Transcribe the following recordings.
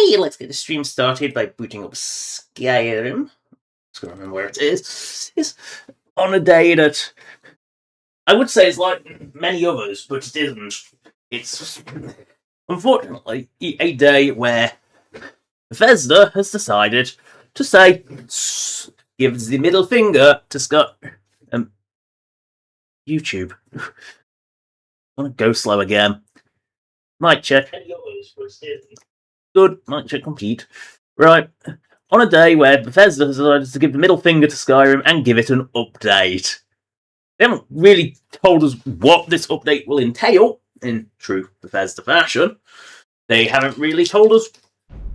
Okay, let's get the stream started by booting up Skyrim. Just gonna remember where it is. It's on a day that I would say is like many others, but it isn't. It's unfortunately a day where Bethesda has decided to say, gives the middle finger to YouTube. I want to go slow again. Mic check. Good, mic check complete. Right, on a day where Bethesda has decided to give the middle finger to Skyrim and give it an update. They haven't really told us what this update will entail, in true Bethesda fashion. They haven't really told us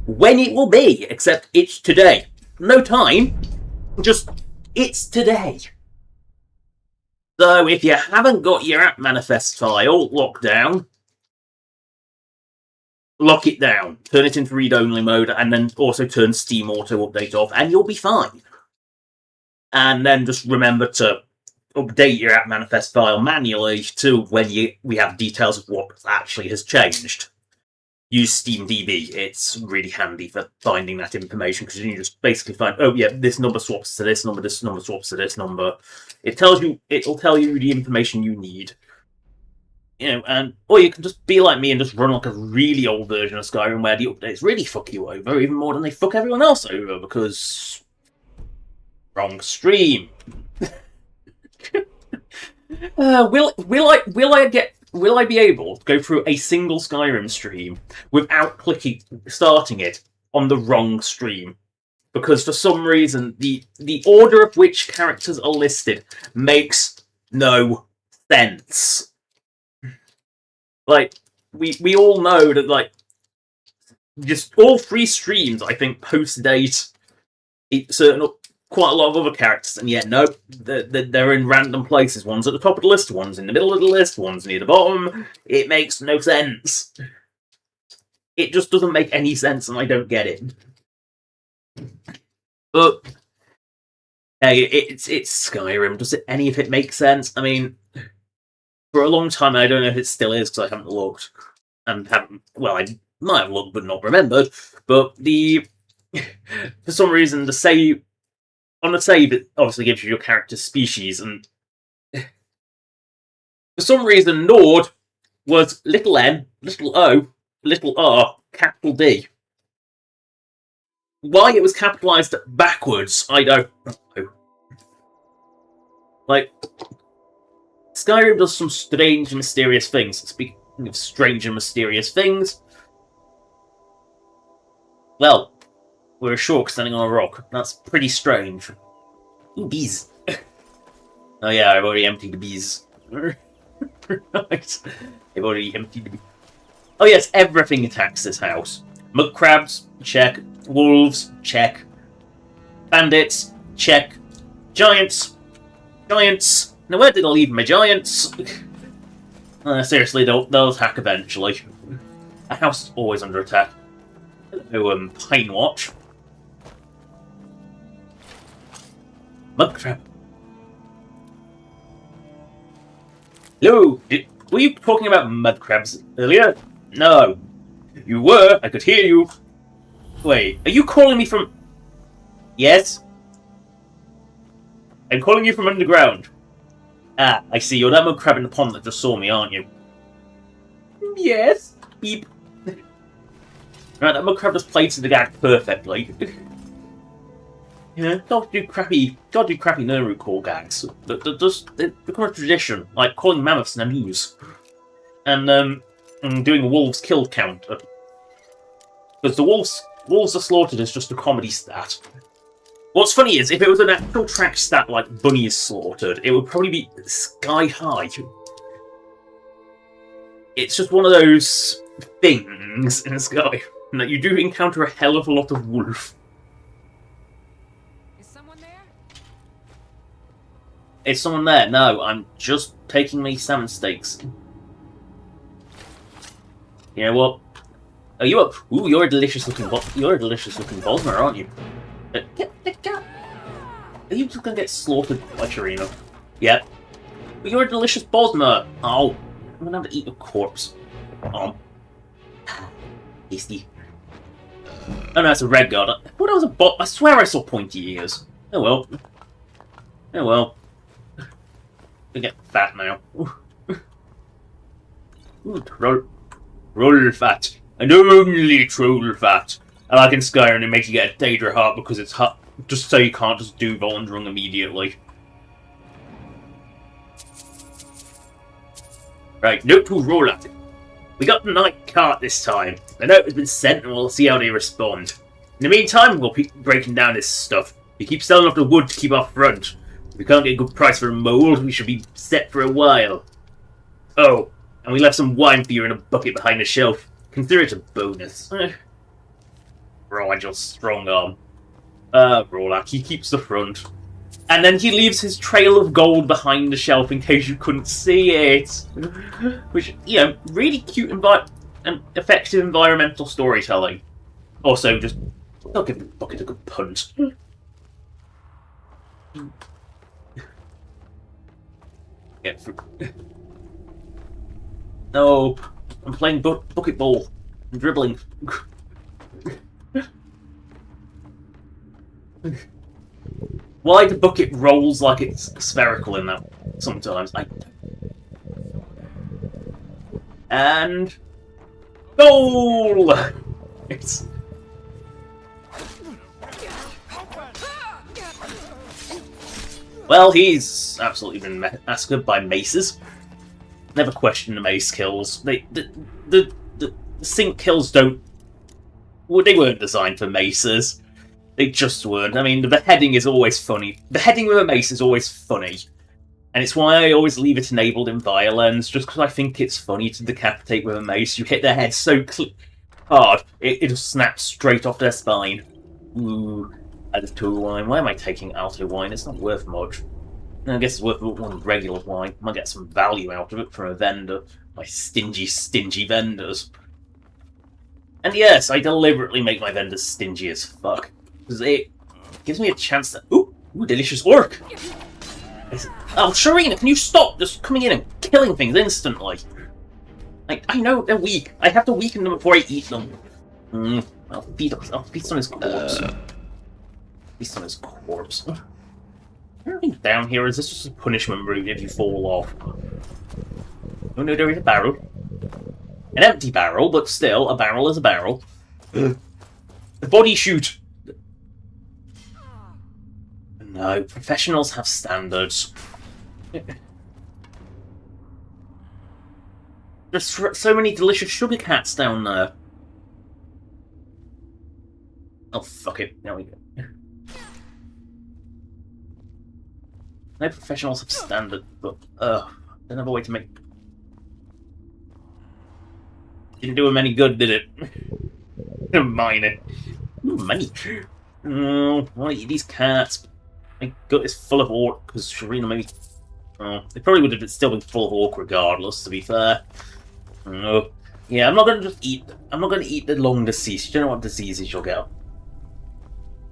when it will be, except it's today. No time, just it's today. So if you haven't got your app manifest file locked down, lock it down, turn it into read-only mode, and then also turn Steam Auto Update off, and you'll be fine. And then just remember to update your app manifest file manually to when we have details of what actually has changed. Use SteamDB. It's really handy for finding that information because you just basically find, oh yeah, this number swaps to this number swaps to this number. It'll tell you the information you need. Or you can just be like me and just run like a really old version of Skyrim where the updates really fuck you over, even more than they fuck everyone else over, because wrong stream. Will I be able to go through a single Skyrim stream without starting it on the wrong stream? Because for some reason the order of which characters are listed makes no sense. Like, we all know that, like, just all three streams, I think, post-date quite a lot of other characters, and yet, no, they're in random places. One's at the top of the list, one's in the middle of the list, one's near the bottom. It makes no sense. It just doesn't make any sense, and I don't get it. But, hey, it's Skyrim. Does any of it make sense? I mean, for a long time, I don't know if it still is, because I haven't looked. I might have looked, but not remembered. But for some reason, the save... On the save, it obviously gives you your character's species, and for some reason, Nord was little n, little o, little r, capital D. Why it was capitalised backwards, I don't know. Like, Skyrim does some strange and mysterious things. Speaking of strange and mysterious things, well, we're a shark standing on a rock. That's pretty strange. Ooh, bees. Oh yeah, I've already emptied the bees. Right. I've already emptied the bees. Oh yes, everything attacks this house. Mud crabs, check. Wolves, check. Bandits, check. Giants. Giants. Now where did I leave my giants? Seriously, they'll attack eventually. A house is always under attack. Hello, Pine Watch. Mud crab. Hello, were you talking about mud crabs earlier? No. You were, I could hear you. Wait, are you calling me from... Yes? I'm calling you from underground. Ah, I see, you're that mud crab in the pond that just saw me, aren't you? Yes. Beep. Right, that mud crab just played to the gag perfectly. Don't do crappy Nurru call gags. They become a tradition, like calling mammoths Nanus. And doing a wolves kill counter. Because the wolves are slaughtered as just a comedy stat. What's funny is, if it was an actual track stat like bunny is slaughtered, it would probably be sky high. It's just one of those things in Sky that you do encounter a hell of a lot of wolf. Is someone there? No, I'm just taking me salmon steaks. You know what? Are you up? Ooh, you're a delicious looking Bosmer, aren't you? Are you just gonna get slaughtered by Sharina? Yep. But you're a delicious Bosmer. Oh, I'm gonna have to eat a corpse. Tasty. Oh no, it's a red guard. I thought it was a bot. I swear I saw pointy ears. Oh well. Oh well. We get fat now. Ooh, troll fat. And only troll fat. And like in Skyrim, it makes you get a Daedra heart because it's hot, just so you can't just do Volundrung immediately. Right, note to roll at it. We got the night cart this time. The note has been sent and we'll see how they respond. In the meantime, we'll keep breaking down this stuff. We keep selling off the wood to keep our front. If we can't get a good price for a mould, we should be set for a while. Oh, and we left some wine for you in a bucket behind the shelf. Consider it a bonus. Right, your strong arm. Rorlach, he keeps the front. And then he leaves his trail of gold behind the shelf in case you couldn't see it. Which, you know, really cute and effective environmental storytelling. Also, just, I'll give the bucket a good punt. Get through. No, I'm playing bucket ball. I'm dribbling. Why the bucket rolls like it's spherical in that sometimes? And goal! It's well, he's absolutely been massacred by maces. Never question the mace kills. The sync kills don't. Well, they weren't designed for maces. They just weren't. I mean, the beheading is always funny. Beheading with a mace is always funny. And it's why I always leave it enabled in violence, just because I think it's funny to decapitate with a mace. You hit their head so hard, it just snaps straight off their spine. Ooh, add to wine. Why am I taking Alto wine? It's not worth much. I guess it's worth one regular wine. Might get some value out of it from a vendor. My stingy, stingy vendors. And yes, I deliberately make my vendors stingy as fuck. Because it gives me a chance to... Ooh, delicious orc! Oh, Sharina, can you stop just coming in and killing things instantly? I know they're weak. I have to weaken them before I eat them. I'll feast on his corpse. Feast on his corpse. Everything down here, is this just a punishment room if you fall off? Oh no, there is a barrel. An empty barrel, but still, a barrel is a barrel. The body shoot! No, professionals have standards. There's so many delicious sugar cats down there. Oh, fuck it. There we go. No professionals have standards, but, another way to make... Didn't do him any good, did it? Mine it. Ooh, money. Oh, I want to eat these cats. My gut is full of orc, because Sharina maybe... Oh, they probably would have still been full of orc regardless, to be fair. Oh. Yeah, I'm not going to just eat... I'm not going to eat the long deceased. You don't know what diseases you'll get.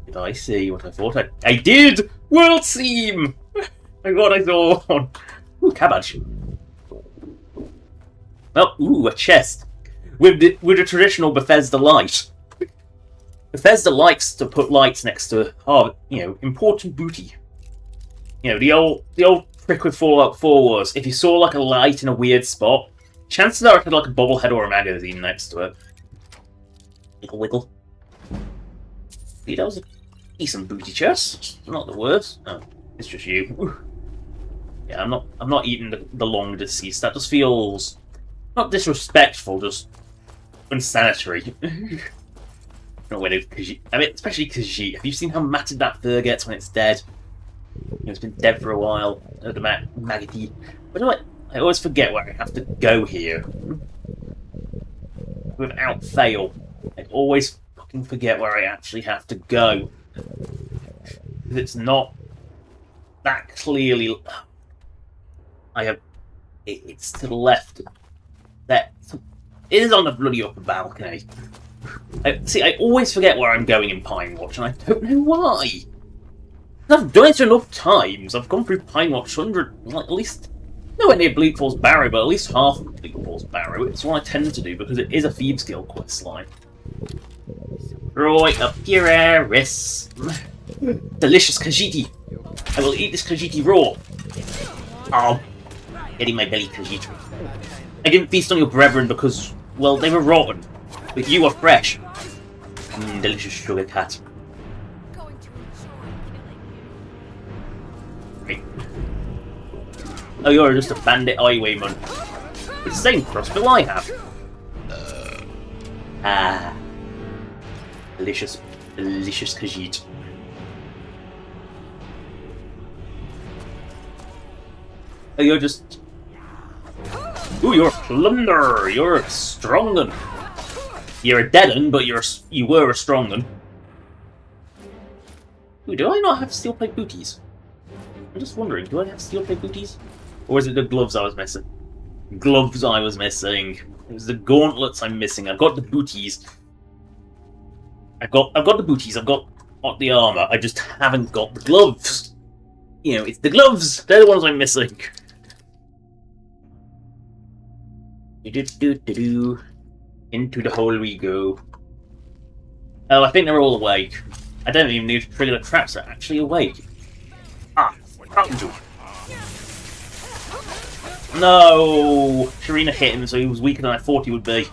Did I see what I thought I did? World Seam! I thought I saw one. Ooh, cabbage. Well, ooh, a chest. With a traditional Bethesda light. Bethesda likes to put lights next to, important booty. You know, the old trick with Fallout 4 was, if you saw like a light in a weird spot, chances are it had like a bobblehead or a magazine next to it. Wiggle wiggle. See, that was a decent booty chest. Not the worst. Oh, it's just you. Yeah, I'm not eating the long deceased. That just feels not disrespectful, just unsanitary. No way, I mean, especially because have you seen how matted that fur gets when it's dead? You know, it's been dead for a while. The maggoty. But I always forget where I have to go here. Without fail, I always fucking forget where I actually have to go. Because it's not that clearly. It's to the left. It is on the bloody upper balcony. I always forget where I'm going in Pine Watch, and I don't know why. I've done it enough times. I've gone through Pine Watch 100, like, at least, nowhere near Bleak Falls Barrow, but at least half of Bleak Falls Barrow. It's what I tend to do, because it is a Thieves Guild quest line. Right up your ass. Delicious Khajiit. I will eat this Khajiit raw. Oh, getting my belly Khajiit. I didn't feast on your brethren because, well, they were rotten. But you are fresh. Delicious sugar cat. Right. Oh, you're just a bandit highwayman. It's the same crossbow I have. Delicious, delicious Khajiit. Oh, you're just... Ooh, you're a plunder! You're a strong un. You're a dead un, but you were a strong un. Ooh, do I not have steel plate booties? I'm just wondering, do I have steel plate booties? Or is it the gloves I was missing? Gloves I was missing. It was the gauntlets I'm missing. I've got the booties. I've got the booties. I've got the armor. I just haven't got the gloves. You know, it's the gloves. They're the ones I'm missing. Into the hole we go. Oh, I think they're all awake. I don't even need to trigger the traps. They're actually awake. Ah, found you. No! Sharina hit him, so he was weaker than I thought he would be.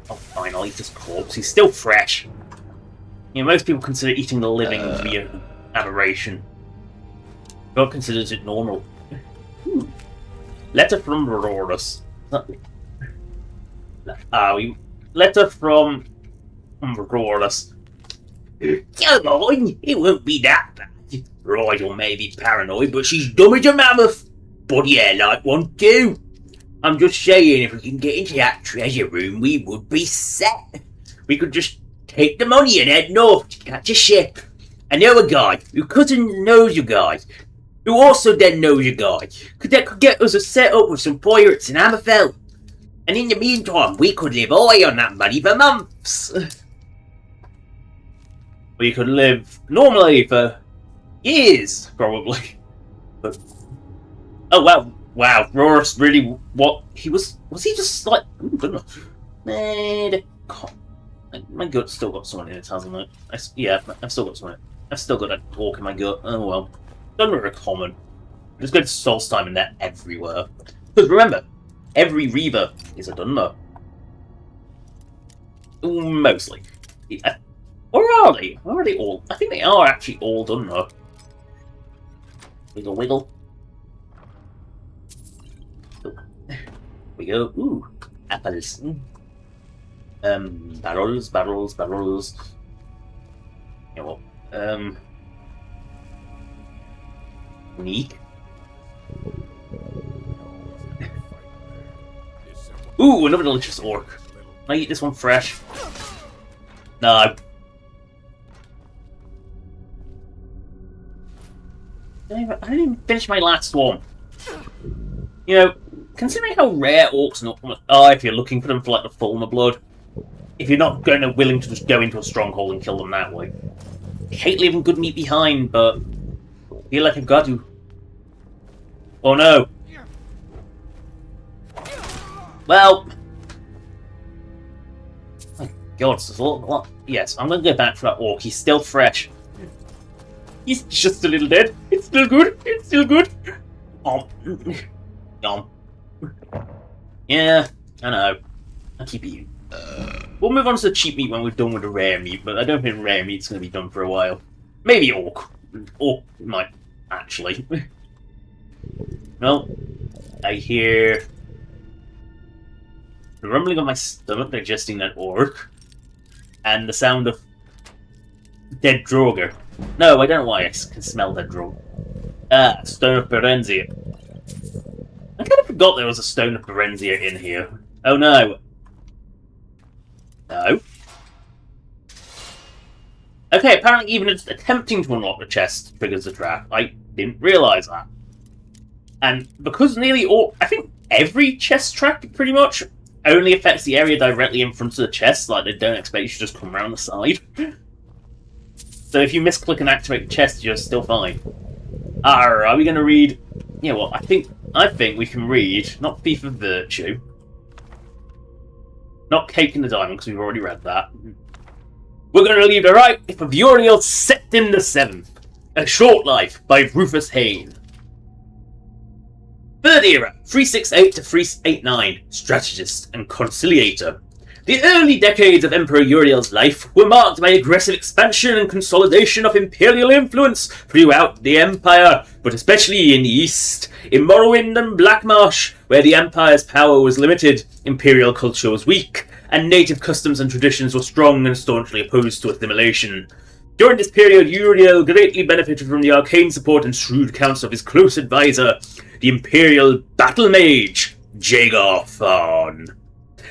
Oh, fine, I'll eat his corpse. He's still fresh. You know, most people consider eating the living to be an aberration. God considers it normal. Letter from Rorus. Letter from Rorus. Come on, it won't be that bad. Rigel may be paranoid, but she's dumb as a mammoth. Body hair like one too. I'm just saying, if we can get into that treasure room, we would be set. We could just take the money and head north to catch a ship. I know a guy whose cousin knows you guys, who also then knows you guys. That could get us a set up with some pirates in Hammerfell. And in the meantime, we could live high on that money for months. We could live normally for years, probably. But oh wow, Rorus really what he was he just like my gut's still got someone in it, hasn't it? Yeah, I've still got someone. I've still got a talk in my gut. Oh well, Dunmer are common. Just go to Solstheim and they're everywhere. Because remember, every Reaver is a Dunmer. Mostly. Yeah. Or are they? Or are they all? I think they are actually all Dunmer. Wiggle wiggle. We go. Ooh, apples. Barrels. You know what? Neek. Ooh, another delicious orc. Can I eat this one fresh? No. I didn't even finish my last one. You know, considering how rare orcs are, if you're looking for them for like the Fulmer blood, if you're not willing to just go into a stronghold and kill them that way. I hate leaving good meat behind, but I feel like I've got to. Oh no. Well, my God, there's a lot. Yes, I'm going to go back for that orc. He's still fresh. He's just a little dead. It's still good. It's still good. Yeah, I know. I'll keep eating. We'll move on to the cheap meat when we're done with the rare meat, but I don't think rare meat's going to be done for a while. Maybe orc. Orc might, actually. Well, I hear the rumbling of my stomach digesting that orc, and the sound of dead Droger. No, I don't know why I can smell dead Droger. Stone of Berenzia. I kind of forgot there was a Stone of Berenzia in here. Oh no. No. Okay, apparently even attempting to unlock the chest triggers the trap. I didn't realise that. And because nearly all... I think every chest trap, pretty much, only affects the area directly in front of the chest, like they don't expect you to just come around the side. So if you misclick and activate the chest, you're still fine. Are we going to read... You know what, I think we can read, not Thief of Virtue, not Cake in the Diamond, because we've already read that. we're going to leave the life of Uriel Septim the Seventh, A Short Life by Rufus Hayne. Third Era, 368 to 389, Strategist and Conciliator. The early decades of Emperor Uriel's life were marked by aggressive expansion and consolidation of imperial influence throughout the Empire, but especially in the East. In Morrowind and Blackmarsh, where the Empire's power was limited, imperial culture was weak, and native customs and traditions were strong and staunchly opposed to assimilation. During this period, Uriel greatly benefited from the arcane support and shrewd counsel of his close advisor, the Imperial Battle Mage, Jagar Tharn.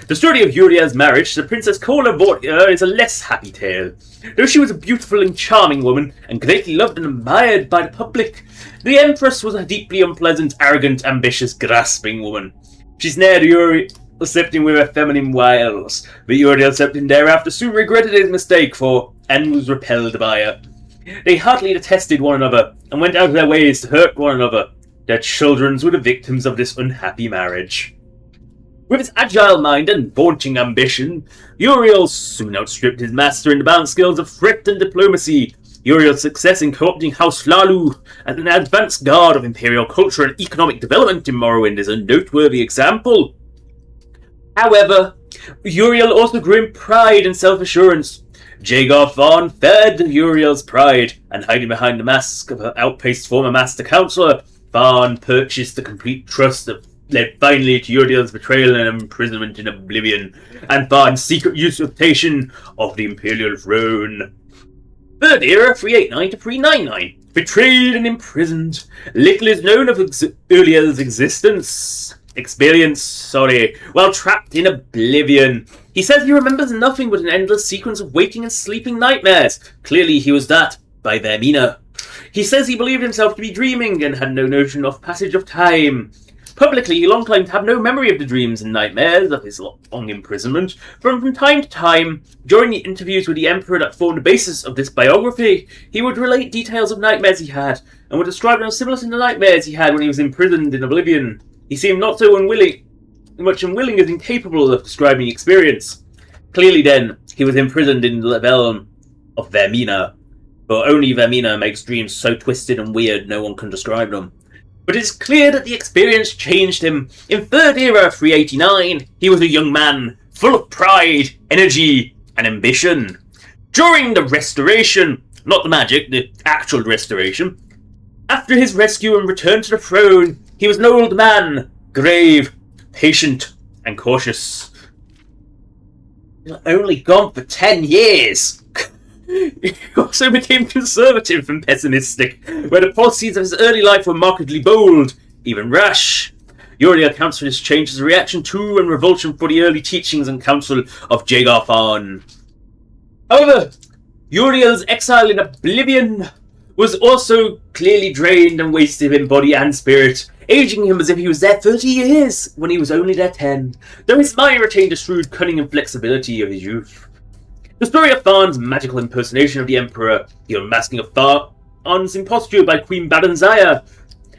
The story of Uriel's marriage to Princess Kola Vortia is a less happy tale. Though she was a beautiful and charming woman, and greatly loved and admired by the public, the Empress was a deeply unpleasant, arrogant, ambitious, grasping woman. She snared Uriel Septim with her feminine wiles, but Uriel Septim thereafter soon regretted his mistake and was repelled by her. They heartily detested one another, and went out of their ways to hurt one another. Their children were the victims of this unhappy marriage. With his agile mind and vaunting ambition, Uriel soon outstripped his master in the balanced skills of threat and diplomacy. Uriel's success in co-opting House Flalu as an advanced guard of imperial culture and economic development in Morrowind is a noteworthy example. However, Uriel also grew in pride and self-assurance. Jagar Tharn fed Uriel's pride, and hiding behind the mask of her outpaced former master counselor, Tharn purchased the complete trust that led finally to Uriel's betrayal and imprisonment in oblivion, and Tharn's secret usurpation of the imperial throne. Third Era, 389 to 399. Betrayed and imprisoned. Little is known of Uriel's experience, while trapped in oblivion. He says he remembers nothing but an endless sequence of waking and sleeping nightmares. Clearly he was that by Vermina. He says he believed himself to be dreaming and had no notion of passage of time. Publicly, he long claimed to have no memory of the dreams and nightmares of his long imprisonment, but from time to time, during the interviews with the Emperor that formed the basis of this biography, he would relate details of nightmares he had, and would describe them similar to the nightmares he had when he was imprisoned in oblivion. He seemed not so much unwilling as incapable of describing the experience. Clearly then, he was imprisoned in the realm of Vermina, but only Vermina makes dreams so twisted and weird no one can describe them. But it is clear that the experience changed him. In Third Era 389, he was a young man, full of pride, energy, and ambition. During the Restoration, not the magic, the actual Restoration, after his rescue and return to the throne, he was an old man, grave, patient, and cautious. He was only gone for 10 years. He also became conservative and pessimistic, where the policies of his early life were markedly bold, even rash. Uriel accounts for this change as a reaction to and revulsion for the early teachings and counsel of Jagar Tharn. However, Uriel's exile in oblivion was also clearly drained and wasted in body and spirit, aging him as if he was there 30 years when he was only there 10, though his mind retained the shrewd cunning and flexibility of his youth. The story of Tharn's magical impersonation of the Emperor, the unmasking of Tharn's imposture by Queen Badanzaya,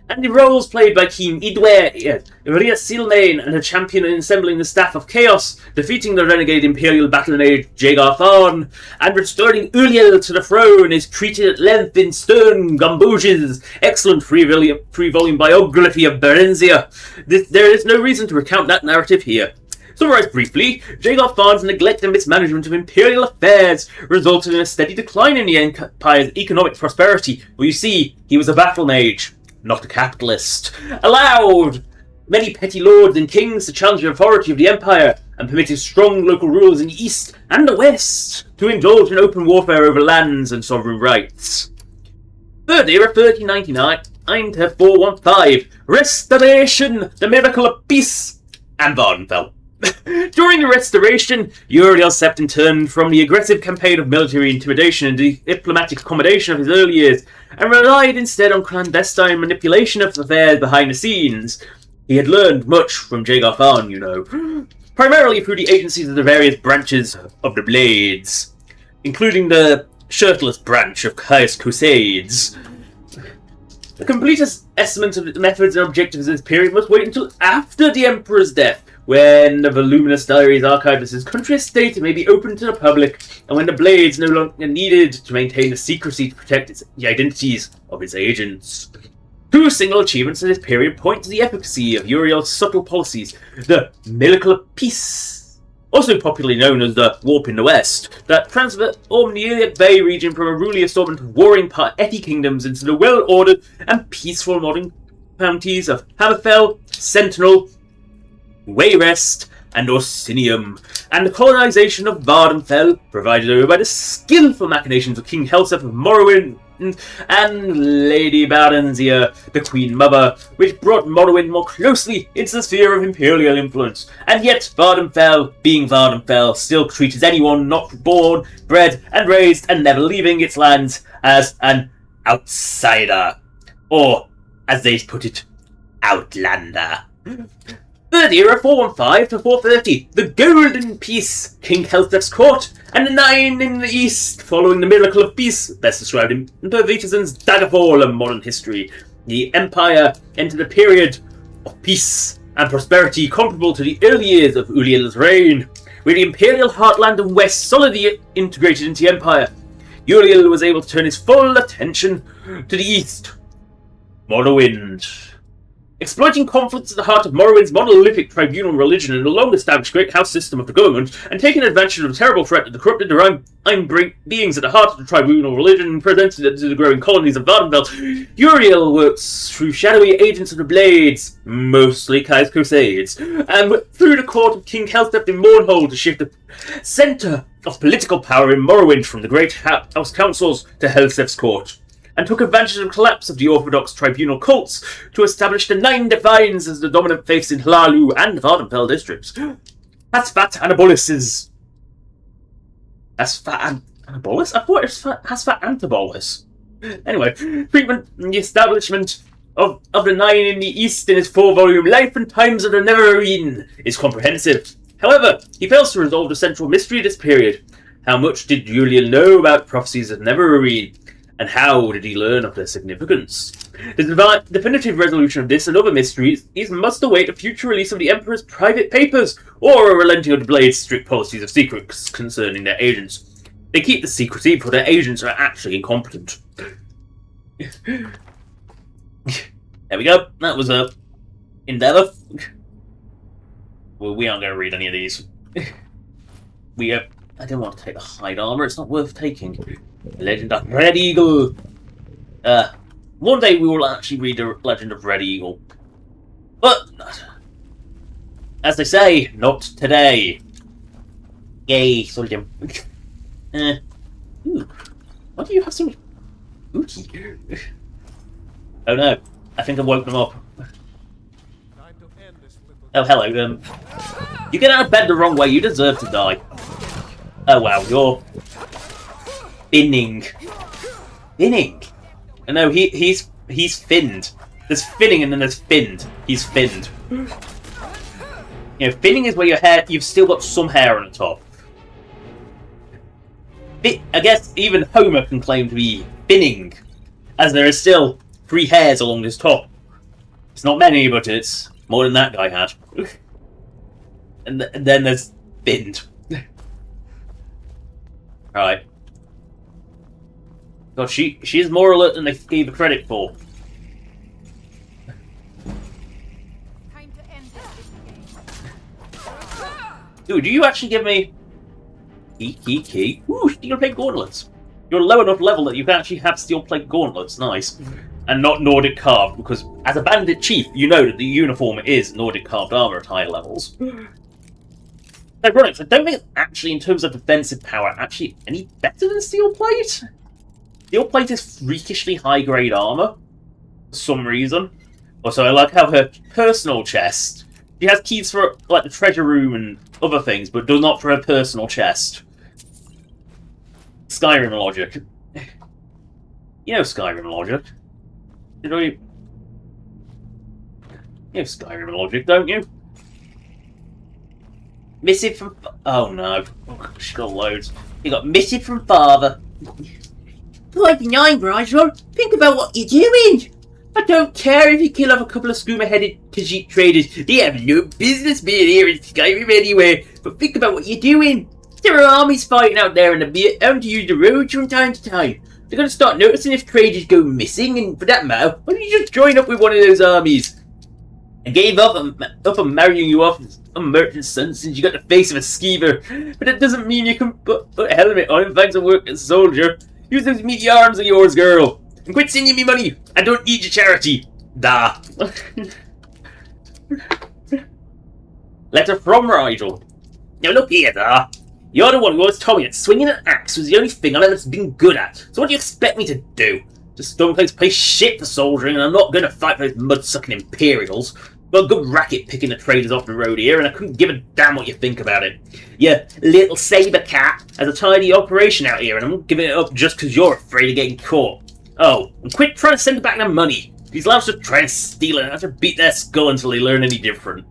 and the roles played by King Idwe, Reath Silmain, and her champion in assembling the Staff of Chaos, defeating the renegade Imperial Battle Mage Jagar Tharn, and restoring Uriel to the throne is treated at length in Stern Gumboge's excellent three-volume biography of Berenzia. There is no reason to recount that narrative here. Summarised briefly, Jagar Tharn's neglect and mismanagement of imperial affairs resulted in a steady decline in the Empire's economic prosperity. Well, you see, he was a battle mage, not a capitalist, allowed many petty lords and kings to challenge the authority of the Empire, and permitted strong local rulers in the East and the West to indulge in open warfare over lands and sovereign rights. Third Era 1399 to 415, Restoration, the Miracle of Peace, and Vardenfell. During the Restoration, Uriel Septim turned from the aggressive campaign of military intimidation and diplomatic accommodation of his early years, and relied instead on clandestine manipulation of affairs behind the scenes. He had learned much from Jagar Tharn, you know, primarily through the agencies of the various branches of the Blades, including the shirtless branch of Caius Crusades. The complete estimate of the methods and objectives of this period must wait until after the Emperor's death, When the voluminous diaries archived as his country estate may be open to the public, and when the blades no longer needed to maintain the secrecy to protect the identities of its agents. Two single achievements in this period point to the efficacy of Uriel's subtle policies. The Miracle of Peace, also popularly known as the Warp in the West, that transformed the Iliad Bay region from a ruling assortment of warring petty kingdoms into the well-ordered and peaceful modern counties of Hammerfell, Sentinel, Wayrest, and Orsinium, and the colonisation of Vardenfell, provided over by the skillful machinations of King Helseth of Morrowind and Lady Barenzier, the Queen Mother, which brought Morrowind more closely into the sphere of imperial influence. And yet Vardenfell, being Vardenfell, still treated anyone not born, bred, and raised, and never leaving its lands as an outsider. Or, as they put it, outlander. Third era, 415 to 430, the Golden Peace, King Helseth's court, and the Nine in the East, following the Miracle of Peace, best described in Peterson's Daggerfall of modern history. The Empire entered a period of peace and prosperity comparable to the early years of Uriel's reign, with the Imperial heartland and west solidly integrated into the Empire. Uriel was able to turn his full attention to the East. Morrowind. Exploiting conflicts at the heart of Morrowind's monolithic tribunal religion and the long-established great house system of the government, and taking advantage of the terrible threat that the corrupted divine beings at the heart of the tribunal religion presented to the growing colonies of Vardenfell, Uriel works through shadowy agents of the Blades, mostly Kai's Crusades, and through the court of King Helseth in Mournhold to shift the centre of political power in Morrowind from the great house councils to Helseth's court, and took advantage of the collapse of the Orthodox tribunal cults to establish the Nine Divines as the dominant faiths in Hlalu and Vardenfell districts. Hasfat Anabolis is... Hasfat Anabolis? I thought it was Hasfat Antabolis. Anyway, treatment and the establishment of the Nine in the East in his 4-volume Life and Times of the Neverween is comprehensive. However, he fails to resolve the central mystery of this period. How much did Uriel know about prophecies of Neverween? And how did he learn of their significance? The definitive resolution of this and other mysteries must await a future release of the Emperor's private papers, or a relenting of the Blade's strict policies of secrets concerning their agents. They keep the secrecy, for their agents are actually incompetent. There we go. That was a endeavour. Well, we aren't going to read any of these. I don't want to take the hide armour. It's not worth taking. Legend of Red Eagle. One day we will actually read the Legend of Red Eagle. But, as they say, not today. Yay, sorry, Jim. Ooh. Why do you have so much booty? Oh no, I think I've woken them up. Oh, hello, you get out of bed the wrong way, you deserve to die. Oh wow, you're... Finning. Finning? No, he's finned. There's finning and then there's finned. He's finned. You know, finning is where your hair, you've still got some hair on the top. I guess even Homer can claim to be finning, as there is still 3 hairs along his top. It's not many, but it's more than that guy had. And then there's finned. Right. God, she is more alert than they gave her credit for. Time to end this game. Dude, do you actually give me... Key. Ooh, steel plate gauntlets. You're low enough level that you can actually have steel plate gauntlets. Nice. And not Nordic carved, because as a bandit chief, you know that the uniform is Nordic carved armor at higher levels. Ironic, I don't think it's actually, in terms of defensive power, actually any better than steel plate. Steel plate is freakishly high-grade armor, for some reason. Also, I like how her personal chest, she has keys for like the treasure room and other things, but does not for her personal chest. Skyrim logic. You know Skyrim logic. You know Skyrim logic, don't you? Missive from... Oh no. Oh, she got loads. You got missive from father. 99, Rigel. Think about what you're doing. I don't care if you kill off a couple of skooma-headed cheap traders. They have no business being here in Skyrim anyway. But think about what you're doing. There are armies fighting out there, and they're bound to use the roads from time to time. They're going to start noticing if traders go missing, and for that matter, why don't you just join up with one of those armies? I gave up on marrying you off as a merchant's son since you got the face of a skeever. But that doesn't mean you can put a helmet on and find some work as a soldier. Use those meaty arms of yours, girl. And quit sending me money. I don't need your charity. Da. Letter from Rigel. Now look here, Da. You're the one who always told me that swinging an axe was the only thing I've ever been good at. So what do you expect me to do? Just don't play shit for soldiering, and I'm not going to fight for those mud-sucking Imperials. Got a good racket picking the traders off the road here, and I couldn't give a damn what you think about it. Your little saber cat has a tidy operation out here, and I'm not giving it up just because you're afraid of getting caught. Oh, and quit trying to send back their money. These lads just try and steal it, and I have to beat their skull until they learn any different.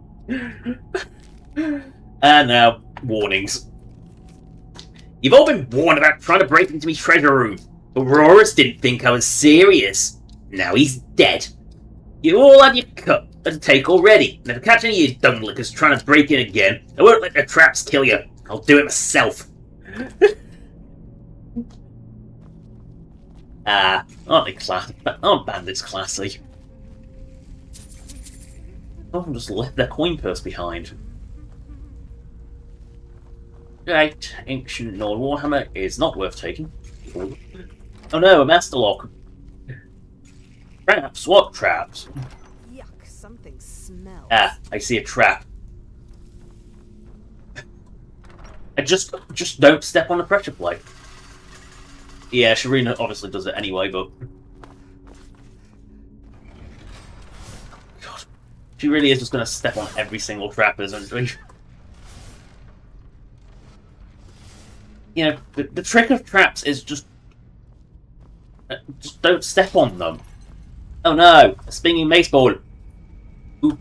And now, warnings. You've all been warned about trying to break into my treasure room, but Rorus didn't think I was serious. Now he's dead. You all had your cut to take already, and if I catch any of you dunglickers trying to break in again, I won't let the traps kill you. I'll do it myself. Aren't they classy? Aren't bandits classy? Often just left their coin purse behind. Right, ancient Lord Warhammer is not worth taking. Oh no, a master lock. Traps? What traps? Yuck, something smells. Ah, I see a trap. I just don't step on the pressure plate. Yeah, Sharina obviously does it anyway, but... God. She really is just going to step on every single trap, isn't she? You know, the trick of traps is just don't step on them. Oh no, a spinning mace ball. Ooh.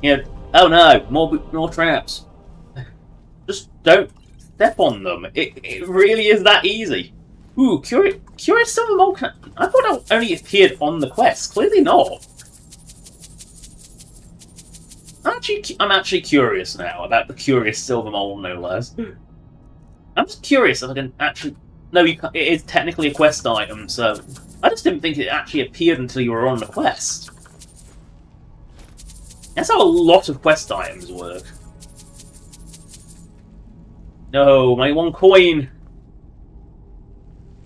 You know, oh no, more traps. Just don't step on them. It really is that easy. Ooh, curious silver mole. I thought that only appeared on the quest. Clearly not. I'm actually curious now about the curious silver mole, no less. I'm just curious if I can actually... No, you can't, it is technically a quest item, so... I just didn't think it actually appeared until you were on the quest. That's how a lot of quest items work. No, my one coin!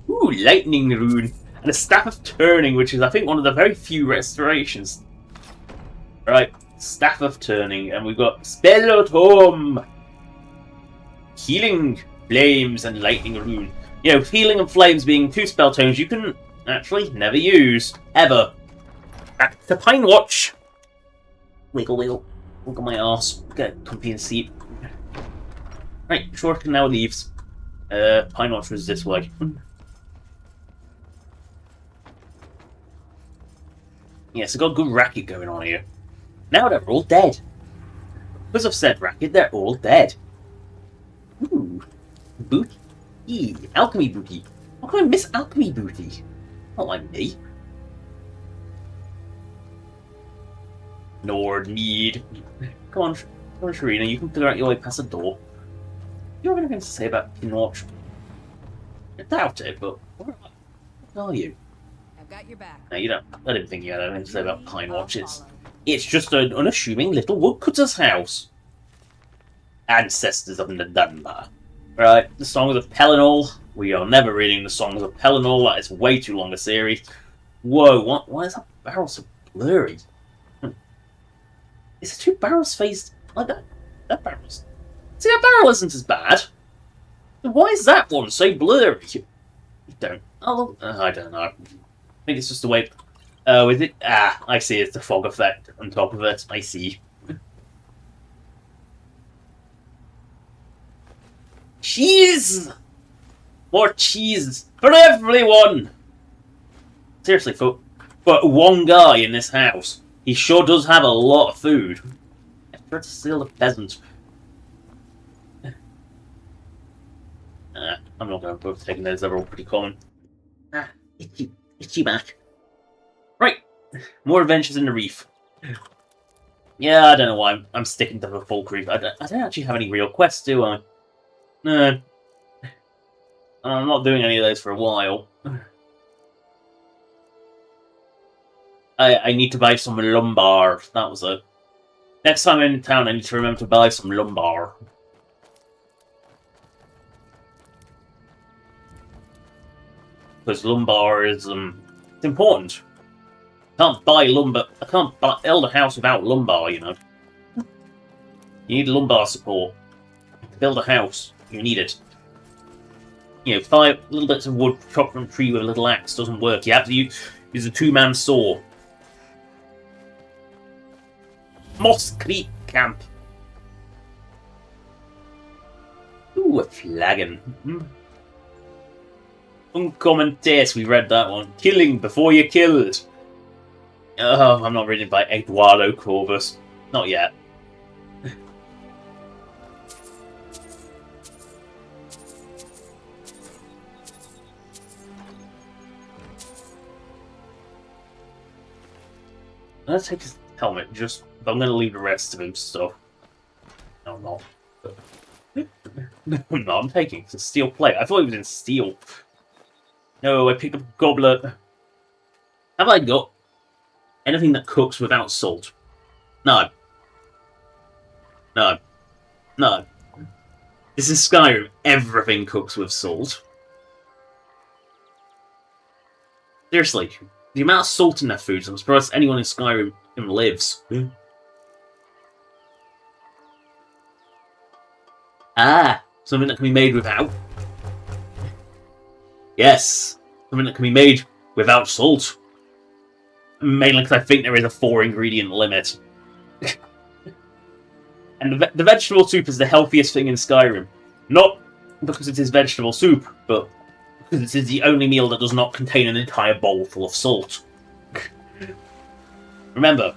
Ooh, lightning rune. And a staff of turning, which is, I think, one of the very few restorations. Right. Staff of Turning, and we've got Spell at Home, Healing, Flames, and Lightning Rune. You know, Healing and Flames being two spell tones you can actually never use, ever. Back to Pine Watch. Wiggle, wiggle, wiggle my arse. Get a comfy and seat. Right, Short now leaves. Pine Watch was this way. Yes, I've got a good racket going on here. Now they're all dead. Because of said racket, they're all dead. Ooh. Booty. Alchemy booty. How can I miss alchemy booty? Not like me. Nord need. Come on, Sharina, you can figure out your way past the door. You have anything to say about Pinwatch? I doubt it, but where are you? I've got your back. No, you don't. I didn't think you had anything to say about Pine Watch. It's just an unassuming little woodcutter's house. Ancestors of Nadamba. Right, the Songs of Pelennor. We are never reading the Songs of Pelennor. That is way too long a series. Whoa, why is that barrel so blurry? Is the two barrels faced like that? That barrel's... See, that barrel isn't as bad. Why is that one so blurry? You don't... Oh, I don't know. I think it's just the way... Oh, is it? Ah, I see. It's the fog effect on top of it. I see. Cheese! More cheese for everyone! Seriously, for one guy in this house, he sure does have a lot of food. I prefer to steal the peasant. I'm not going to bother taking those. They're all pretty common. Itchy back. Right, More adventures in the Reath. Yeah, I don't know why I'm sticking to the Falkreath. I don't actually have any real quests, do I? No. I'm not doing any of those for a while. I need to buy some lumbar. That was it. Next time I'm in town, I need to remember to buy some lumbar. Because lumbar is it's important. I can't buy lumbar. I can't build a house without lumbar. You know. You need lumbar support. To build a house, you need it. You know, 5 little bits of wood chopped from a tree with a little axe doesn't work. You have to use a 2-man saw. Moss Creek Camp. Ooh, a flagon. Uncommon taste, we read that one. Killing before you're killed. Oh, I'm not reading by Eduardo Corvus. Not yet. Let's take his helmet, I'm gonna leave the rest of him stuff. No, I'm not. No, I'm not. I'm taking it. It's a steel plate. I thought it was in steel. No, I picked up a goblet. Have I got anything that cooks without salt? No. No. No. This is Skyrim. Everything cooks with salt. Seriously. The amount of salt in their foods, I'm surprised anyone in Skyrim lives. Ah, something that can be made without. Yes, something that can be made without salt. Mainly because I think there is a 4-ingredient limit. And the vegetable soup is the healthiest thing in Skyrim. Not because it is vegetable soup, but because it is the only meal that does not contain an entire bowl full of salt. Remember,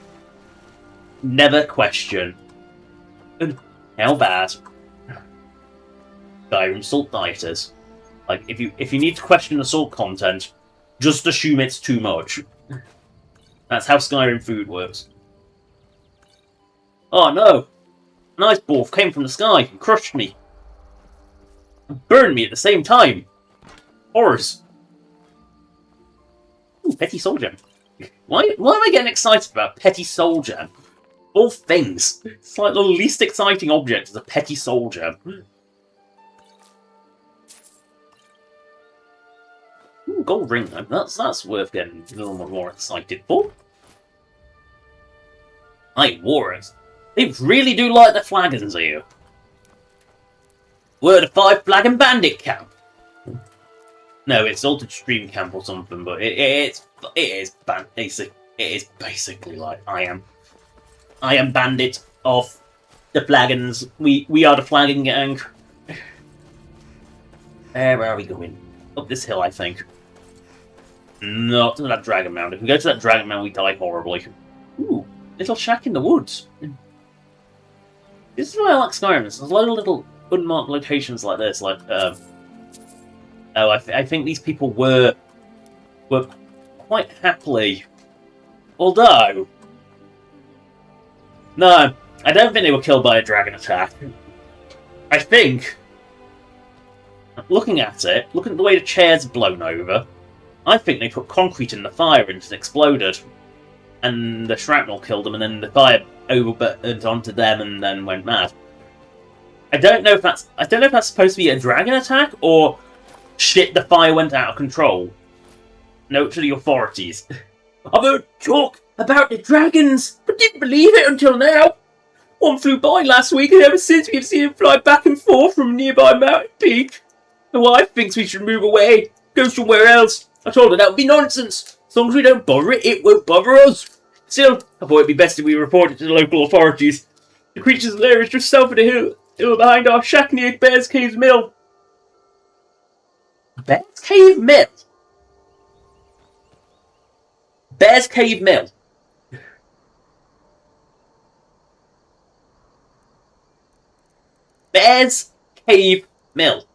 never question how bad Skyrim salt diet is. Like, if you need to question the salt content, just assume it's too much. That's how Skyrim food works. Oh no! An ice ball came from the sky and crushed me. And burned me at the same time. Horrors. Ooh, petty soul gem. Why am I getting excited about petty soul gem? All things. It's like the least exciting object is a petty soul gem. Ooh, gold ring though. That's worth getting a little more excited for. Night Warriors. They really do like the flagons here. Word of 5 flagon bandit camp. No, it's Altered Stream Camp or something, but it is basically like I am bandit of the flagons. We are the flagon gang. Where are we going? Up this hill, I think. Not to that dragon mound. If we go to that dragon mound, we die horribly. Ooh, little shack in the woods. This is why I like Skyrim. There's a lot of little unmarked locations like this, like oh, I think these people were quite happily. Although, no, I don't think they were killed by a dragon attack. I think, looking at it, looking at the way the chair's blown over, I think they put concrete in the fire and it exploded, and the shrapnel killed them, and then the fire overburned onto them and then went mad. I don't know if that's supposed to be a dragon attack or shit. The fire went out of control. Note to the authorities. I've heard talk about the dragons, but didn't believe it until now. One flew by last week, and ever since we've seen him fly back and forth from a nearby mountain peak. My wife thinks we should move away, go somewhere else. I told her that would be nonsense. As long as we don't bother it, it won't bother us. Still, I thought it'd be best if we reported to the local authorities. The creature's lair is just south of the hill behind our shack near Bear's Cave Mill. Bear's Cave Mill? Bear's Cave Mill. Bear's Cave Mill.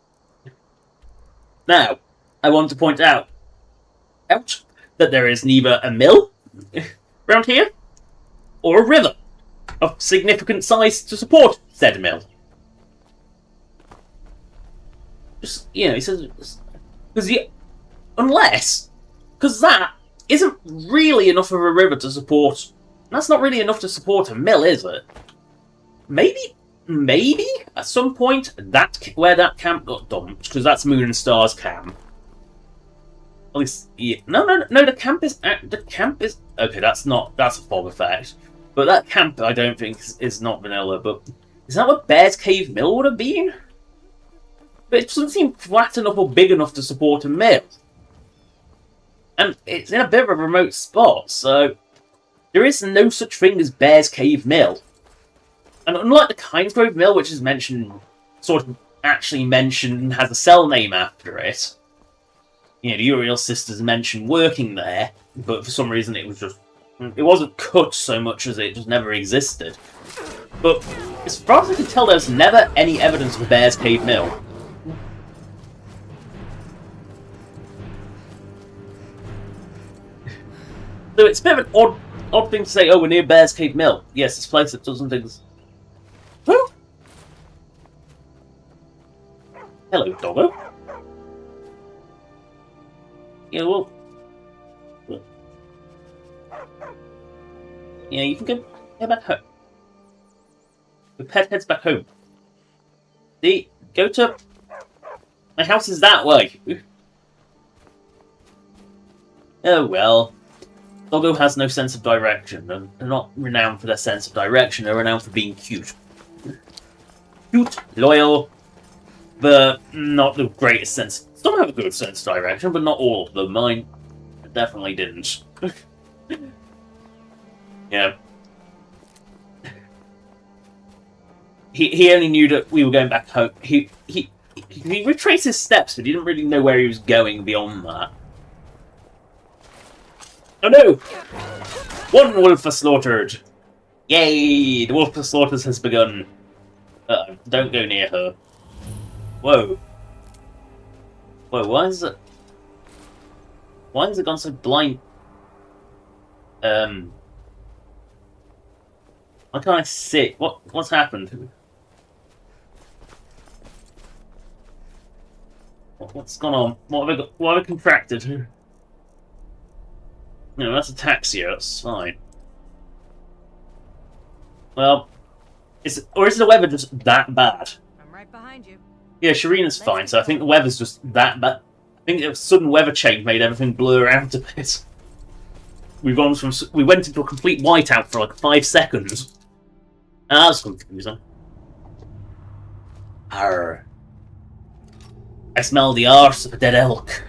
Now, I want to point out that there is neither a mill around here, or a river of significant size to support said mill. Just, you know, he says, because that isn't really enough of a river to support. That's not really enough to support a mill, is it? Maybe at some point where that camp got dumped, because that's Moon and Star's camp. At least, yeah. No. The camp is okay. That's a fog effect, but that camp I don't think is not vanilla. But is that what Bear's Cave Mill would have been? But it doesn't seem flat enough or big enough to support a mill, and it's in a bit of a remote spot, so there is no such thing as Bear's Cave Mill. And unlike the Kinesgrove Mill, which is actually mentioned and has a cell name after it. You know, the Uriel sisters mentioned working there, but for some reason it wasn't cut so much as it just never existed. But as far as I can tell, there's never any evidence of a Bear's Cave Mill. So it's a bit of an odd thing to say, oh, we're near Bear's Cave Mill. Yes, it's a place that does some things. Woo! Hello, doggo. Yeah, well... Yeah, you can go back home. The pet heads back home. See, go to... My house is that way. Oh, well. Doggo has no sense of direction, and they're not renowned for their sense of direction, they're renowned for being cute. Cute, loyal, but not the greatest sense. Some have a good sense of direction, but not all of them. Mine definitely didn't. Yeah. He only knew that we were going back home. He retraced his steps, but he didn't really know where he was going beyond that. Oh no! One wolf was slaughtered! Yay! The wolf for slaughters has begun. Don't go near her. Whoa. Whoa, why is it gone so blind? Why can't I see? What's happened? What's gone on? What have I contracted? No, that's ataxia, that's fine. Well, is the weather just that bad? I'm right behind you. Yeah, Shireen's fine, so I think the weather's just that bad. I think a sudden weather change made everything blur out a bit. We went into a complete whiteout for like 5 seconds. Ah, that's confusing. Arr. I smell the arse of a dead elk.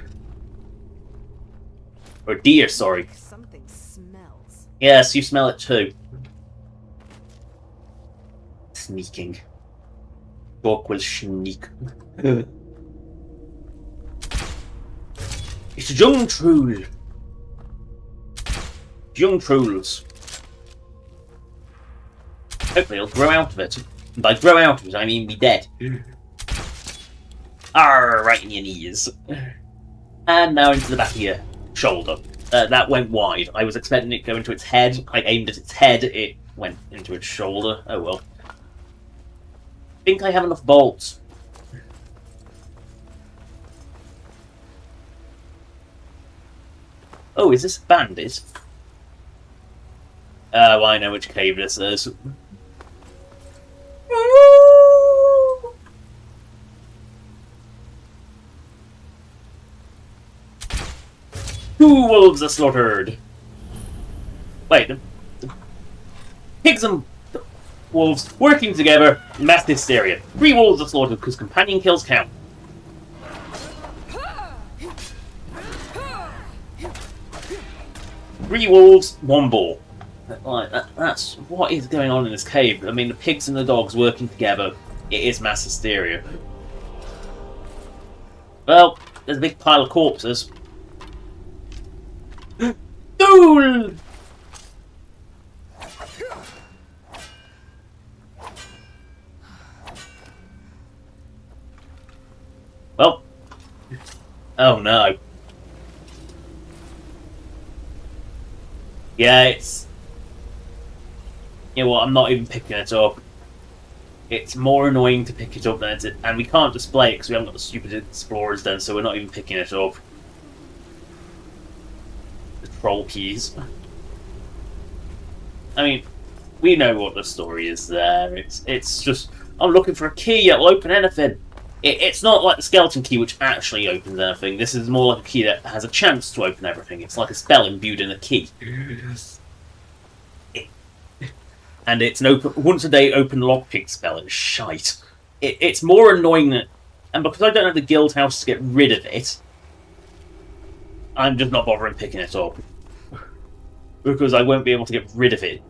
Or deer, sorry. Something smells. Yes, you smell it too. Sneaking. Dog will sneak. It's a young troll. Young trolls. Hopefully he'll grow out of it. And by grow out of it, I mean be dead. Arr, right in your knees. And now into the back of your shoulder. That went wide. I was expecting it to go into its head. I aimed at its head. It went into its shoulder. Oh well. I think I have enough bolts. Oh, is this a bandit? Oh, I know which cave this is. Two wolves are slaughtered. Wait, the pigs and wolves working together, mass hysteria. 3 wolves are slaughtered because companion kills count. Three wolves, 1 boar. Like, that's what is going on in this cave. I mean, the pigs and the dogs working together. It is mass hysteria. Well, there's a big pile of corpses. Duel! Well. Oh no. Yeah, it's... You know what, I'm not even picking it up. It's more annoying to pick it up than it... And we can't display it because we haven't got the stupid explorers then, so we're not even picking it up. The troll keys. I mean, we know what the story is there. It's just... I'm looking for a key that will open anything. It's not like the skeleton key which actually opens anything. This is more like a key that has a chance to open everything. It's like a spell imbued in a key. And it's an open once a day open lockpick spell. It's shite. It's more annoying than... And because I don't have the guild house to get rid of it, I'm just not bothering picking it up. Because I won't be able to get rid of it.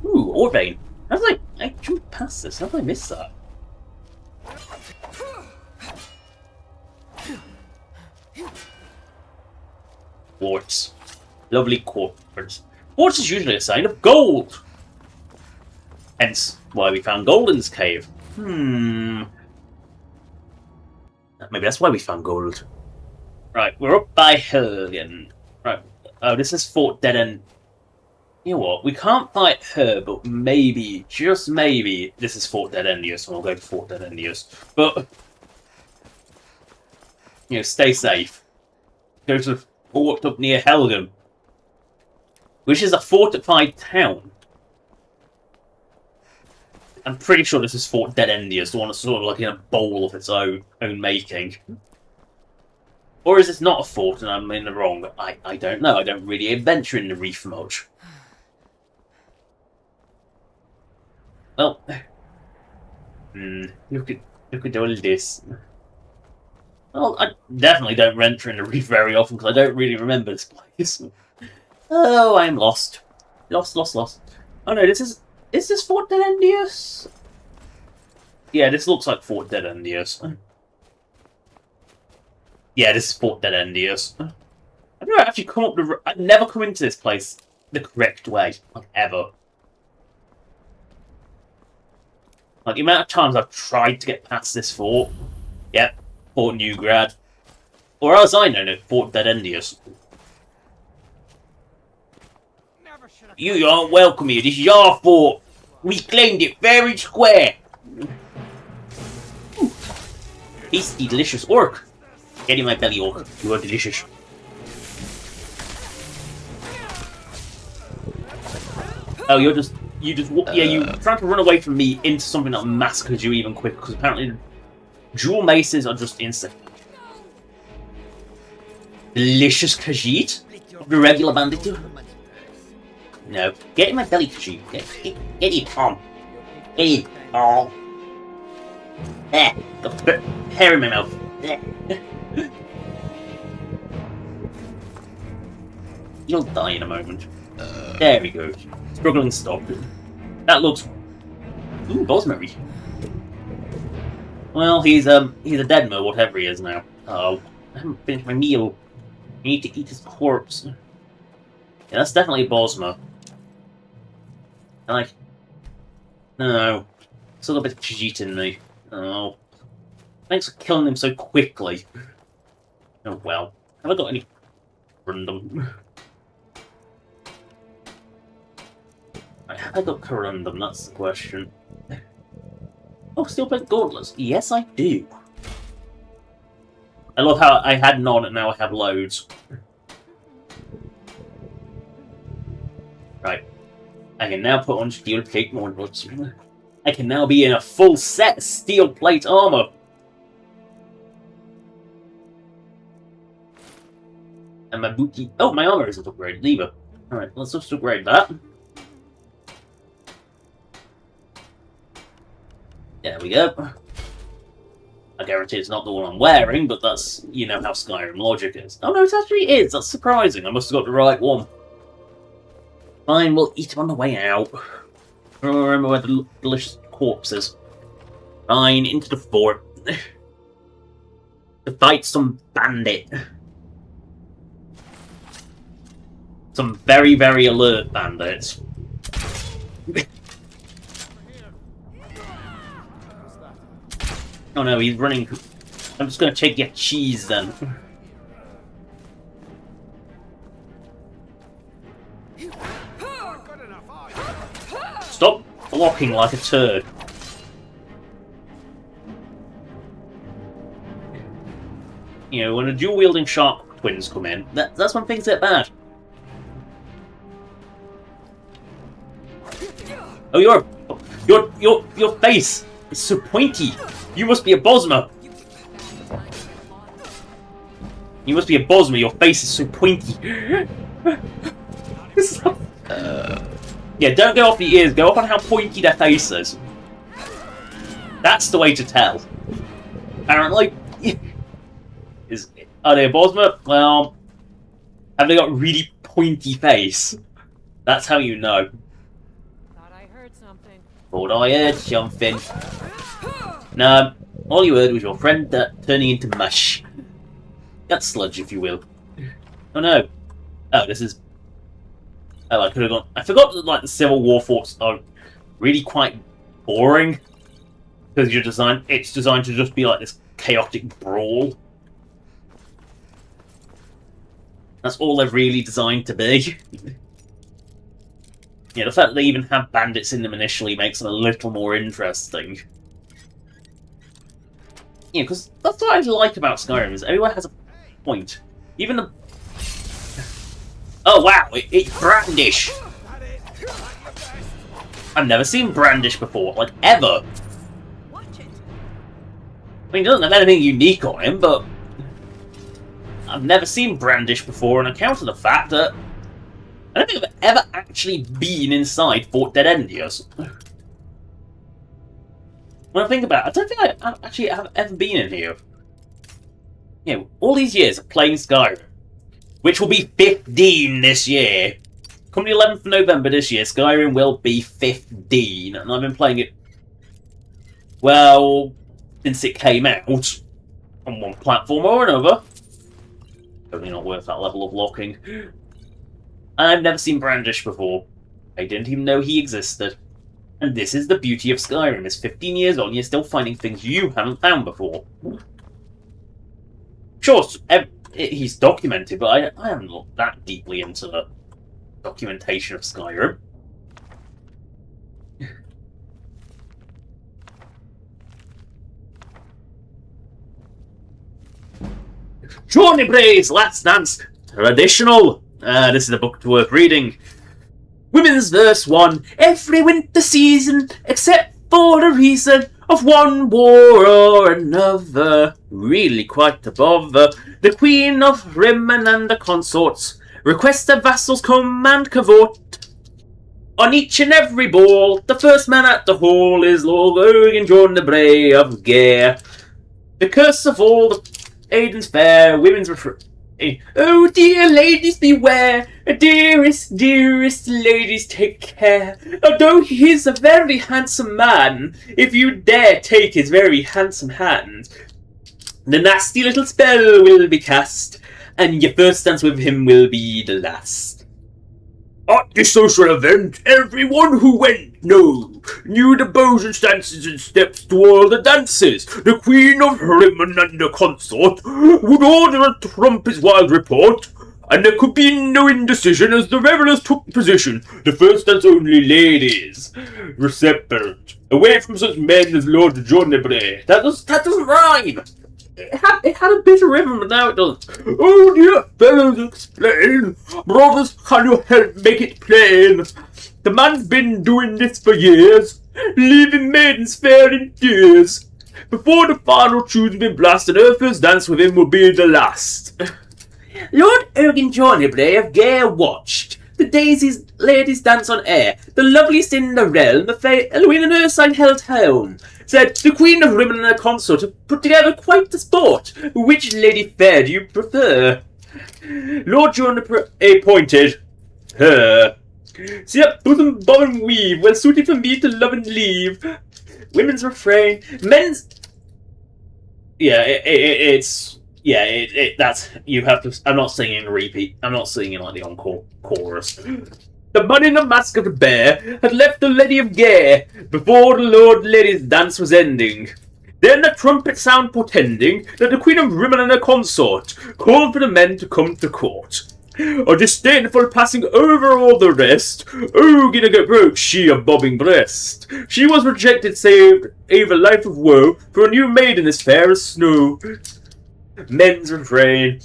Ooh, ore vein. How did I jumped past this? How did I miss that? Quartz. Lovely quartz. Quartz is usually a sign of gold. Hence why we found gold in this cave. Maybe that's why we found gold. Right, we're up by her again. Right. Oh, this is Fort Dead End. You know what? We can't fight her, but maybe, just maybe, this is Fort Dead Endius, and we'll go to Fort Dead Endius. But, you know, stay safe. Go to the fort up near Helgen, which is a fortified town. I'm pretty sure this is Fort Dead Endius, the one that's sort of like in a bowl of its own making. Or is this not a fort and I'm in the wrong? I don't know. I don't really adventure in the Reath much. Well, look at all this. Well, I definitely don't venture in the Reath very often because I don't really remember this place. Oh, I'm lost. Lost. Oh no, is this Fort Dead Endius? Yeah, this looks like Fort Dead Endius. Yeah, this is Fort Dead Endius. I've never actually come up the... I've never come into this place the correct way, like, ever. Like, the amount of times I've tried to get past this fort. Yep, Fort Newgrad. Or as I know it, Fort Dead Endius. You aren't welcome here. This is our fort. We claimed it fair and square. Tasty, delicious orc. Get in my belly, orc. You are delicious. Oh, you trying to run away from me into something that massacres you even quicker, because apparently dual maces are just instant. Delicious Khajiit of the regular bandit. No, get in my belly, Khajiit. Get it on. Get it on. There, got to put hair in my mouth. There. You'll die in a moment. There we go. Struggling stop. That looks... Ooh, Bosmary. Well, he's a deadmo, whatever he is now. Oh, I haven't finished my meal. I need to eat his corpse. Yeah, that's definitely Bosma. No. Still got a bit of Khajiit in me. Oh. Thanks for killing him so quickly. Oh well. Have I got any Corundum? Have I got Corundum? That's the question. Oh, steel plate gauntlets. Yes, I do. I love how I had none and now I have loads. Right. I can now put on steel plate gauntlets. I can now be in a full set of steel plate armor. And my booty... Oh, my armor isn't upgraded either. Alright, let's just upgrade that. There we go. I guarantee it's not the one I'm wearing, but that's, you know, how Skyrim logic is. Oh no, it actually is! That's surprising. I must have got the right one. Fine, we'll eat them on the way out. Remember where the delicious corpse is. Fine, into the fort. To fight some bandit. Some very, very alert bandits. Oh no, he's running. I'm just gonna take your cheese then. blocking like a turd. You know, when the dual-wielding shark twins come in, that's when things get bad. Oh, your face is so pointy. You must be a Bosmer. You must be a Bosmer. Your face is so pointy. Yeah, don't go off the ears. Go off on how pointy their face is. That's the way to tell. Apparently. Are they a Bosmer? Well, have they got really pointy face? That's how you know. Thought I heard something. Thought I heard something. No, all you heard was your friend turning into mush. That sludge, if you will. Oh no. Oh, this is... Oh, I could have gone... I forgot that, like, the Civil War forts are really quite boring. Because it's designed to just be like this chaotic brawl. That's all they're really designed to be. Yeah, the fact that they even have bandits in them initially makes them a little more interesting. Yeah, because that's what I like about Skyrim, is everywhere has a point. Even the... Oh wow, it's Brandish! I've never seen Brandish before, like, ever! Watch it. I mean, he doesn't have anything unique on him, but... I've never seen Brandish before on account of the fact that I don't think I've ever actually been inside Fort Dead Endius. When I think about it, I don't think I actually have ever been in here. You know, all these years of playing Skyrim, which will be 15 this year. Come the 11th of November this year, Skyrim will be 15, and I've been playing it, well, since it came out, on one platform or another. Totally not worth that level of locking. I've never seen Brandish before. I didn't even know he existed. And this is the beauty of Skyrim, is 15 years on, you're still finding things you haven't found before. Sure, he's documented, but I haven't looked that deeply into the documentation of Skyrim. Journey Blaze, Last Dance, Traditional. This is a book worth reading. Women's verse 1. Every winter season, except for the reason of one war or another, really quite a bother, the Queen of Rimmon and the consorts request the vassals come and cavort. On each and every ball, the first man at the hall is Lord Ergen John the Bray of Gare. The curse of all the Aiden's fair, women's oh dear ladies beware, dearest, dearest ladies take care. Although he is a very handsome man, if you dare take his very handsome hand, the nasty little spell will be cast, and your first dance with him will be the last. At this social event, everyone who went knew the bows and stances and steps to all the dances. The Queen of Rimmon and the consort would order a trumpet's wild report, and there could be no indecision as the revellers took position. The first dance only ladies were separate, away from such men as Lord John de Bray. That doesn't rhyme. It had a bit of rhythm, but now it doesn't. Oh dear fellows, explain. Brothers, can you help make it plain? The man's been doing this for years, leaving maidens fair in tears. Before the final tune's been blasted, her first dance with him will be the last. Lord Ergen Johnny of Gare watched the daisies ladies dance on air. The loveliest in the realm, the fair Eloine and her side held home. Said, the Queen of Rimmon and her consort have put together quite a sport. Which lady fair do you prefer? Lord John appointed her. See that bosom bob and weave, well suited for me to love and leave. Women's refrain, men's... Yeah, that's... You have to... I'm not singing repeat. I'm not singing like the encore chorus. The man in the mask of the bear had left the Lady of Gare before the Lord Lady's dance was ending. Then the trumpet sound portending that the Queen of Rimmon and her consort called for the men to come to court. A disdainful passing over all the rest. Oh, gonna get broke, she a bobbing breast. She was rejected, saved, a life of woe, for a new maiden as fair as snow. Men's refrain.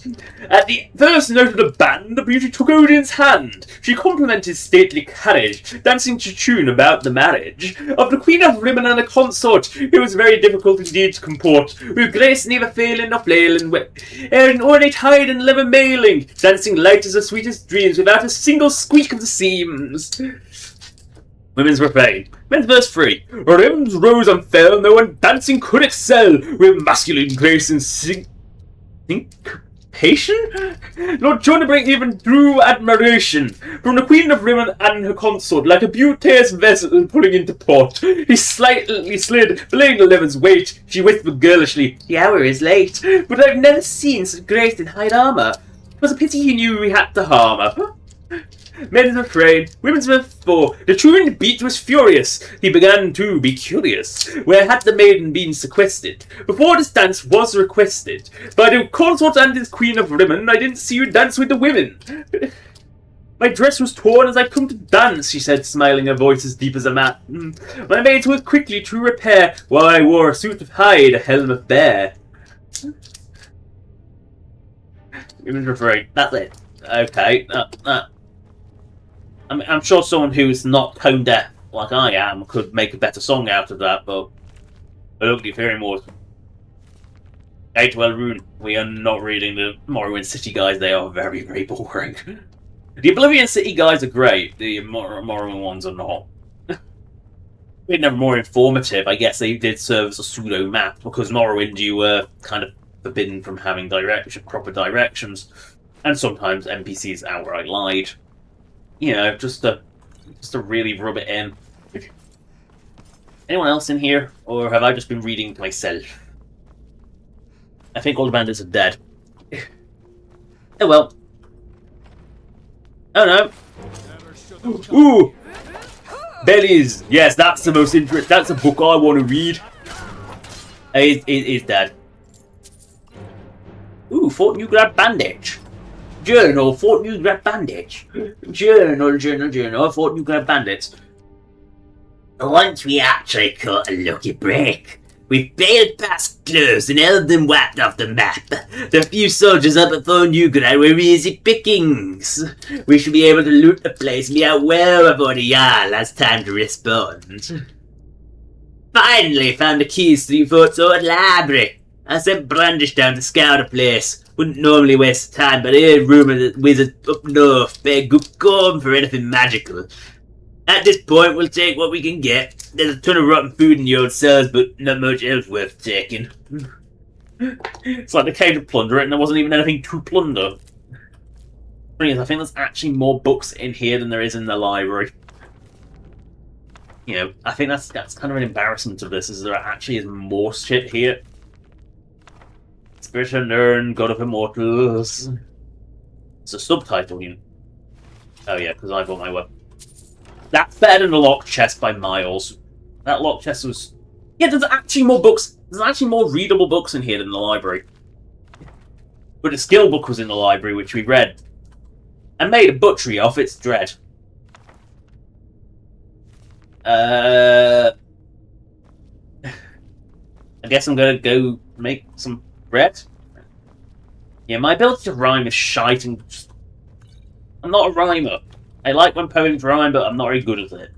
At the first note of the band, the beauty took Odin's hand. She complimented stately carriage, dancing to tune about the marriage of the Queen of Rimmon and a consort. It was very difficult indeed to comport, with grace never failing nor flailing, an ornate hide and leather mailing, dancing light as the sweetest dreams, without a single squeak of the seams. Women's refrain. Men's verse 3. Rims rose and fell, no one dancing could excel, with masculine grace and syncopation? Lord Jonah break even drew admiration from the Queen of Rimmon and her consort, like a beauteous vessel pulling into port. He slightly slid, belaying the leather's weight. She whispered girlishly, "The hour is late, but I've never seen such grace in hide armour. 'Twas a pity he knew we had to harm her." Men's refrain. Women's verse 4. The truant beat was furious. He began to be curious. Where had the maiden been sequestered? Before this dance was requested by the consort and his Queen of Rimmon, I didn't see you dance with the women. My dress was torn as I come to dance, she said, smiling, her voice as deep as a mat. My maids worked quickly to repair, while I wore a suit of hide, a helm of bear. Women's refrain. That's it. Okay. I'm sure someone who's not tone deaf like I am could make a better song out of that, but I don't get very more. Well, Rune, we are not reading the Morrowind City guys. They are very, very boring. The Oblivion City guys are great. The Morrowind ones are not. They're never more informative. I guess they did serve as a pseudo map because Morrowind you were kind of forbidden from having proper directions, and sometimes NPCs outright lied. You know, just to really rub it in. Anyone else in here, or have I just been reading to myself? I think all the bandits are dead. Oh well. Oh no. Ooh! Bellies! Yes, that's the most interesting. That's a book I want to read. He's dead. Ooh, Fort New Grab Bandage. Journal, Fort New Grab Bandage. Journal, Fort New Grab Bandits. Once we actually caught a lucky break. We failed past close and held them wiped off the map. The few soldiers up at Fort New Grab were easy pickings. We should be able to loot the place and be out well before the Jarl has time to respond. Finally found the keys to the Fort Sword Library. I sent Brandish down to scout the place. Wouldn't normally waste time, but I heard rumour that wizards up north pay good corn for anything magical. At this point, we'll take what we can get. There's a ton of rotten food in the old cellars, but not much else worth taking. It's like they came to plunder it, and there wasn't even anything to plunder. I think there's actually more books in here than there is in the library. You know, I think that's kind of an embarrassment of this, is there actually is more shit here. Spirit Unknown, God of Immortals. It's a subtitle, you know. Oh yeah, because I got my weapon. That's better than the lock chest by miles. That lock chest was... Yeah, there's actually more books. There's actually more readable books in here than the library. But the skill book was in the library, which we read. And made a butchery off its dread. I guess I'm gonna go make some bread. Yeah, my ability to rhyme is shite and just... I'm not a rhymer. I like when poems rhyme, but I'm not very good at it.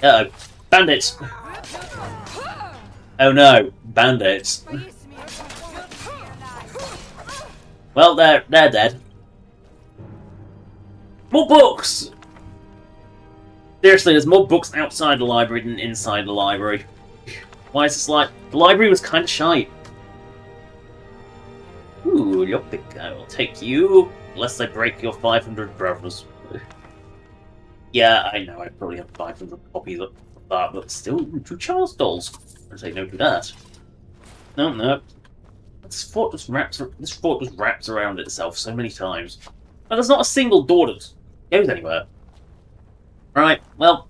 Uh-oh. Bandits! Oh no, bandits. Well, they're dead. More books! Seriously, there's more books outside the library than inside the library. Why is this like... The library was kind of shite. Ooh, your pick. I will take you, lest I break your 500 brothers. Yeah, I know, I probably have 500 copies of that, but still, 2 Charles dolls. I say no to that. No. This fort just wraps around itself so many times. And there's not a single door that goes anywhere. Right, well,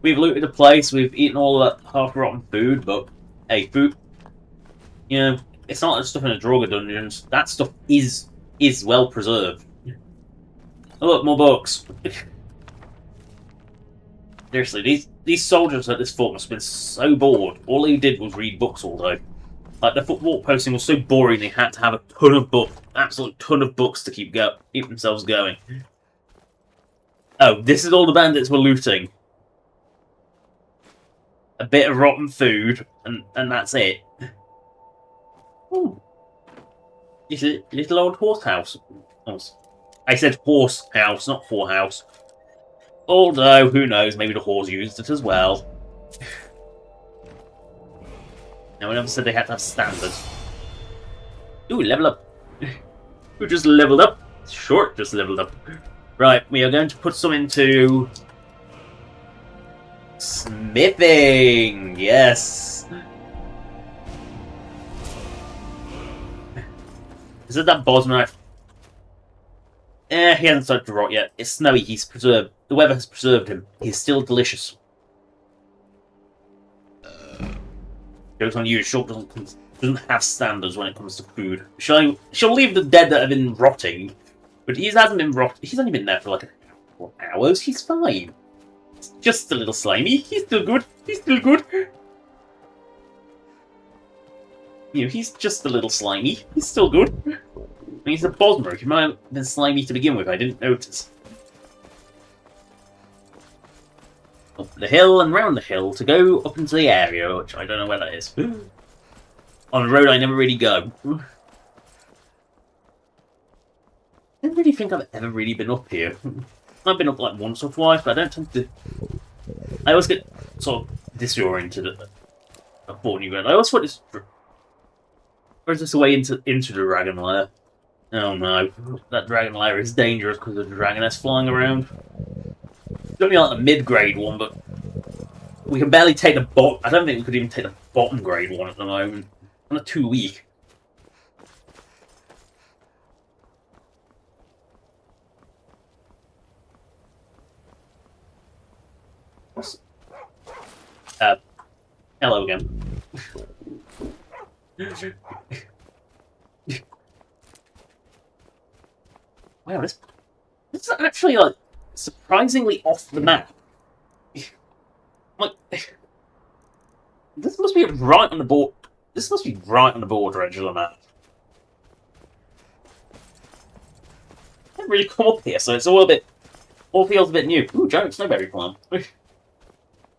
we've looted the place, we've eaten all that half-rotten food, but, hey, food, you know, it's not stuff in the Draugr dungeons. That stuff is is well preserved. Oh, look, more books. Seriously, these soldiers at this fort must have been so bored. All they did was read books all day. Like, the footwalk posting was so boring they had to have a ton of books, absolute ton of books to keep themselves going. Oh, this is all the bandits were looting. A bit of rotten food, and that's it. Ooh. Little old horse house. I said horse house, not whorehouse. Although, who knows, maybe the whores used it as well. No one ever said they had to have standards. Ooh, level up. Who just leveled up? Short just leveled up. Right, we are going to put some into... smithing! Yes! Is it that boss knife? He hasn't started to rot yet. It's snowy, he's preserved. The weather has preserved him. He's still delicious. Jokes on you, Short doesn't have standards when it comes to food. She'll leave the dead that have been rotting, but he hasn't been rot. He's only been there for like a couple of hours. He's fine. It's just a little slimy. He's still good. He's still good. You know, he's just a little slimy. He's still good. I mean, he's a Bosmer. He might have been slimy to begin with. I didn't notice. Up the hill and round the hill to go up into the area, which I don't know where that is. On a road I never really go. I don't really think I've ever really been up here. I've been up like once or twice, but I don't tend to... I always get sort of disoriented at Fort New Ground. I always thought this... Or is this a way into the Dragon Lair? Oh no, that Dragon Lair is dangerous because of the Dragoness flying around. It's only like a mid-grade one, but we can barely take the bottom. I don't think we could even take the bottom grade one at the moment. I'm not too weak. Hello again. Wow, this is actually like surprisingly off the map. Like, this must be right on the board. This must be right on the border edge of the map. I haven't really come up here, so it's all feels a bit new. Ooh, giant snowberry plant.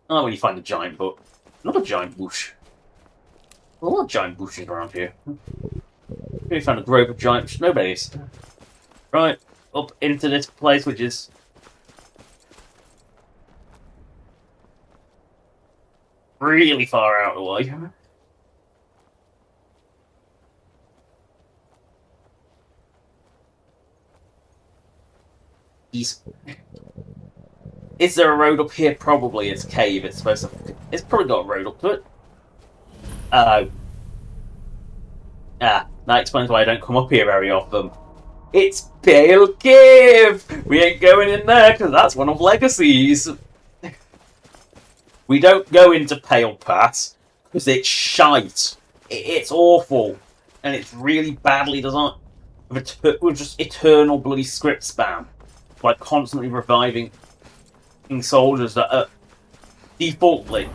Oh, when you find a giant bush. Not a giant bush. There's a lot of giant bushes around here. We found a grove of giant snowberries. Right, up into this place, which is... really far out of the way. Is there a road up here? Probably. It's a cave. It's supposed to... It's probably got a road up to it. That explains why I don't come up here very often. It's Pale Cave! We ain't going in there because that's one of Legacy's. We don't go into Pale Pass because it's shite. It's awful. And it's really badly designed. With just eternal bloody script spam. Like constantly reviving soldiers that are defaultly.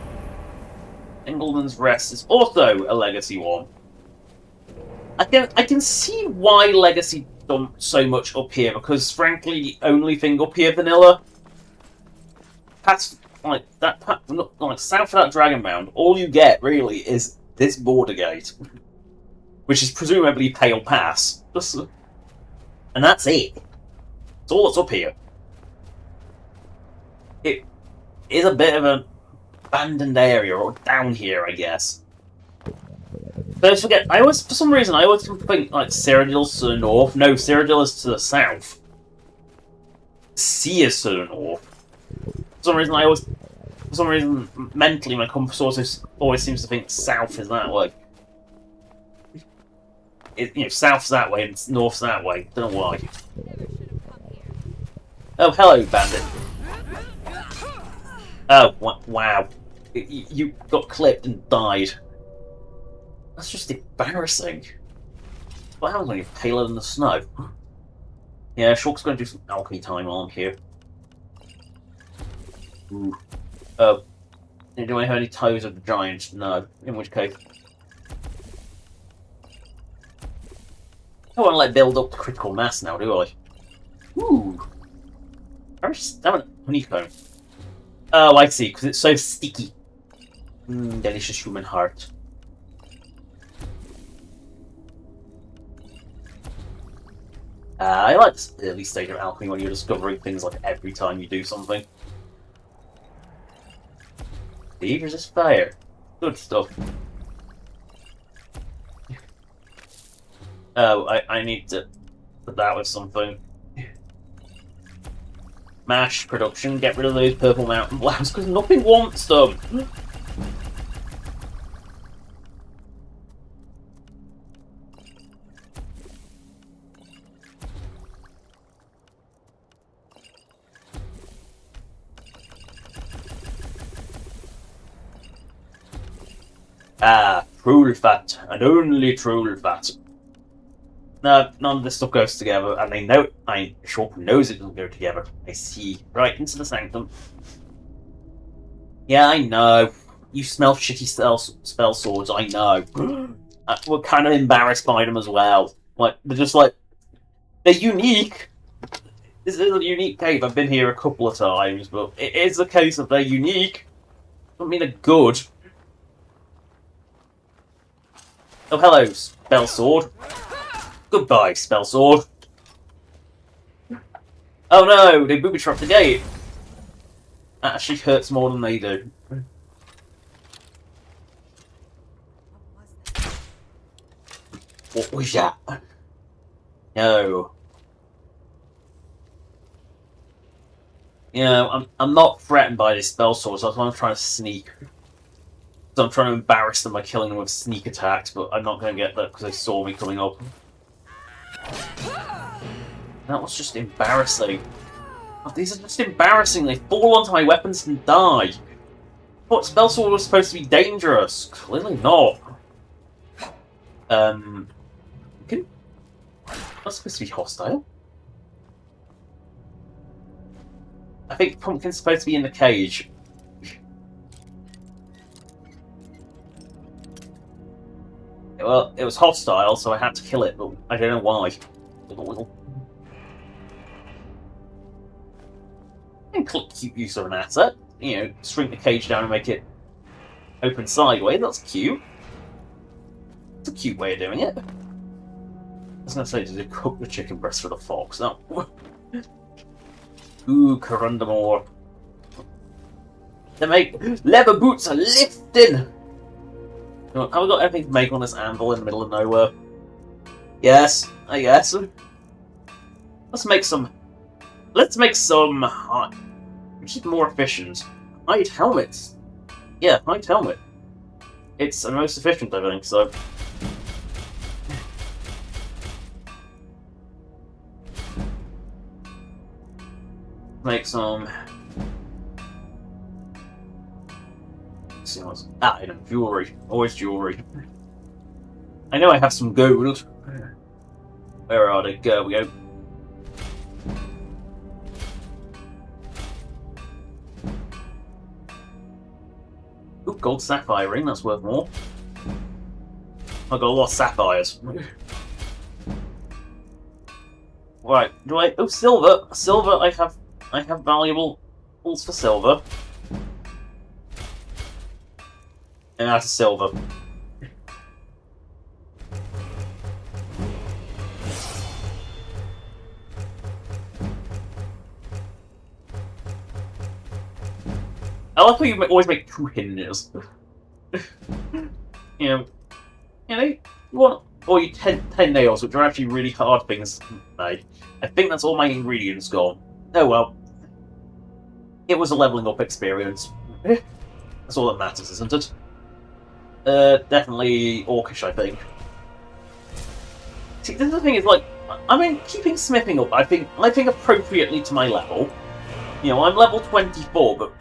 Engleman's Rest is also a Legacy one. I can see why Legacy done so much up here, because frankly the only thing up here vanilla past like that like south of that Dragon Mound, all you get really is this border gate. Which is presumably Pale Pass. And that's it. That's all that's up here. It is a bit of an abandoned area, or down here, I guess. Don't forget, for some reason, I always think, like, Cyrodiil's to the north. No, Cyrodiil is to the south. Sea is to the north. For some reason, mentally, my compass always seems to think south is that way. South's that way and north's that way. Don't know why. Oh, hello, bandit. Oh, wow. You got clipped and died. That's just embarrassing. what happens when you're paler than the snow? Yeah, Shulk's going to do some alchemy time while I'm here. Ooh. Oh. Do I have any toes of the giant? No. In which case... I don't want to like build up the critical mass now, do I? Ooh. I just have a honeycomb. Oh, I see, because it's so sticky. Delicious human heart. I like this early stage of alchemy when you're discovering things like every time you do something. Thieves resist fire. Good stuff. Oh, I need to put that with something. Mash production, get rid of those purple mountain blobs because nothing wants them. Ah, troll fat, and only troll fat. No, none of this stuff goes together, and they know. Shulk knows it doesn't go together. I see. Right, into the sanctum. Yeah, I know. You smell shitty spell swords, I know. We're kind of embarrassed by them as well. Like, they're just like... They're unique! This is a unique cave. I've been here a couple of times, but it is a case of they're unique. I mean they're good. Oh, hello, spell sword. Goodbye, spell sword. Oh no, they booby-trapped the gate. That actually hurts more than they do. What was that? No. You know, I'm not threatened by this spell sword, so that's why I'm trying to sneak. So I'm trying to embarrass them by killing them with sneak attacks, but I'm not going to get that because they saw me coming up. That was just embarrassing. Oh, these are just embarrassing. They fall onto my weapons and die. What, spell sword was supposed to be dangerous? Clearly not. Pumpkin? That's supposed to be hostile. I think Pumpkin's supposed to be in the cage. Well, it was hostile, so I had to kill it, but I don't know why. And cute use of an asset. You know, shrink the cage down and make it open sideways. That's cute. It's a cute way of doing it. I was going to say, did you cook the chicken breast for the fox? No. Ooh, Corundamore. They make leather boots are lifting! Have we got anything to make on this anvil in the middle of nowhere? Yes, I guess. Let's make some... which is more efficient. Hide helmets. Yeah, hide helmet. It's the most efficient, I think, so... Make some... jewelry. Always jewelry. I know I have some gold. Where are they? Go, we go. Ooh, gold sapphire ring, that's worth more. I've got a lot of sapphires. Right, do I... Oh, silver! Silver, I have valuable tools for silver. And that's silver. I like how you always make two hinges. You want or you 10 nails, which are actually really hard things to make. I think that's all my ingredients gone. Oh well. It was a leveling up experience. That's all that matters, isn't it? Definitely orcish, I think. See, the thing is, like, I mean, keeping smithing up, I think appropriately to my level. You know, I'm level 24, but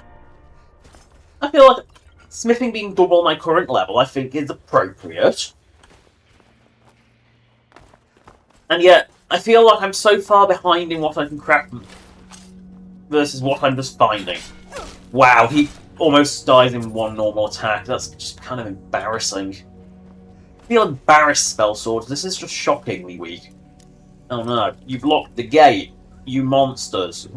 I feel like smithing being double my current level, I think, is appropriate. And yet, I feel like I'm so far behind in what I can craft versus what I'm just finding. Wow, he almost dies in one normal attack. That's just kind of embarrassing. I feel embarrassed, spell swords. This is just shockingly weak. Oh no, you've locked the gate, you monsters.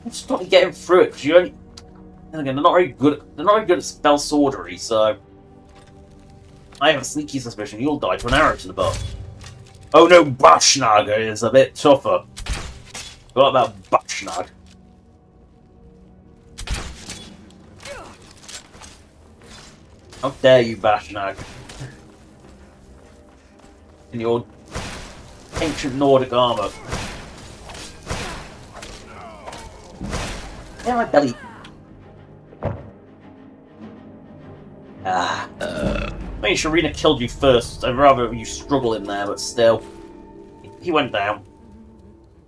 Just got to get him through it, because you only... And again, they're not very good at spell swordery, so... I have a sneaky suspicion you'll die to an arrow to the butt. Oh no, Bashnag is a bit tougher. What about Bashnag? How dare you, Bashnag? In your ancient Nordic armour. Yeah, my belly. I mean, Sharina killed you first. I'd rather you struggle in there, but still. He went down.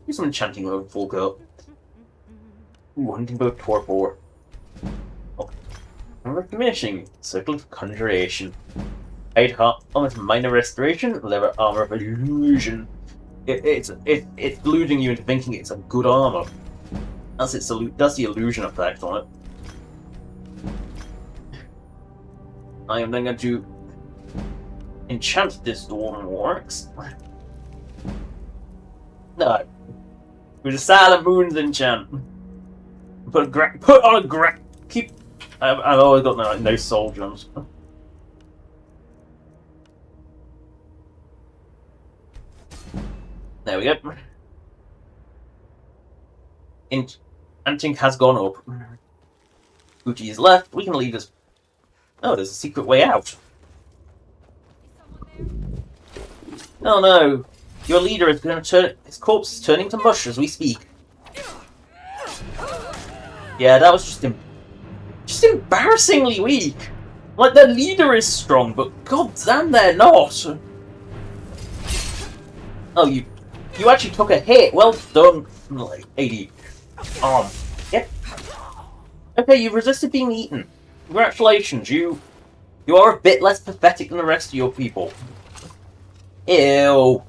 Do some enchanting over Falkreath. Ooh, hunting bow torpor. Oh. Remember diminishing. Circle of conjuration. 8 heart, almost minor restoration. Leather armor of illusion. It's deluding you into thinking it's a good armor. That's the illusion effect on it. I am then going to enchant this door works. No. With a silent moon's enchant. Put on a keep. I've always got no soul gems. There we go. Enchanting has gone up. Booty is left. We can leave this. Oh, there's a secret way out. Oh no! Your leader is going to turn. His corpse is turning to mush as we speak. Yeah, that was just embarrassingly weak. Like, their leader is strong, but goddamn, they're not. Oh, you actually took a hit. Well done, like 80. Yep. Okay, you've resisted being eaten. Congratulations, you are a bit less pathetic than the rest of your people. Ew.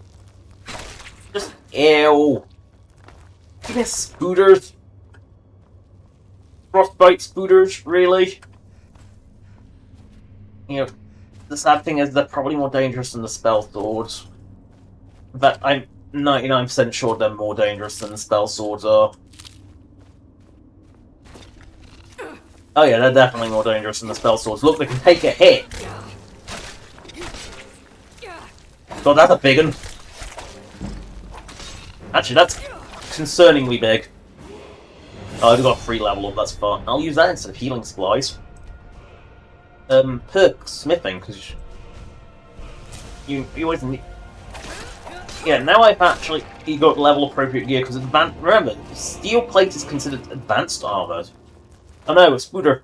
Just ew. Give me spooters. Frostbite spooters, really? You know, the sad thing is they're probably more dangerous than the spell swords. In fact, I'm 99% sure they're more dangerous than the spell swords are. Oh yeah, they're definitely more dangerous than the spell swords. Look, they can take a hit. God, that's a big one. Actually, that's concerningly big. Oh, I've got 3 level up, that's fine. I'll use that instead of healing supplies. Perk smithing, because you always need... Yeah, now I've actually got level appropriate gear, because remember, steel plate is considered advanced armor. Oh no, a spooter.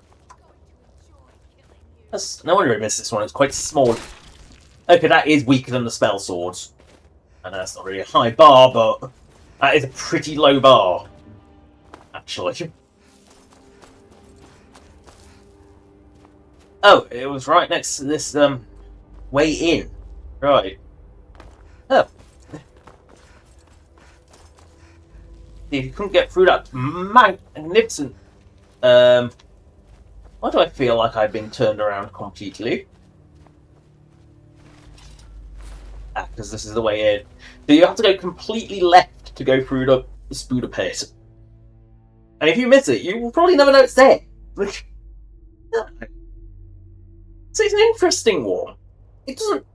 No wonder I missed this one, it's quite small. Okay, that is weaker than the spell swords. I know that's not really a high bar, but that is a pretty low bar. Actually. Oh, it was right next to this, way in. Right. Oh. If you couldn't get through that magnificent... Why do I feel like I've been turned around completely? Ah, because this is the way in. So you have to go completely left to go through the spooder pit. And if you miss it, you will probably never know it's there. So it's an interesting one. It doesn't...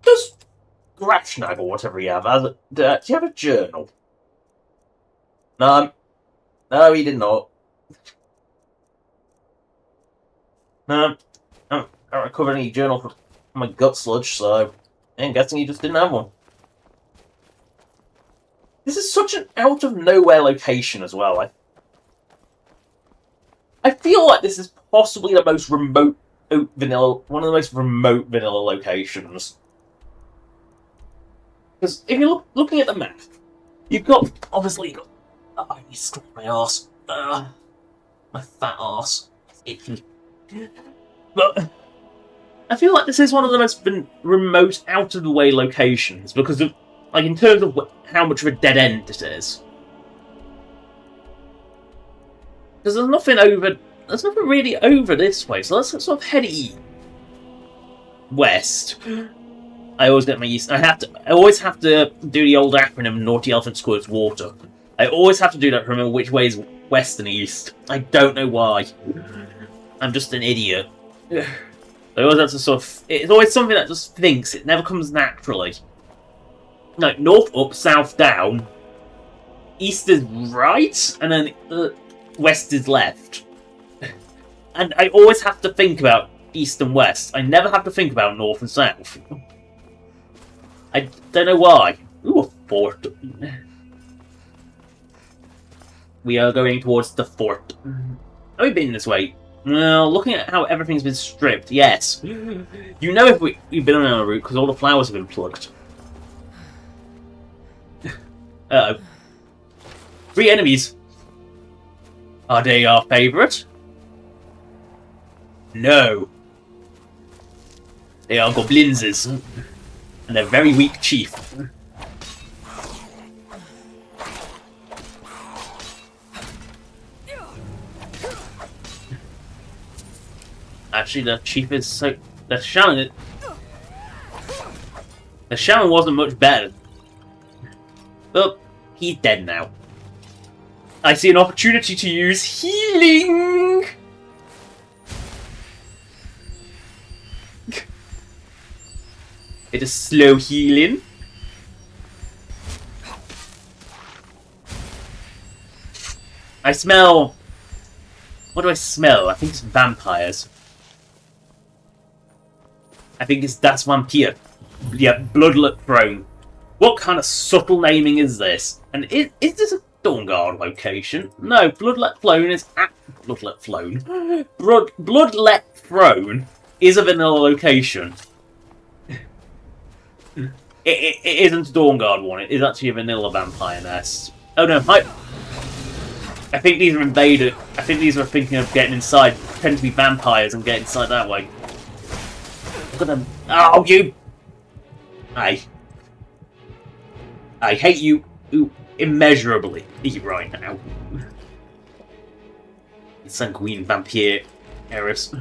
Does Grashnag or whatever you have, do you have a journal? No. No, he did not. No. I don't recover any journal from my gut sludge, so I'm guessing he just didn't have one. This is such an out-of-nowhere location as well. I feel like this is possibly the most remote vanilla, one of the most remote vanilla locations. Because if you're looking at the map, you've got, obviously, oh, I need to scratch my arse. My fat arse. It's itchy. But I feel like this is one of the most remote, out of the way locations because of, like, in terms of how much of a dead end it is. Because there's nothing really over this way, so let's sort of head west. I always get my east. I always have to do the old acronym Naughty Elephant Squirts Water. I always have to do that to remember which way is west and east. I don't know why. I'm just an idiot. I always have to sort of... It's always something that just thinks. It never comes naturally. Like, north up, south down. East is right, and then west is left. And I always have to think about east and west. I never have to think about north and south. I don't know why. Ooh, a fort. We are going towards the fort. Have we been this way? Well, looking at how everything's been stripped, yes. You know if we've been on our route because all the flowers have been plucked. Uh-oh. 3 enemies. Are they our favourite? No. They are goblinses. And they're very weak chief. Actually, the chief is so... The shaman wasn't much better. But he's dead now. I see an opportunity to use healing! It is slow healing. I smell... What do I smell? I think it's vampires. I think it's Das Vampir. Yeah, Bloodlet Throne. What kind of subtle naming is this? And is this a Dawnguard location? No, Bloodlet Throne is at Bloodlet Throne. Bloodlet Throne is a vanilla location. It isn't a Dawnguard one, it is actually a vanilla vampire nest. Oh no, I think these are invaded. I think these are thinking of getting inside, pretend to be vampires and get inside that way. Look at them. Oh, you! I hate you immeasurably right now. Sanguine vampire heiress.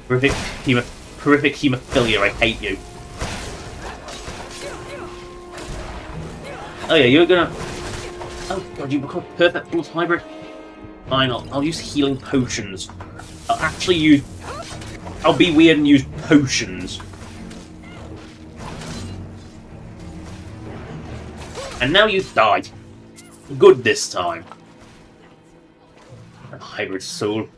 Horrific hemophilia, I hate you. Oh yeah, you're gonna... Oh god, you become a perfect blood hybrid. Fine, I'll use healing potions. I'll actually use... I'll be weird and use potions. And now you died. Good this time. A hybrid soul.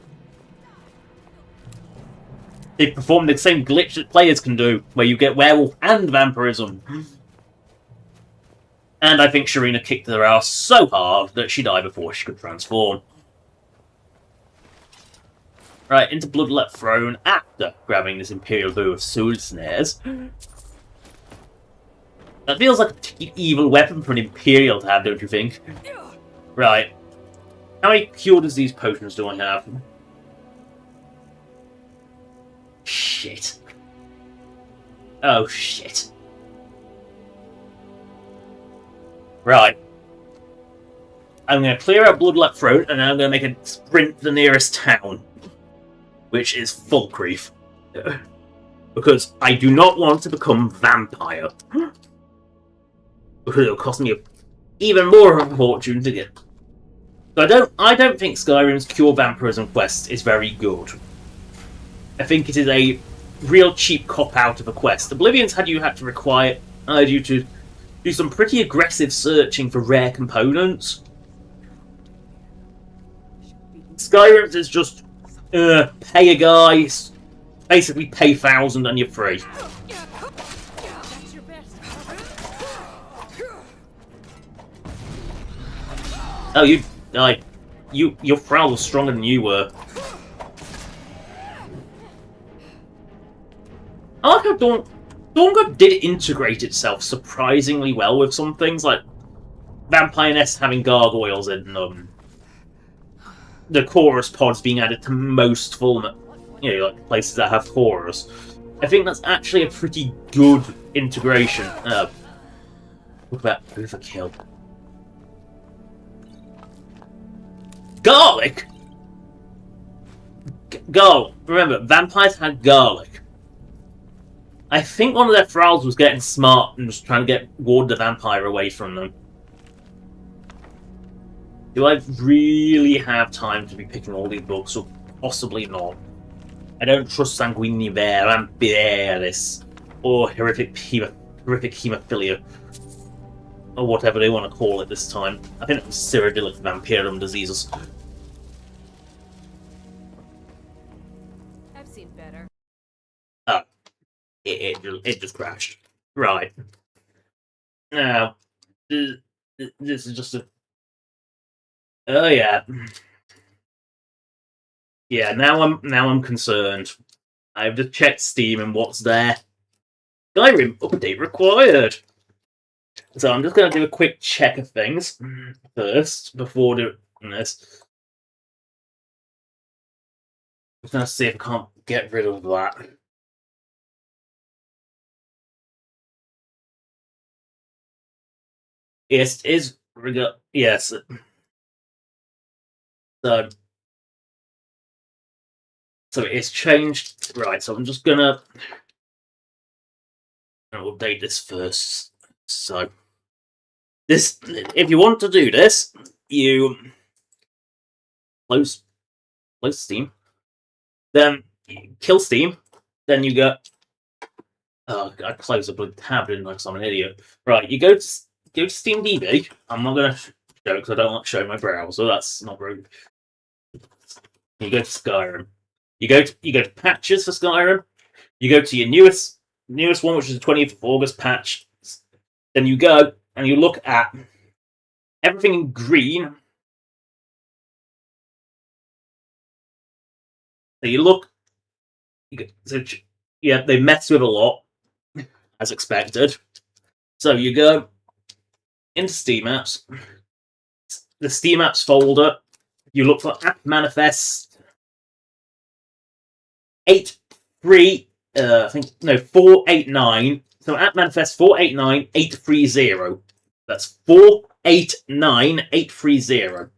They perform the same glitch that players can do, where you get werewolf and vampirism. And I think Sharina kicked her ass so hard that she died before she could transform. Right, into Bloodlet Throne after grabbing this Imperial Bow of Soul Snares. That feels like a particularly evil weapon for an Imperial to have, don't you think? Right. How many cure disease potions do I have? Shit. Oh, shit. Right. I'm going to clear out Bloodlet Throne, and then I'm going to make a sprint to the nearest town. Which is Falkreath. Because I do not want to become vampire. Because it'll cost me even more of a fortune to get. So I don't think Skyrim's Cure Vampirism quest is very good. I think it is a real cheap cop-out of a quest. Oblivion's had you to do some pretty aggressive searching for rare components. Skyrim's is just pay a guy, basically pay 1,000 and you're free. Oh, you died. Your Thrall was stronger than you were. I like how Dawnguard did integrate itself surprisingly well with some things, like vampire nests having gargoyles in them. the chorus pods being added to most full, like places that have chorus. I think that's actually a pretty good integration. Look at that overkill. Garlic? Garlic. Remember, vampires had garlic. I think one of their thralls was getting smart and was trying to ward the vampire away from them. Do I really have time to be picking all these books up? Possibly not. I don't trust Sanguiniver, Ampiris, or horrific hemophilia, or whatever they want to call it this time. I think it was Cyrodiilic vampirum diseases. I've seen better. Oh, it just crashed. Right. Now, this is just a... Oh yeah. Yeah, now I'm concerned. I've just checked Steam and what's there. Skyrim update required. So I'm just going to do a quick check of things first before doing this. I'm going to see if I can't get rid of that. Yes, it is. Yes. So it's changed. Right, so I'm just gonna update this first. So this, if you want to do this, you close Steam, then you kill Steam, then you go. Oh, I closed up a tab, didn't I? Because I'm an idiot. Right, you go to Steam DB. I'm not gonna show because I don't like showing my browser. That's not rude. You go to Skyrim. You go to patches for Skyrim. You go to your newest one, which is the 20th of August patch. Then you go and you look at everything in green. So you look. Yeah, they mess with a lot, as expected. So you go into Steam Apps. The Steam Apps folder. You look for App Manifest 489. So App Manifest 489830. That's 489830.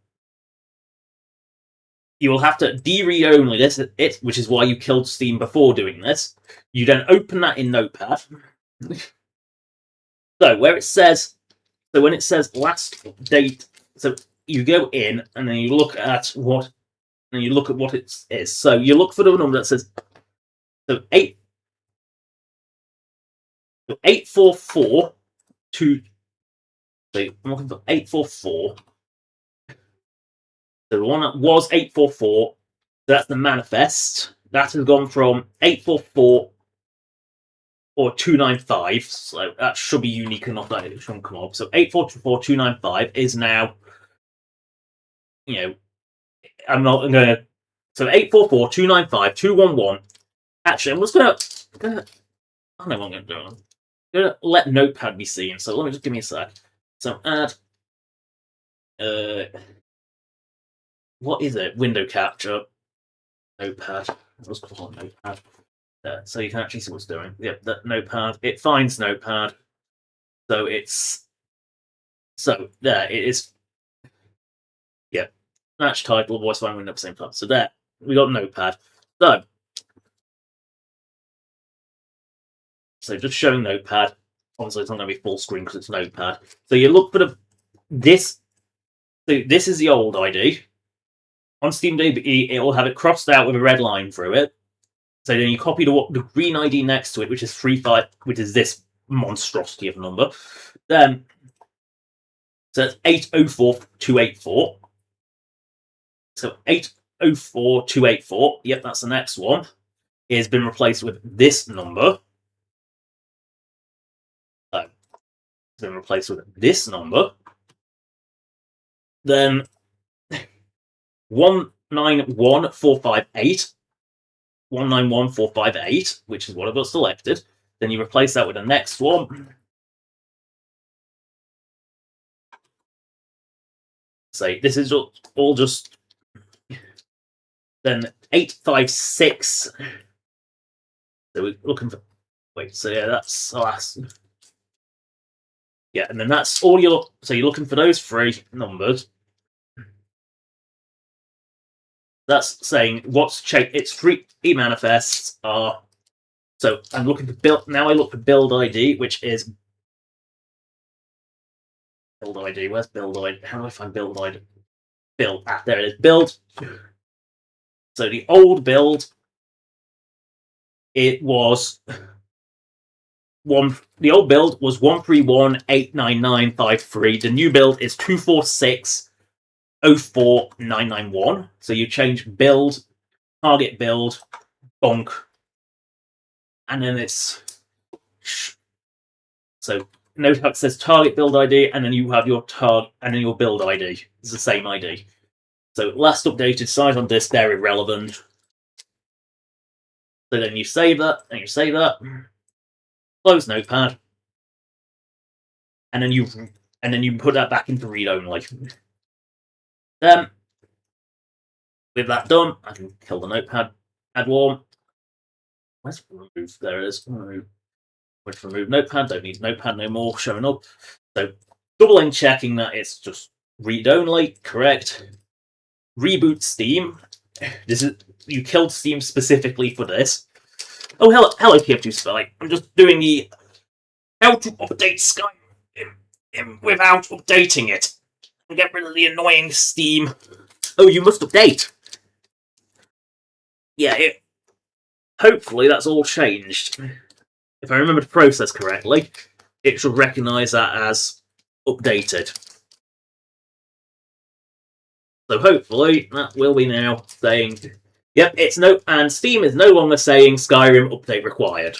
You will have to de-read only this, which is why you killed Steam before doing this. You then open that in Notepad. So when it says last date, so you go in and then you look at what it is. So you look for the number that says 844 to. So I'm looking for 844. So the one that was 844, that's the manifest. That has gone from 844 or 295. So that should be unique enough that it shouldn't come up. So 844 295 is now. I'm not going to. So 844 295 211. Actually, I'm just going to. I don't know what I'm going to do. I'm going to let Notepad be seen. So let me just give me a sec. So add. What is it? Window capture. Notepad. Let's call it Notepad. There, so you can actually see what's doing. Yep, that Notepad. It finds Notepad. So it's. So there, it is. Yep. Match title, voice find window at the same time. So there, we got Notepad. So just showing Notepad. Obviously, it's not going to be full screen because it's Notepad. So you look for this. So this is the old ID. On SteamDB, it will have it crossed out with a red line through it. So then you copy the green ID next to it, which is 35, which is this monstrosity of a number. Then, so that's 804284. So 804284. Yep, that's the next one. It has been replaced with this number. So it's been replaced with this number. Then 191458. 191458, which is what I've got selected. Then you replace that with the next one. Say this is all just Then 856. So we're looking for. Wait, so yeah, that's the last. Yeah, and then that's all your. So you're looking for those three numbers. That's saying what's changed. Its three manifests are. So I'm looking for build. Now I look for build ID, which is build ID. Where's build ID? How do I find build ID? Build. Ah, there it is. Build. So the old build, it was the old build was 131,899,53. The new build is 246,04991. So you change build, target build, bonk, and then it's so note how it says target build ID, and then you have your target, and then your build ID is the same ID. So last updated size on disk, they're irrelevant. So then you save that, and you save that. Close Notepad, and then you put that back into read only. Then, with that done, I can kill the Notepad. Add warm. Where's remove? There it is. Which remove Notepad. Don't need Notepad no more. Showing up. So doubling checking that it's just read only. Correct. Reboot Steam. This is you killed Steam specifically for this. Oh, hello, PF2 Spy. I'm just doing the how to update Skyrim without updating it and get rid of the annoying Steam. Oh, you must update. Yeah, hopefully that's all changed. If I remember the process correctly, it should recognise that as updated. So hopefully that will be now saying, yep, and Steam is no longer saying Skyrim update required.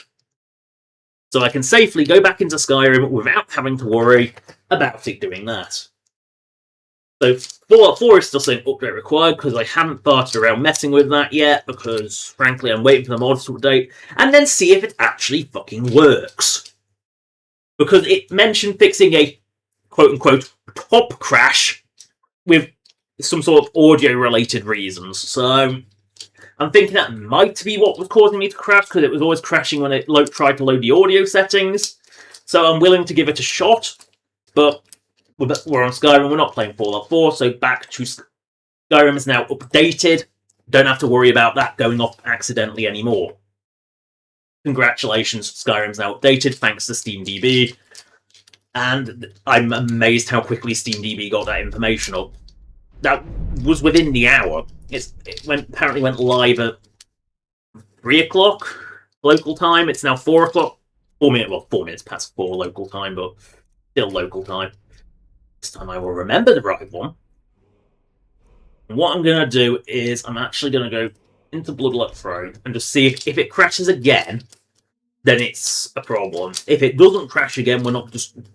So I can safely go back into Skyrim without having to worry about it doing that. So 4 is still saying update required because I haven't farted around messing with that yet because frankly I'm waiting for the mods to update and then see if it actually fucking works. Because it mentioned fixing a quote-unquote top crash with some sort of audio-related reasons. So I'm thinking that might be what was causing me to crash, because it was always crashing when it tried to load the audio settings. So I'm willing to give it a shot, but we're on Skyrim, we're not playing Fallout 4, so back to Skyrim is now updated. Don't have to worry about that going off accidentally anymore. Congratulations, Skyrim's now updated, thanks to SteamDB. And I'm amazed how quickly SteamDB got that information up. That was within the hour. It apparently went live at 3 o'clock local time. It's now 4 o'clock. 4 minutes past 4 local time, but still local time. This time I will remember the right one. And what I'm going to do is I'm actually going to go into Bloodlet Throne and just see if it crashes again, then it's a problem. If it doesn't crash again,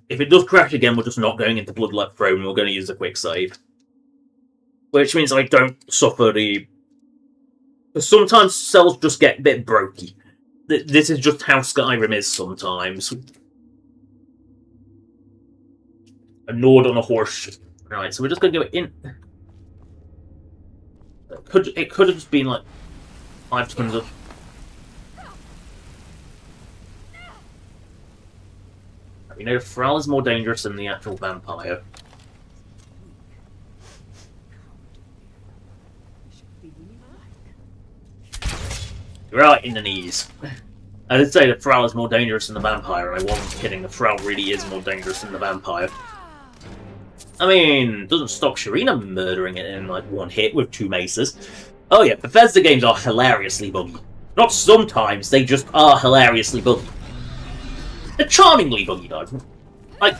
if it does crash again, we're just not going into Bloodlet Throne and we're going to use a quick save. Which means I don't suffer the... Because sometimes cells just get a bit brokey. This is just how Skyrim is sometimes. A Nord on a horse. Right, so we're just going to go in. It could have just been like 5 tons of... We know Thrall is more dangerous than the actual vampire. Right in the knees. I did say that Thrall is more dangerous than the vampire, and I wasn't kidding. The Thrall really is more dangerous than the vampire. I mean, doesn't stop Sharina murdering it in like one hit with 2 maces. Oh yeah, Bethesda games are hilariously buggy. Not sometimes, they just are hilariously buggy. They're charmingly buggy though. Like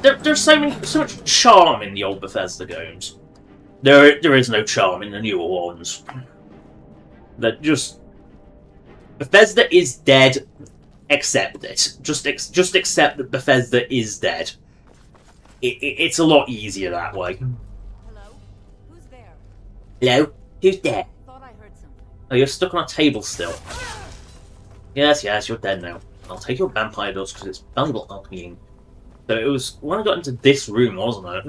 there's so much charm in the old Bethesda games. There is no charm in the newer ones. That just Bethesda is dead. Accept it. Just accept that Bethesda is dead. It's a lot easier that way. Hello? Who's there? Hello? Who's there? Thought I heard something. Oh, you're stuck on a table still. Yes, you're dead now. I'll take your vampire dust because it's valuable alchemy. So it was when I got into this room, wasn't it?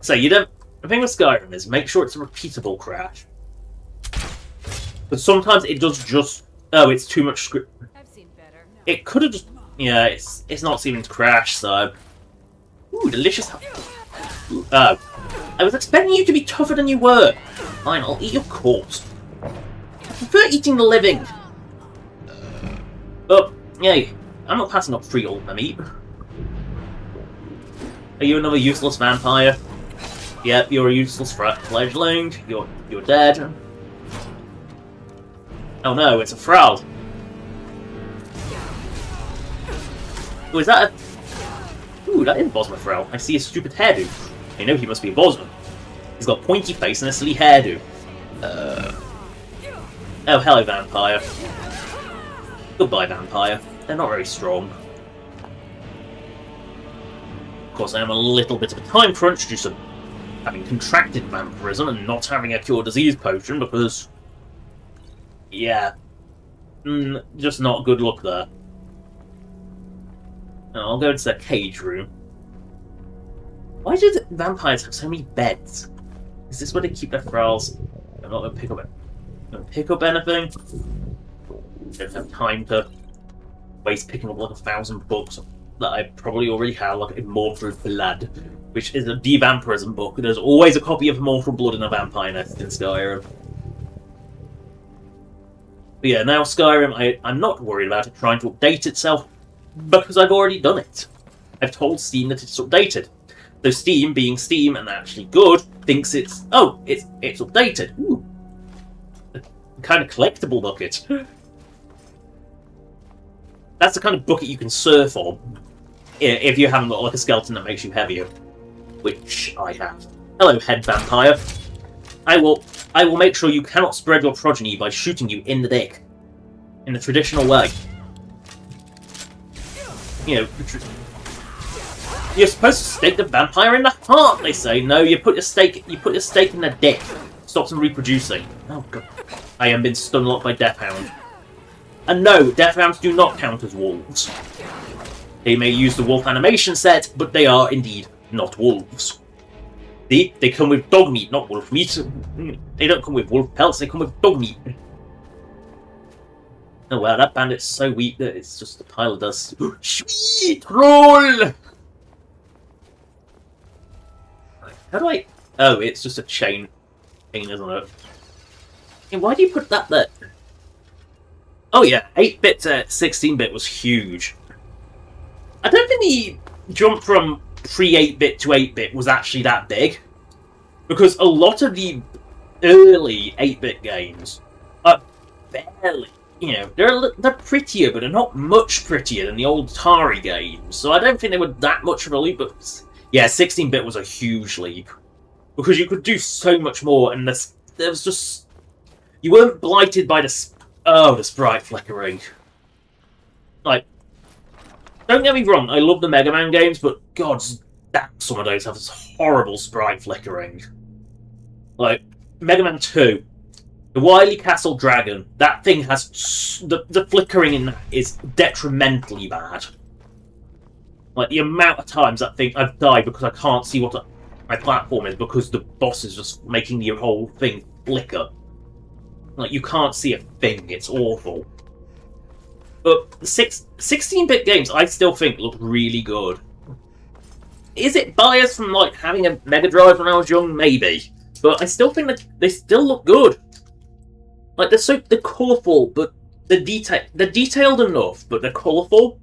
So you don't. The thing with Skyrim is make sure it's a repeatable crash. But sometimes it does just. Oh, it's too much script. I've seen better. It could have just. Yeah, it's not seeming to crash. So. Ooh, delicious. Oh, I was expecting you to be tougher than you were. Fine, I'll eat your corpse. I prefer eating the living. But yay, I'm not passing up free ultimate meat. Are you another useless vampire? Yep, you're a useless fledgling. You're dead. Oh no, it's a Thrall. Oh, is that a... Ooh, that is Bosma Thrall. I see a stupid hairdo. I know he must be a Bosma. He's got a pointy face and a silly hairdo. Oh, hello, vampire. Goodbye, vampire. They're not very strong. Of course, I am a little bit of a time crunch due to having contracted vampirism and not having a cure disease potion because... Yeah. Just not good luck there. No, I'll go into the cage room. Why do the vampires have so many beds? Is this where they keep their thralls? I'm not going to pick up it. Don't pick up anything. Don't have time to waste picking up like 1,000 books that I probably already have, like Immortal Blood, which is a de-vampirism book. There's always a copy of Immortal Blood in a Vampire Nest in Skyrim. But yeah, now Skyrim, I'm not worried about it trying to update itself because I've already done it. I've told Steam that it's updated. So Steam, being Steam and actually good, thinks it's updated. Ooh. A kind of collectible bucket. That's the kind of bucket you can surf on if you haven't got like a skeleton that makes you heavier, which I have. Hello, head vampire. I will make sure you cannot spread your progeny by shooting you in the dick, in the traditional way. You know, you're supposed to stake the vampire in the heart. They say no. You put your stake in the dick. Stops them reproducing. Oh god, I am being stunlocked by Deathhound. And no, Deathhounds do not count as wolves. They may use the wolf animation set, but they are indeed not wolves. They come with dog meat, not wolf meat. They don't come with wolf pelts, they come with dog meat. Oh wow, that bandit's so weak that it's just a pile of dust. Sweet roll! How do I... Oh, it's just a chain thing, isn't it? Hey, why do you put that there? Oh yeah, 8-bit to 16-bit was huge. I don't think the jump from pre-8-bit to 8-bit was actually that big. Because a lot of the early 8-bit games are barely, you know, they're prettier, but they're not much prettier than the old Atari games. So I don't think they were that much of a leap, but yeah, 16-bit was a huge leap. Because you could do so much more, and there was just... You weren't blighted by the sprite flickering. Like, don't get me wrong, I love the Mega Man games, but god damn, some of those have this horrible sprite flickering. Like, Mega Man 2, the Wily Castle Dragon, that thing has... The flickering in that is detrimentally bad. Like, the amount of times that thing I've died because I can't see what my platform is because the boss is just making the whole thing flicker. Like, you can't see a thing, it's awful. But 16-bit games, I still think, look really good. Is it biased from, like, having a Mega Drive when I was young? Maybe. But I still think that they still look good. Like, they're colourful, but they're detailed enough, but they're colourful.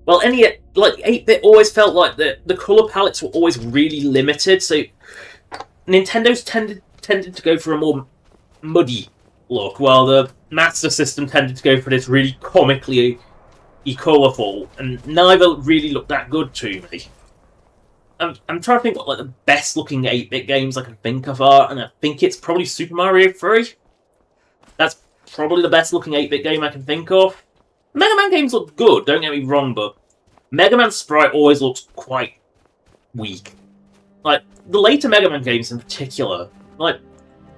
Well, like, 8-bit always felt like the colour palettes were always really limited, so Nintendo's tended to go for a more muddy look, while the Master System tended to go for this really comically colourful, and neither really looked that good to me. I'm trying to think what like the best looking 8-bit games I can think of are, and I think it's probably Super Mario 3. That's probably the best looking 8-bit game I can think of. Mega Man games look good, don't get me wrong, but Mega Man sprite always looks quite weak. Like, the later Mega Man games in particular, like,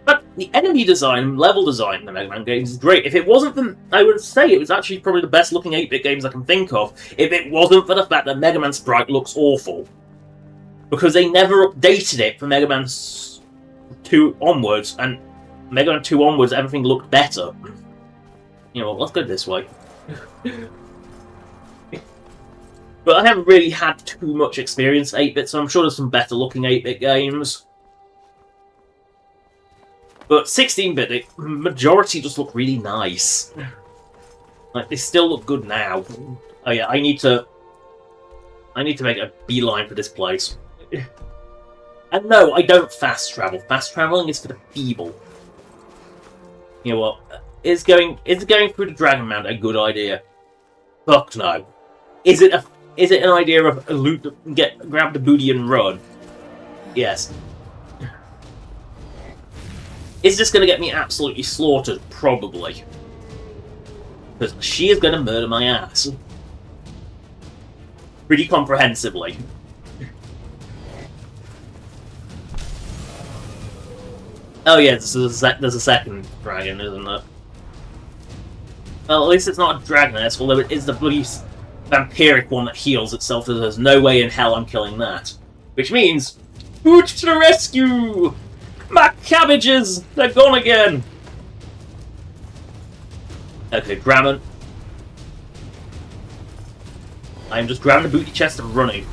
but the enemy design, level design in the Mega Man games is great. If it wasn't for... I would say it was actually probably the best looking 8-bit games I can think of, if it wasn't for the fact that Mega Man sprite looks awful. because they never updated it from Mega Man 2 onwards, and Mega Man 2 onwards, everything looked better. You know what, let's go this way. But I haven't really had too much experience 8-bit, so I'm sure there's some better looking 8-bit games. But 16-bit, the majority just look really nice. Like, they still look good now. Oh yeah, I need to make a beeline for this place. And no, I don't fast travel. Fast traveling is for the feeble. You know what? Is going through the Dragon Mount a good idea? Fuck no. Is it an idea of a loot, grab the booty and run? Yes. Is this going to get me absolutely slaughtered? Probably. Because she is going to murder my ass. Pretty comprehensively. Oh yeah, there's a second dragon, isn't there? Well, at least it's not a dragoness, although it is the bloody vampiric one that heals itself, so there's no way in hell I'm killing that. Which means, food to the rescue! My cabbages! They're gone again! Okay, grabbing. I'm just grabbing the booty chest and running.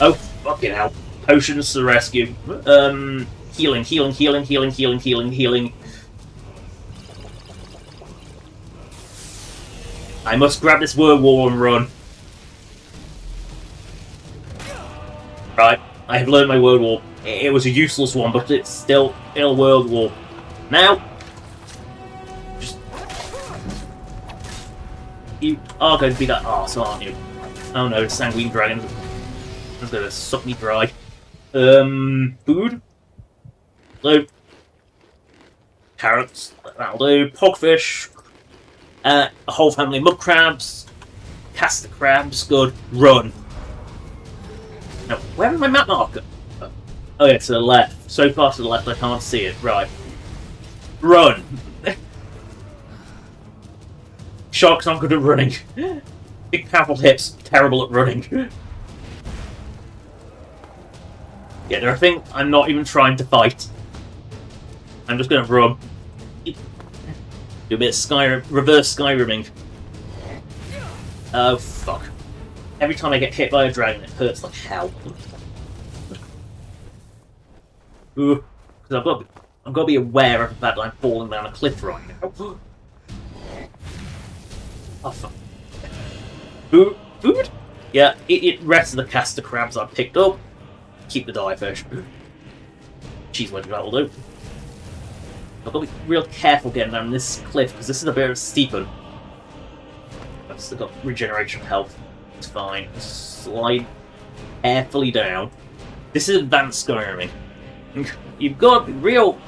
Oh, fucking hell. Potions to the rescue. Healing. I must grab this word wall and run. Right, I have learned my word wall. It was a useless one, but it's still a word wall. Now, you are going to be that arse, aren't you? Oh no, the sanguine dragon is going to suck me dry. Food? So, carrots, that'll do. Pogfish, a whole family of mud crabs, castor crabs, good. Run. Now, where is my map marker? Oh yeah, to the left. So far to the left I can't see it. Right. Run! Sharks aren't good at running. Big powerful hips, terrible at running. Yeah, there are things I'm not even trying to fight. I'm just gonna run. Do a bit of Skyrim, reverse Skyrimming. Oh fuck. Every time I get hit by a dragon it hurts like hell. Ooh, because I've got to be aware of the fact that I'm falling down a cliff right now. Oh fuck. Food? Yeah, it rest of the castor crabs I picked up. Keep the divefish. Cheese wedge, that'll do. I've got to be real careful getting down this cliff, because this is a bit of a steep one. I've still got regeneration health. It's fine. Slide carefully down. This is advanced Skyrim. You've got to be real...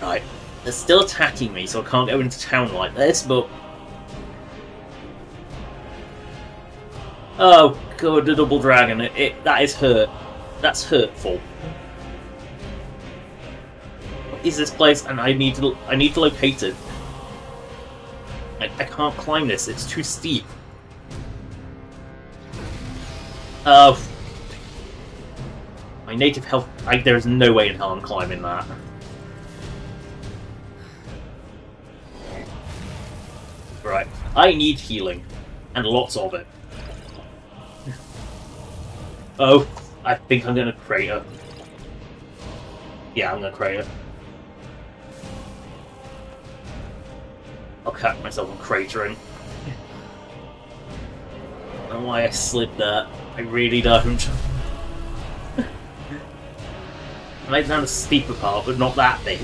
Right. They're still attacking me, so I can't go into town like this, but... Oh, God, the double dragon. That is hurt. That's hurtful. What is this place? And I need to locate it. I can't climb this. It's too steep. Oh. My native health... there is no way in hell I'm climbing that. Right. I need healing. And lots of it. Oh, I think I'm gonna crater. Yeah, I'm gonna crater. I'll catch myself on cratering. I don't know why I slid that. I really don't. I made down the steeper part, but not that big.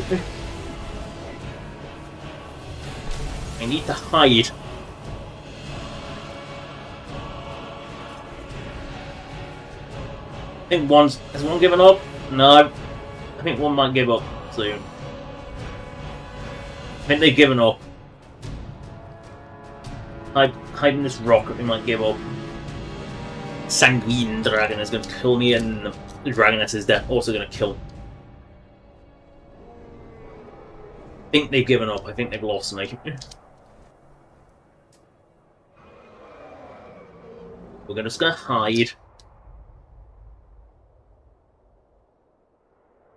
I need to hide. I think has one given up? No. I think one might give up soon. I think they've given up. Hiding this rock, they might give up. Sanguine dragon is going to kill me, and the dragoness is also going to kill. I think they've given up. I think they've lost me. We're just gonna hide.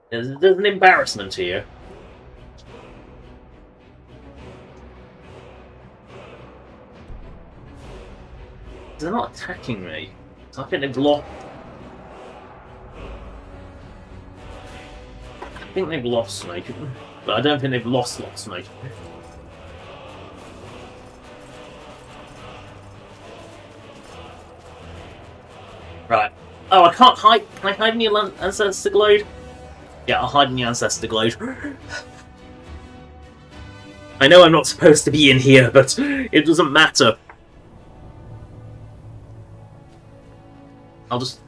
There's an embarrassment here. They're not attacking me. I think they've lost. I think they've lost me, but I don't think they've lost me. Right. Oh, I can't hide. Can I hide in the ancestor glade? Yeah, I'll hide in the ancestor glade. I know I'm not supposed to be in here, but it doesn't matter. I'll just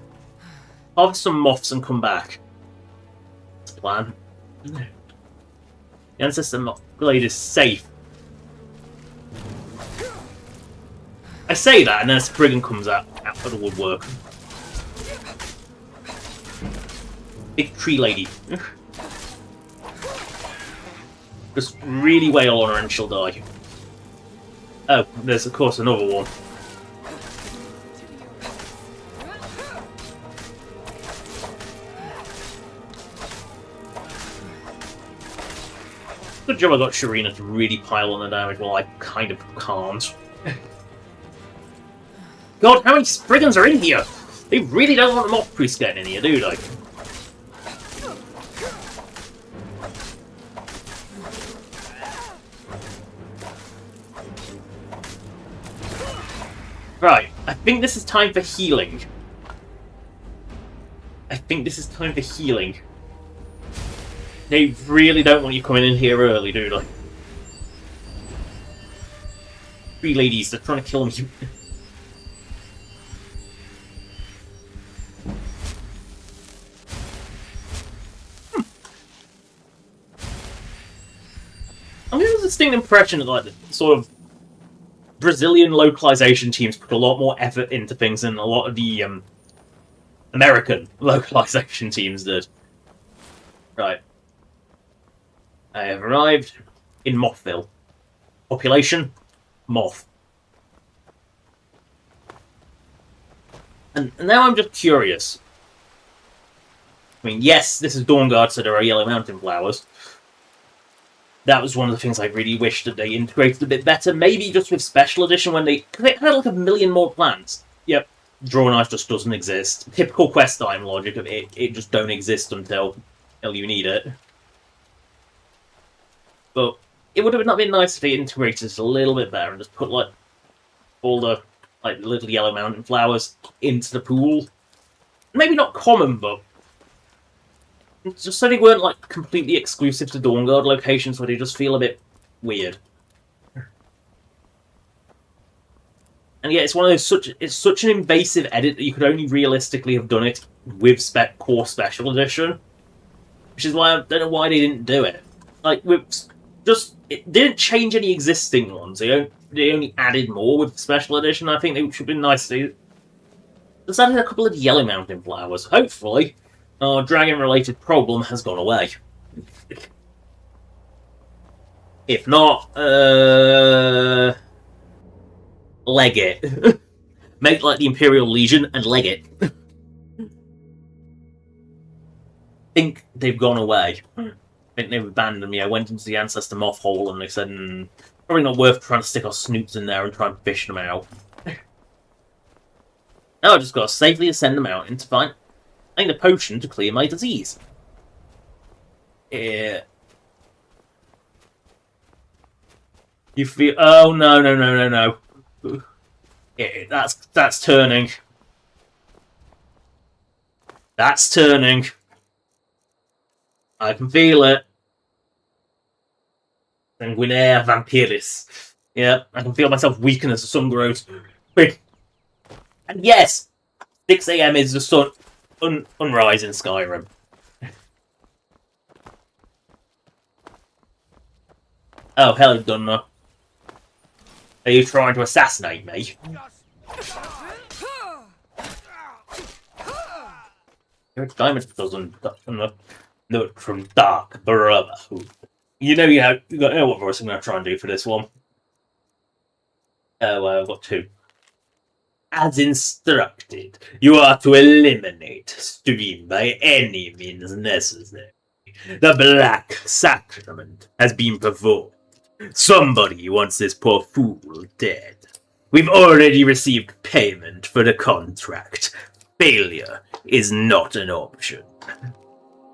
harvest some moths and come back. That's the plan. The ancestor glade is safe. I say that, and then a Spriggan comes out of the woodwork. Big tree lady. Just really wail on her and she'll die. Oh, there's of course another one. Good job I got Sharina to really pile on the damage while I kind of can't. God, how many Spriggans are in here? They really don't want the moth priest getting in here, do they? Right, I think this is time for healing. They really don't want you coming in here early, do they? Three ladies, they're trying to kill me. I'm getting a distinct impression that, like, the sort of Brazilian localization teams put a lot more effort into things than a lot of the American localization teams did. Right. I have arrived in Mothville. Population, moth. And now I'm just curious. I mean, yes, this is Dawnguard, so there are yellow mountain flowers. That was one of the things I really wish that they integrated a bit better. Maybe just with Special Edition when they had like 1 million more plants. Yep, Draw Knife just doesn't exist. Typical quest time logic of it just don't exist until you need it. But it would have not been nice if they integrated it a little bit better and just put like all the like little yellow mountain flowers into the pool. Maybe not common, but just so they weren't like completely exclusive to Dawnguard locations where they just feel a bit weird. And yeah, it's one of those it's such an invasive edit that you could only realistically have done it with core special edition, which is why I don't know why they didn't do it. Like it didn't change any existing ones. They only added more with special edition. I think they should have been nice to just added a couple of yellow mountain flowers. Hopefully, our dragon-related problem has gone away. If not, leg it. Make like the Imperial Legion and leg it. Think they've gone away. I think they've abandoned me. I went into the Ancestor Moth hole and they said, probably not worth trying to stick our snoots in there and try and fish them out. Now I've just got to safely ascend the mountain to find a potion to clear my disease. Yeah. You feel... Oh, no. Yeah, that's turning. That's turning. I can feel it. Sanguinaire Vampiris. Yeah, I can feel myself weaken as the sun grows. Quick. And yes, 6 AM is the sun unrise in Skyrim. Oh, hello, Dunmer. Are you trying to assassinate me? You're a diamond doesn't note from Dark Brotherhood. You know what voice I'm going to try and do for this one. Oh, I've got 2. As instructed, you are to eliminate Stream by any means necessary. The Black Sacrament has been performed. Somebody wants this poor fool dead. We've already received payment for the contract. Failure is not an option.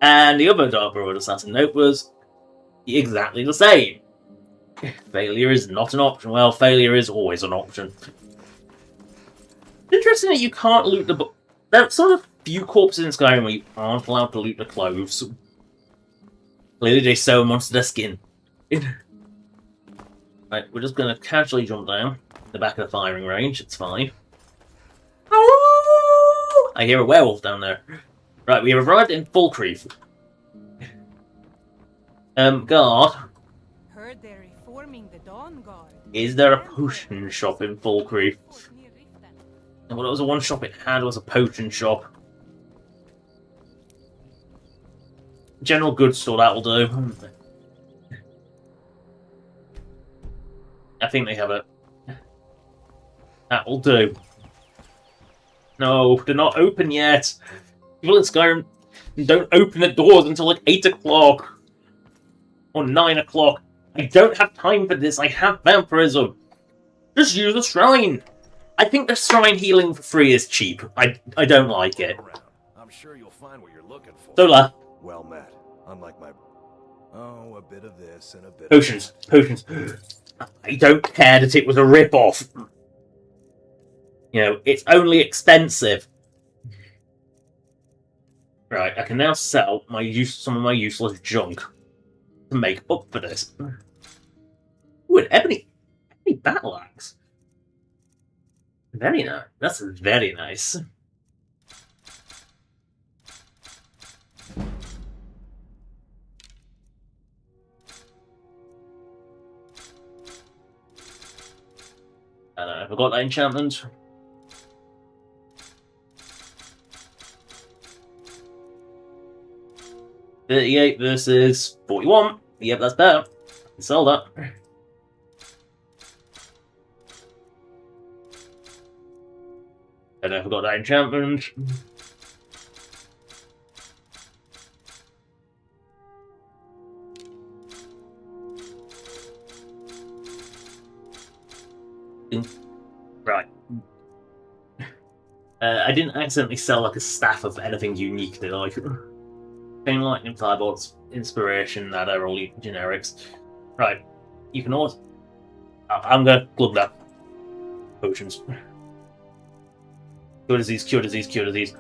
And the other Dark Brotherhood Assassin note was exactly the same. Failure is not an option. Well, failure is always an option. Interesting that you can't loot the... There are sort of few corpses in Skyrim where you aren't allowed to loot the clothes. Clearly they sew them onto their skin. Right, we're just going to casually jump down the back of the firing range. It's fine. I hear a werewolf down there. Right, we have arrived in Falkreath. Guard. Heard they're reforming the Dawn Guard. Is there a potion shop in Falkreath? Well, it was a one shop it had was a potion shop. General goods store, that'll do. I think they have it. That'll do. No, they're not open yet. People in Skyrim don't open the doors until like 8 o'clock. Or 9 o'clock. I don't have time for this. I have vampirism. Just use the shrine. I think the shrine healing for free is cheap. I don't like it. I'm sure you'll find what you're looking for. Sola. Well met. Unlike my... Oh, a bit of this and a bit Potions. Potions. I don't care that it was a rip-off. You know, it's only expensive. Right, I can now sell some of my useless junk to make up for this. Ooh, an ebony battle axe. Very nice. That's very nice. I forgot that enchantment. $38 versus 41. Yep, that's better. I can sell that. And I forgot that enchantment. Right. I didn't accidentally sell like a staff of anything unique, did I? Chain lightning, firebolts, inspiration, that are all generics. Right. You can also... I'm gonna plug that. Potions. Cure disease, cure disease, cure disease.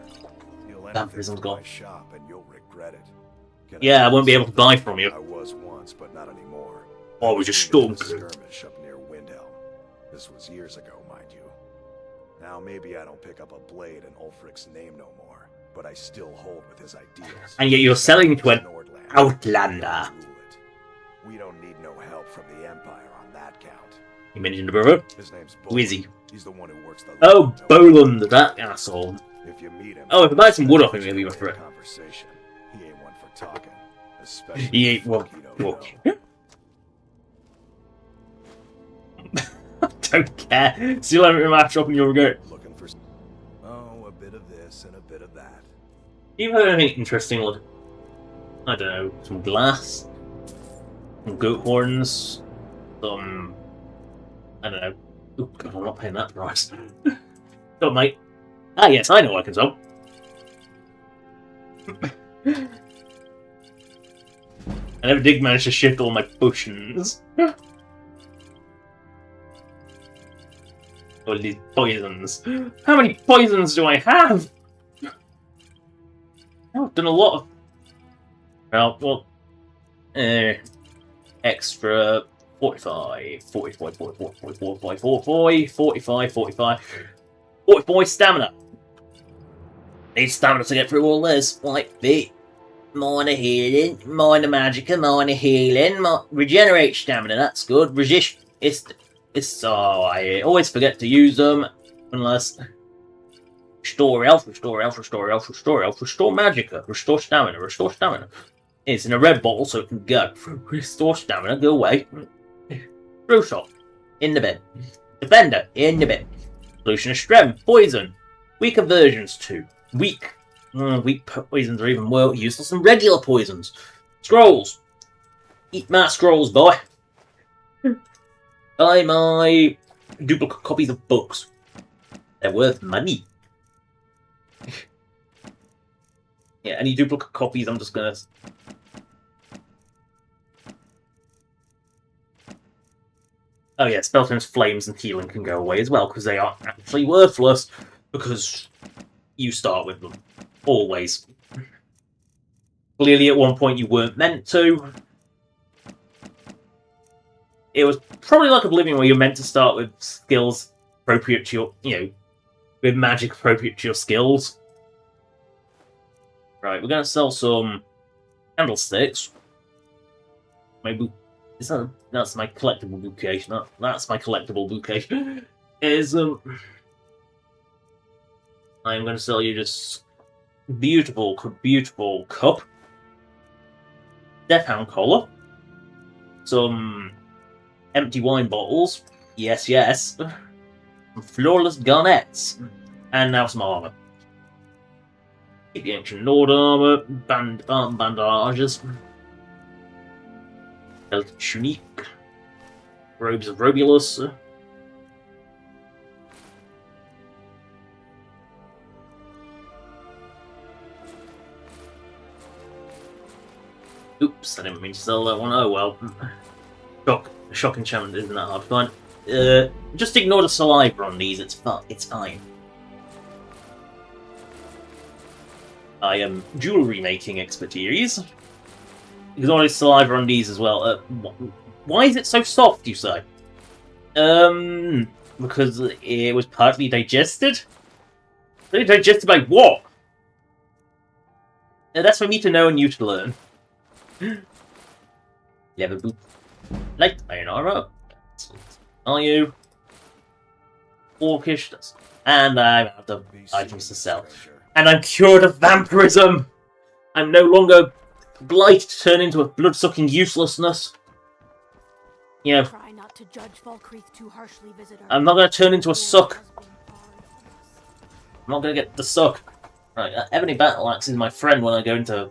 Vampirism's gone. Shop and you'll regret it. Yeah, I won't be able to buy from you. I was once, but not anymore. Oh, we just stormed. Skirmish up near Windhelm. This was years ago, mind you. Now maybe I don't pick up a blade in Ulfric's name no more, but I still hold with his ideals. And yet you're selling to an outlander. We don't need no help from the Empire on that count. You mentioned the brother? His name's Wizzy. He's the one who works the... Oh, Boland, that asshole. If you meet him... Oh, if I buy some wood off him, maybe for it. Conversation. He ain't one for talking. Especially He ain't one. Well, I don't care. See you later in my shop and you'll regret it. looking for... Oh, a bit of this and a bit of that. You've heard anything interesting, like, I don't know, some glass, some goat horns, some, I don't know. Oh god, I'm not paying that price. Don't, mate. Ah, yes, I know I can sell. I never did manage to shift all my potions. All these poisons. How many poisons do I have? I've done a lot of... Well, extra 45, 45, 44, 45, 45, 45, 45, 45 stamina. Need stamina to get through all this. Like, bit. Minor healing, minor magicka, minor healing, regenerate stamina, that's good. Resist, oh, I always forget to use them, unless... Restore health, restore health, restore health, restore health, restore magicka, restore stamina, restore stamina. It's in a red bottle, so it can go. Restore stamina, go away. Throw shot, in the bin. Defender, in the bin. Solution of strength, poison. Weak aversions to. Weak poisons are even more useless than regular poisons. Scrolls. Eat my scrolls, boy. Buy my duplicate copies of books. They're worth money. Yeah, any duplicate copies, I'm just gonna... Oh yeah, Spellstone's flames and healing can go away as well, because they are actually worthless, because you start with them. Always. Clearly at one point you weren't meant to. It was probably like Oblivion where you're meant to start with skills appropriate to your, with magic appropriate to your skills. Right, we're going to sell some candlesticks. Maybe... That's my collectible bouquet. That's my collectible bouquet. I'm going to sell you this beautiful cup. Deathhound collar. Some empty wine bottles. Yes. Some flawless garnets. And now some armour. Keep the ancient Lord armour. Bandages. Tunique. Robes of Robulus. Oops, I didn't mean to sell that one. Oh well. Shock enchantment isn't that hard to find. Just ignore the saliva on these, it's fine. I am jewellery making expertise. Ignore the saliva on these as well. Why is it so soft, you say? Because it was partly digested? Partly digested by what? That's for me to know and you to learn. Leather boot. Light iron armor. Are you? Orcish. And I'm out of items to sell. And I'm cured of vampirism! I'm no longer blight to turn into a blood-sucking uselessness. Yeah. Try not to judge Falkreath too harshly, visitor. I'm not going to turn into a suck. I'm not going to get the suck. Right, Ebony Battle Axe is my friend when I go into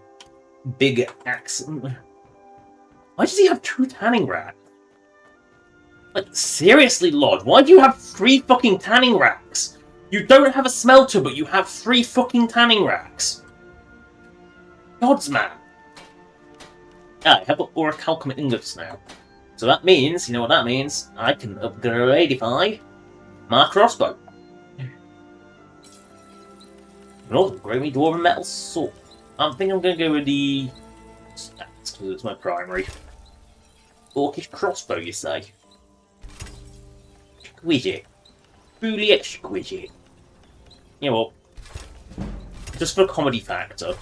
big axe. Why does he have 2 tanning racks? Like, seriously, Lord, why do you have 3 fucking tanning racks? You don't have a smelter, but you have 3 fucking tanning racks. Gods, man. I have orichalcum ingots now. So that means, you know what that means? I can upgradify my crossbow. And also upgrade me dwarven metal sword. I think I'm going to go with the stats, because it's my primary. Orcish crossbow, you say? Exquisite. Truly exquisite. You know what? Just for comedy factor.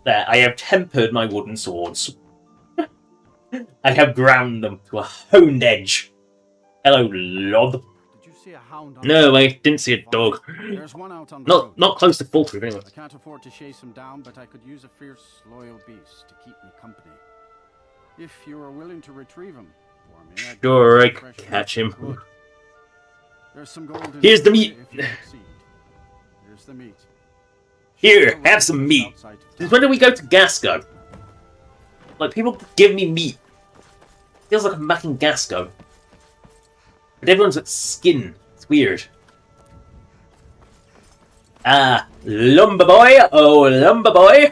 There, I have tempered my wooden swords. I have ground them to a honed edge. Hello, Lob. Did you see a hound on No, I didn't see a dog. There's one out on the road. Not close to Falkreath, anyway. I can't afford to chase him down, but I could use a fierce, loyal beast to keep me company. If you are willing to retrieve him for me, I'd Sure, I fresh could catch him. wood. There's some gold in Here's the it meat. if you succeed. Here's the meat. Here, have some meat. Outside of Since when do we go to Gasco? Like, people give me meat. Feels like I'm back in Gasco. But everyone's got skin. It's weird. Ah, lumber boy! Oh, lumber boy!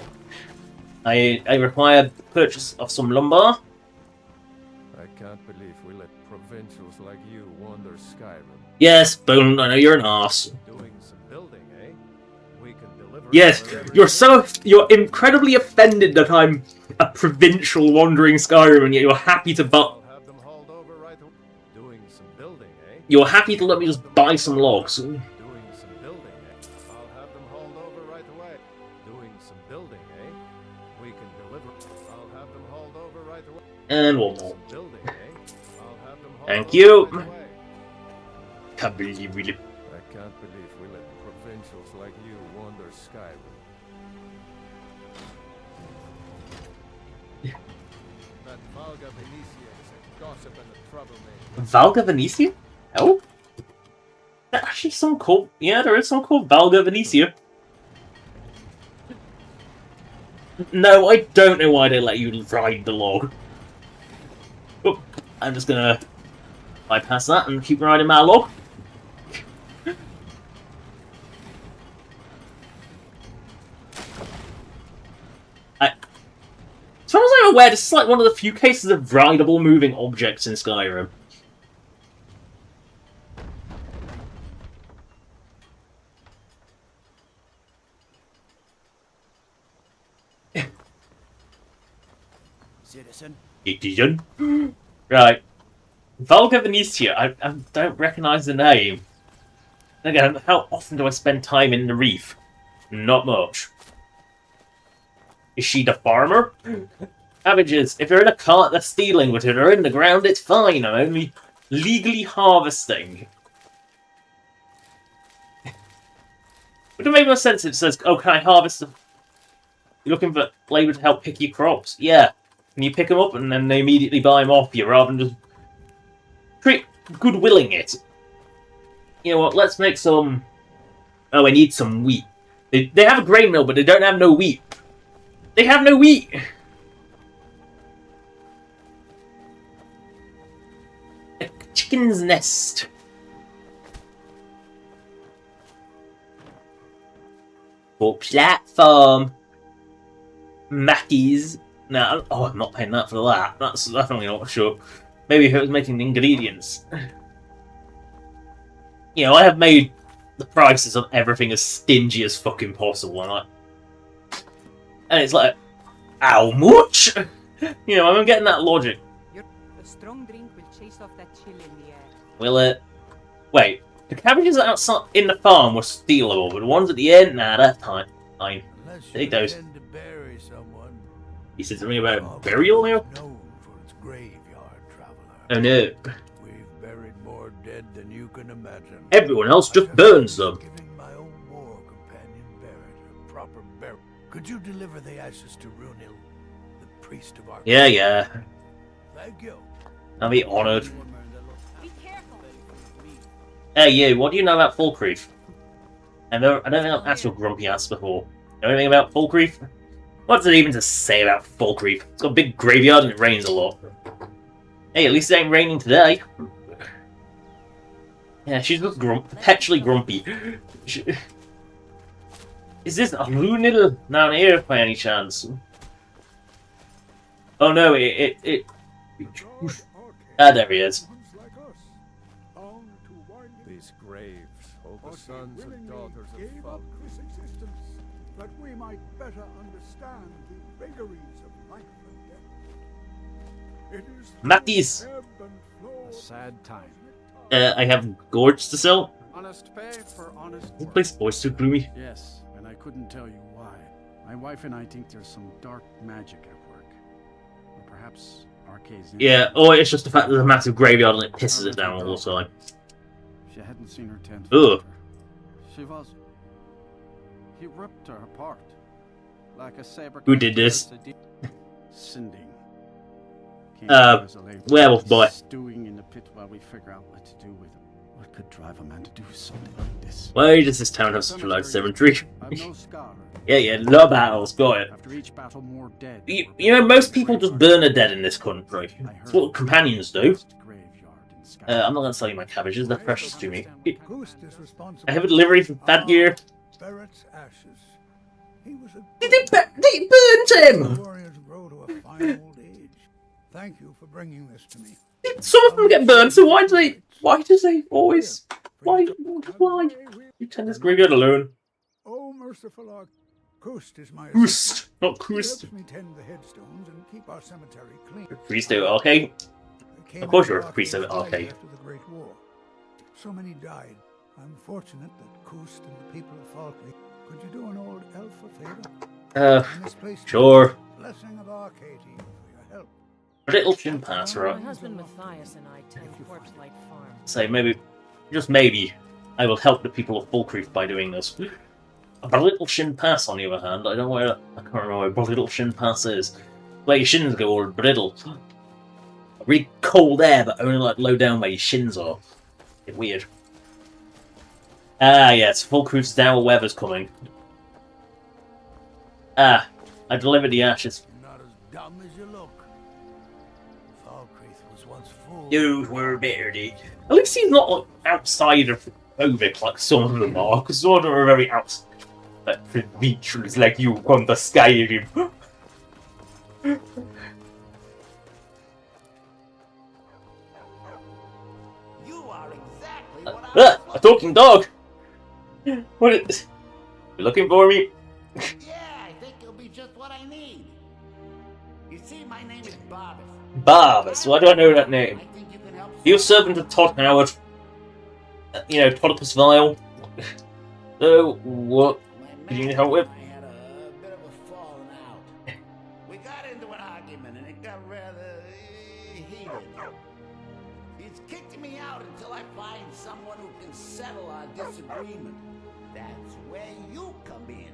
I require purchase of some lumber. I can't believe we let provincials like you wander Skyrim. Yes, Bone, I know you're an arse. Doing some building, eh? We can deliver. Yes, you're incredibly offended that I'm a provincial wandering Skyrim, and yet you're happy to I'll have them hauled over right away. Doing some building, eh? You're happy to let me just buy some logs. Doing some building, eh? I'll have them hauled over right away. Doing some building, eh? We can deliver. I'll have them hauled over right away. And one more. Building, eh? I'll have them hauled Thank over you. right away. Can't believe you really. I can't believe we let provincials like you wander Skyrim. That Valga Venetia is a gossip and a troublemaker. Valga Venetia? Oh? Actually, some called... Yeah, there is some called Valga Venetia. No, I don't know why they let you ride the log. Oh, I'm just gonna bypass that and keep riding my log. As far as I'm aware, this is like one of the few cases of rideable moving objects in Skyrim. Citizen. Right. Valga Venetia, I don't recognise the name. Again, how often do I spend time in the Reath? Not much. Is she the farmer? Cabbages, if you're in a cart that's stealing, but if they're in the ground, it's fine. I'm only legally harvesting. Would it make more sense if it says, oh, can I harvest them? You're looking for labour to help pick your crops? Yeah. Can you pick them up and then they immediately buy them off you rather than just goodwilling it? You know what, let's make some... Oh, I need some wheat. They have a grain mill, but they don't have no wheat. They have no wheat! A chicken's nest. For platform. Mackies. No, oh, I'm not paying that for that. That's definitely not sure. Maybe if it was making the ingredients. You know, I have made the prices of everything as stingy as fucking possible, and it's like, how much? You know, I'm getting that logic. A strong drink will chase off that chill in the air. Will it? Wait, the cabbages outside in the farm were stealable, but the ones at the end, nah, that's fine. Take those. He said something about burial now? Known for its graveyard, traveler. Oh no. We've buried more dead than you can imagine. Everyone else just burns them. Giving my own war companion Barrett a proper burial. Could you deliver the ashes to Runil, the priest of our... Yeah. Thank you. I'll be honoured. Be careful. Hey you, what do you know about Falkreath? I don't think I've asked your grumpy ass before. Know anything about Falkreath? What's it even to say about Falkreath? It's got a big graveyard and it rains a lot. Hey, at least it ain't raining today. Yeah, she's just perpetually grumpy. Is this a Runil down here by any chance? Oh no, there he is. These graves hold the sons and daughters of Falkreath. That we might better understand the vagaries of life and death. It is Mackies! A sad time. I have gourds to sell. Honest pay for honest This work. place is always so gloomy. Yes, and I couldn't tell you why. My wife and I think there's some dark magic at work. Or perhaps Arcade's... Yeah, or it's just the fact that there's a massive graveyard and it pisses it down all the time. She hadn't seen her tent. Ugh. She was... He ripped her apart. Like a saber. Who did this? Sinding. Werewolf boy. Stewing in the pit while we figure out what to do with him. What could drive a man to do something like this? Why does this town have such a large cemetery? I've no scholar. Yeah, no battles, got it. After each battle, more dead. You know, most people just burn their dead in this country. That's what companions do. I'm not going to sell you my cabbages, they're precious to me. I have a delivery from Thadgear. Barrett's ashes. He was a They burnt him! warriors grow to a fine old age. Thank you for bringing this to me. Some of them get burned, so why do they always... Why? You tend this graveyard alone. Oh, merciful Ark. Kust is my Kust, not He Kust. helps me tend the headstones and keep our cemetery clean. Priest of Arcade? I came Of course into you're a priest of Arcade's life Arcade. After the Great War. So many died. I'm fortunate that Kust and the people of Falkreath. Could you do an old elf a favor? In this place, Sure. blessing of Arcade to you for your help. Little chin pass, right? My husband Matthias and I tend Corpse Light Farm. Say maybe, just maybe, I will help the people of Falkreath by doing this. But a little shin pass, on the other hand, I can't remember where little shin pass is. Where your shins go all brittle. Really cold air, but only like low down where your shins are. It's weird. Ah, yes, Falkreath's dour weather's coming. Ah, I delivered the ashes. You're not as dumb as you look. Falkreath was once full. You were bearded. At least he's not like, outside of phobic like some of them are, because some of them are very outside. Like creatures like you from the Skyrim. You are exactly what I A talking dog! What is... You looking for me? Yeah, I think it'll be just what I need. You see, my name is Barbas. Barbas, why do I know that name? I think you can help. You're servant of Todd Howard. You know, Todopus Vile. So, what do you need help with? I had a bit of a falling out. We got into an argument and it got rather heated. He's kicked me out until I find someone who can settle our disagreement. That's where you come in.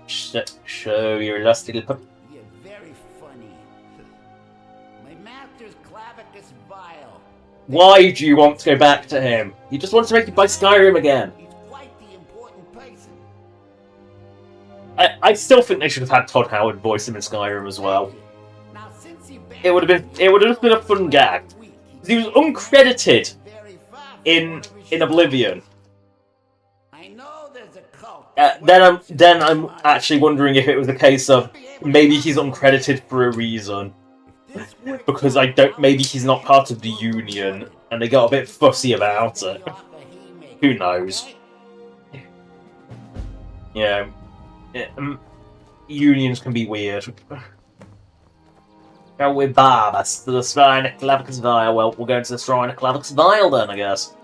Show your last little pup. You're very funny. My master's Clavicus Vile. Why do you want to go back to him? You just want to make it by Skyrim again. He's quite the important person. I still think they should have had Todd Howard voice him in Skyrim as well. Now, since he It would have just been a fun gag. He was uncredited in Oblivion. I know there's a cult. Then I'm actually wondering if it was a case of maybe he's uncredited for a reason. Because maybe he's not part of the Union and they got a bit fussy about it. Who knows? Yeah. Unions can be weird. Go with Barbas to the Shrine of Clavicus Vile. Well, we're going to the Shrine of Clavicus Vile then, I guess.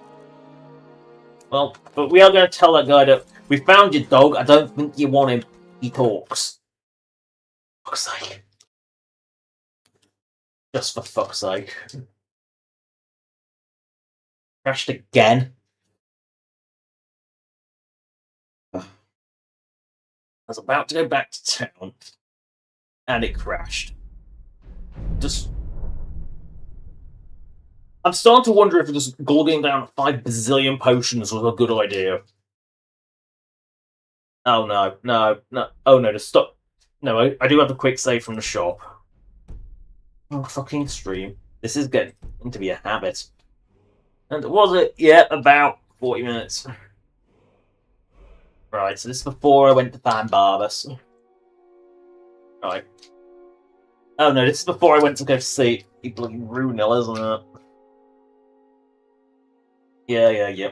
Well, but we are going to tell that guy that we found your dog. I don't think you want him. He talks. Fuck's sake. Just for fuck's sake. Crashed again. I was about to go back to town, and it crashed. I'm starting to wonder if just gulging down 5 bazillion potions was a good idea. Oh no. Oh no, just stop. No, I do have a quick save from the shop. Oh, fucking stream. This is getting to be a habit. And was it? Yeah, about 40 minutes. Right, so this is before I went to find Barbas. Right. Oh no, this is before I went to go see bloody Runil, isn't it? Yeah.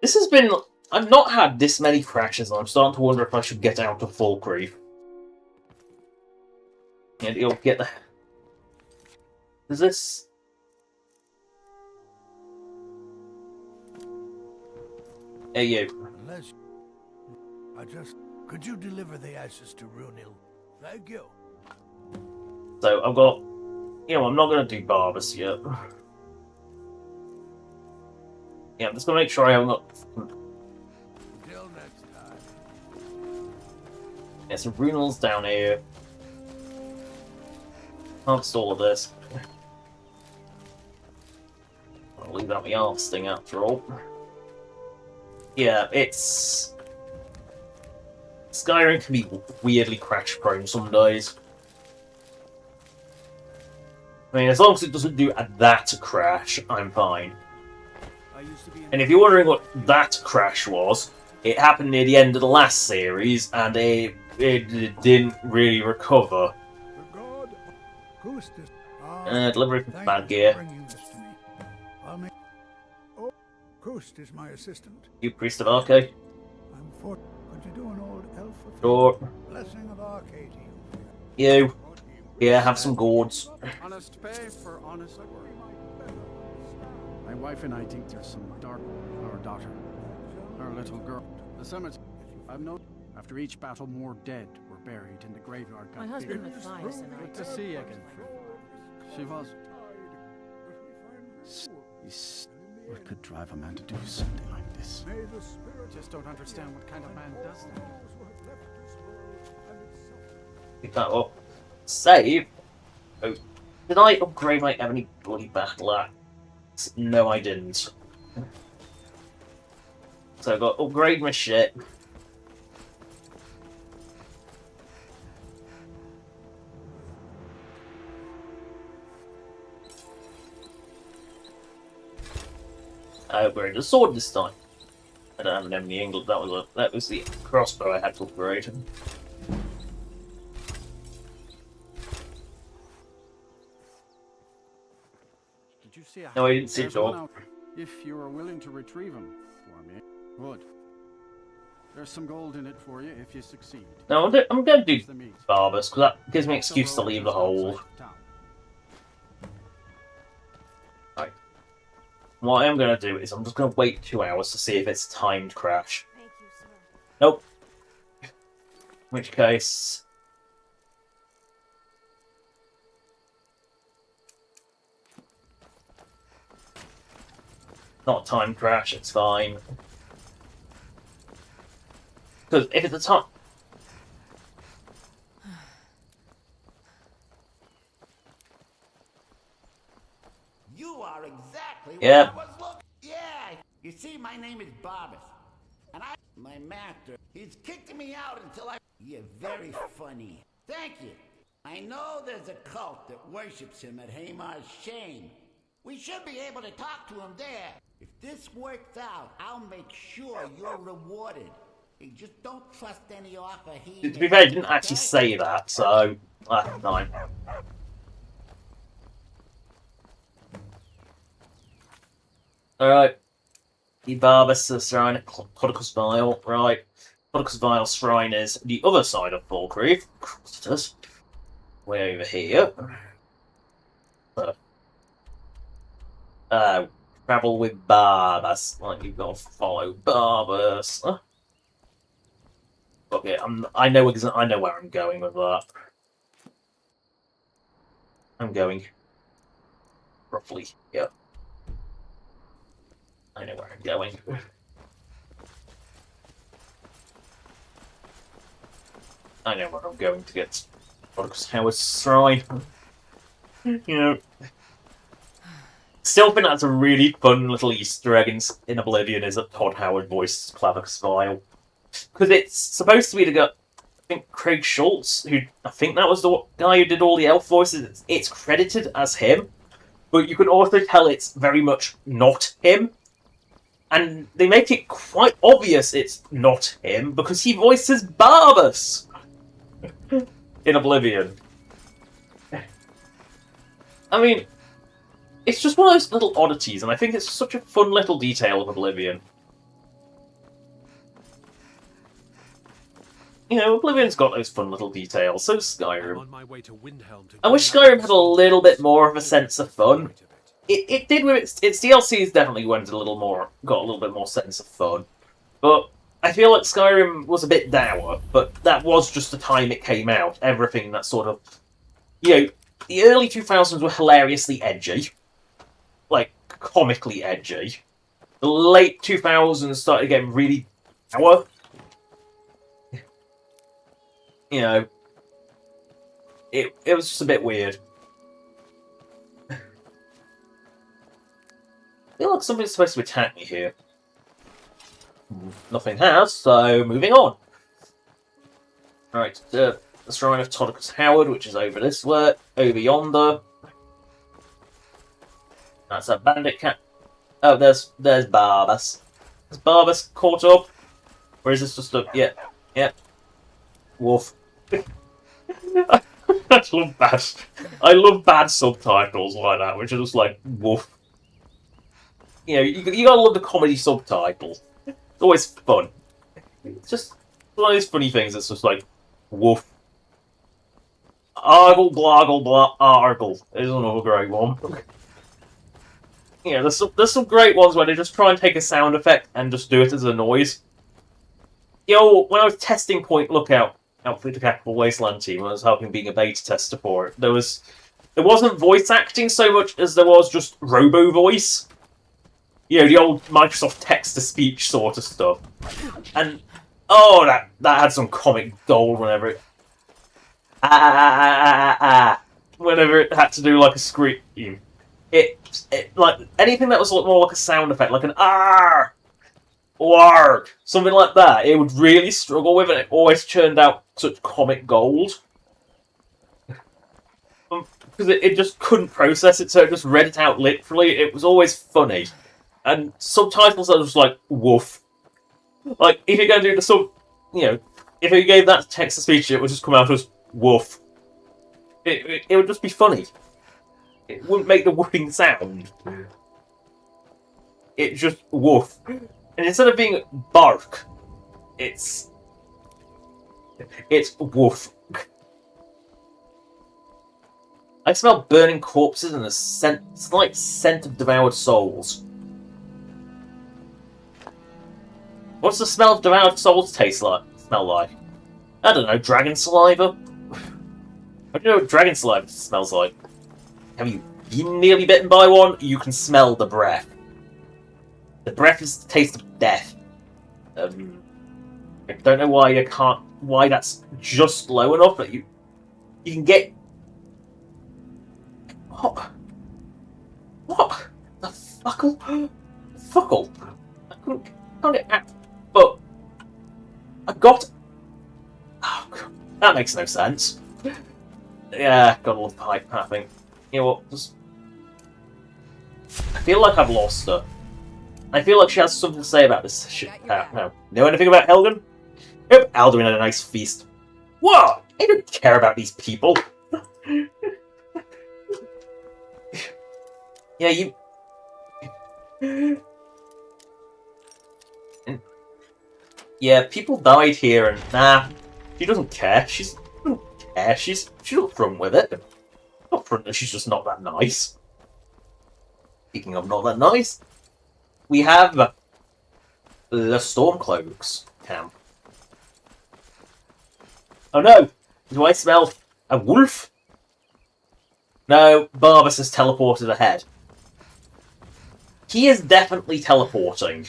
This has been... I've not had this many crashes, and I'm starting to wonder if I should get out of Falkreath. And you'll get the... Is this... Hey, you. Unless... Could you deliver the ashes to Runil? Thank you. So, I've got... I'm not going to do Barbas yet. Yeah, I'm just going to make sure I haven't got... Until next time. Yeah, so Runel's down here. I'll install all of this. I'll leave out my arse thing after all. Yeah, it's... Skyrim can be weirdly crash-prone some days. I mean, as long as it doesn't do that crash, I'm fine. And if you're wondering what that crash was, it happened near the end of the last series, and it didn't really recover. Delivery from bad gear. Kust is my assistant. You priest of Arcade? Could you do an old elf of Sure. Blessing of Arcade? You. Yeah, have some gourds. Honest pay for honest work. My wife and I think there's some dark. Our daughter, our little girl. The cemetery. I've known. After each battle, more dead were buried in the graveyard. My husband Matthias and I. Good to see you again. She was. What could drive a man to do something like this? I just don't understand what kind of man does that. Pick that up. Save. Oh, did I upgrade my any bloody battle axe? No, I didn't. So I've got to upgrade my shit. I upgraded the sword this time. I don't have any England. That was the crossbow I had to upgrade. Did you see a No, I didn't see it There's all. one out. If you are willing to retrieve him for me, good. There's some gold in it for you if you succeed. No, I'm going to do It's the meat. Barbers, because that gives me an excuse to leave the hole. Right. What I am going to do is I'm just going to wait 2 hours to see if it's a timed crash. Thank you, sir. Nope. In which case... Not a timed crash, it's fine. Because if it's a time... You are exactly Yep. what I was looking. Yeah. You see, my name is Barbas, and my master, he's kicking me out until I. You're very funny. Thank you. I know there's a cult that worships him at Hamar's Shane. We should be able to talk to him there. If this works out, I'll make sure you're rewarded. You just don't trust any offer he. To be fair, he didn't actually say that, so... That's fine. Alright. The Barbus Shrine at Codicus Vile. Right. Codicus Vile Shrine is the other side of Falkreath. Of course it is. Way over here. Travel with Barbus. Like, you've got to follow Barbus. Okay, I know where I'm going with that. I'm going roughly here. I know where I'm going. I know where I'm going to get Howard's Shrine. You know. Still think that's a really fun little Easter egg in Oblivion is that Todd Howard voiced Clavicus Vile. Because it's supposed to be the guy, I think Craig Schultz, who I think that was the guy who did all the elf voices. It's credited as him, but you can also tell it's very much not him. And they make it quite obvious it's not him because he voices Barbus in Oblivion. I mean, it's just one of those little oddities, and I think it's such a fun little detail of Oblivion. You know, Oblivion's got those fun little details, so does Skyrim. I wish Skyrim had a little bit more of a sense of fun. It did with its DLCs definitely got a little bit more sense of fun. But I feel like Skyrim was a bit dour, but that was just the time it came out. Everything that sort of... You know, the early 2000s were hilariously edgy. Like, comically edgy. The late 2000s started getting really dour. You know, it was just a bit weird. I feel like something's supposed to attack me here. Nothing has, so moving on. Alright, the Shrine of Todicus Howard, which is over this way, over yonder. That's a bandit cat. Oh, there's Barbus. Is Barbus caught up? Or is this just a... Yeah. Wolf. I love bad subtitles like that, which are just like, woof. You know, you gotta love the comedy subtitles. It's always fun. It's just one of those funny things that's just like, woof. Argle, bloggle, blah, argle. There's another great one. You know, there's some great ones where they just try and take a sound effect and just do it as a noise. Yo, when I was testing Point Lookout, for the Capital Wasteland team, I was helping being a beta tester for it. There wasn't voice acting so much as there was just robo voice. You know, the old Microsoft text-to-speech sort of stuff. And oh, that had some comic gold whenever it. whenever it had to do like a scream, it like anything that was more like a sound effect, like an "ar" or "arg," something like that, it would really struggle with it. It always churned out such comic gold. Because it just couldn't process it, so it just read it out literally. It was always funny. And subtitles are just like, woof. Like, if you're going to do the if you gave that text-to-speech, it would just come out as woof. It would just be funny. It wouldn't make the woofing sound. It's just woof. And instead of being bark, it's woof. I smell burning corpses and a slight scent of devoured souls. What's the smell of devoured souls smell like? I don't know, dragon saliva? How do you know what dragon saliva smells like? Have you been nearly bitten by one? You can smell the breath. The breath is the taste of death. I don't know why that's just low enough, but you can get... What? The fuckle? Fuckle? I can't get out. But I got... Oh, God. That makes no sense. Yeah, gotta love pipe pathing. You know what? Just... I feel like I've lost her. I feel like she has something to say about this shit. No. Know anything about Helgen? Yep, Alduin had a nice feast. What? I don't care about these people. Yeah, you... Yeah, people died here and nah, she doesn't care. She doesn't care. She's not front with it. Not front, she's just not that nice. Speaking of not that nice, we have the Stormcloaks camp. Oh no! Do I smell a wolf? No, Barbas has teleported ahead. He is definitely teleporting.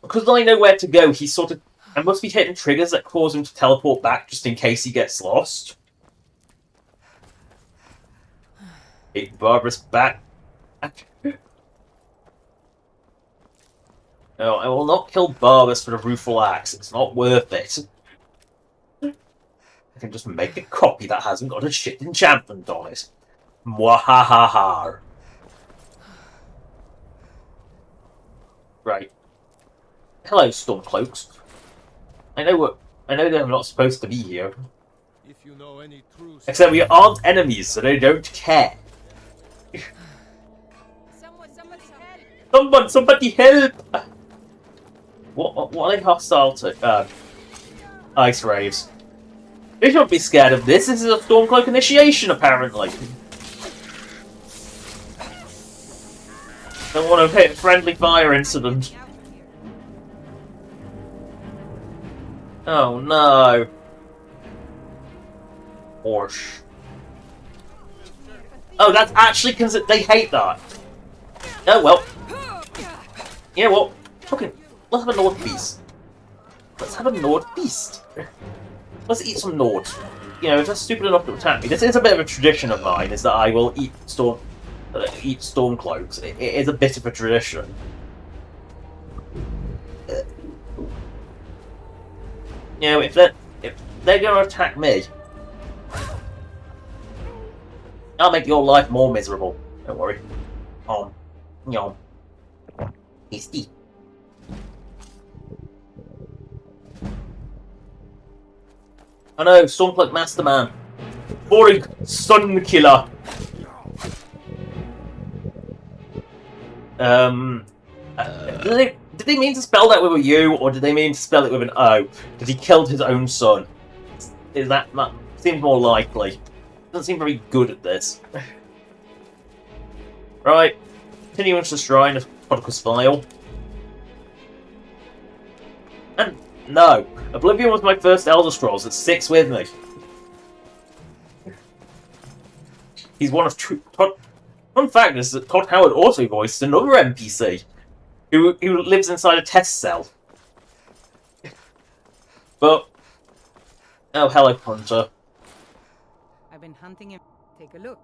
Because I know where to go, he's sort of... I must be hitting triggers that cause him to teleport back just in case he gets lost. Take Barbara's back. No, I will not kill Barbas for the rueful axe. It's not worth it. I can just make a copy that hasn't got a shit enchantment on it. Mwahaha. Right. Hello, Stormcloaks. I know that I'm not supposed to be here. If you know any true... Except we aren't enemies, so they don't care. Somebody help! What are they hostile to? Ice Raves. They shouldn't be scared of this. This is a Stormcloak initiation, apparently. Don't want to hit a friendly fire incident. Oh no. Orsh. Oh, that's actually because they hate that. Oh well. You know what? Fucking, let's have a Nord feast. Let's have a Nord feast. Let's eat some Nord. You know, if they're stupid enough to attack me, this is a bit of a tradition of mine, is that I will eat Stormcloaks. It is a bit of a tradition. You know, if they're gonna attack me, I'll make your life more miserable. Don't worry. Yum. Tasty. Oh no, Stormcloak Masterman. Boring Sun Killer. Did they mean to spell that with a U, or did they mean to spell it with an O? Did he kill his own son? Is that seems more likely. Doesn't seem very good at this. Right. Continuing to Shrine of Prodigus Vile. And no, Oblivion was my first Elder Scrolls. It sticks with me. He's one of fun fact is that Todd Howard also voiced another NPC who lives inside a test cell. But Oh, hello, Hunter. I've been hunting him. Take a look.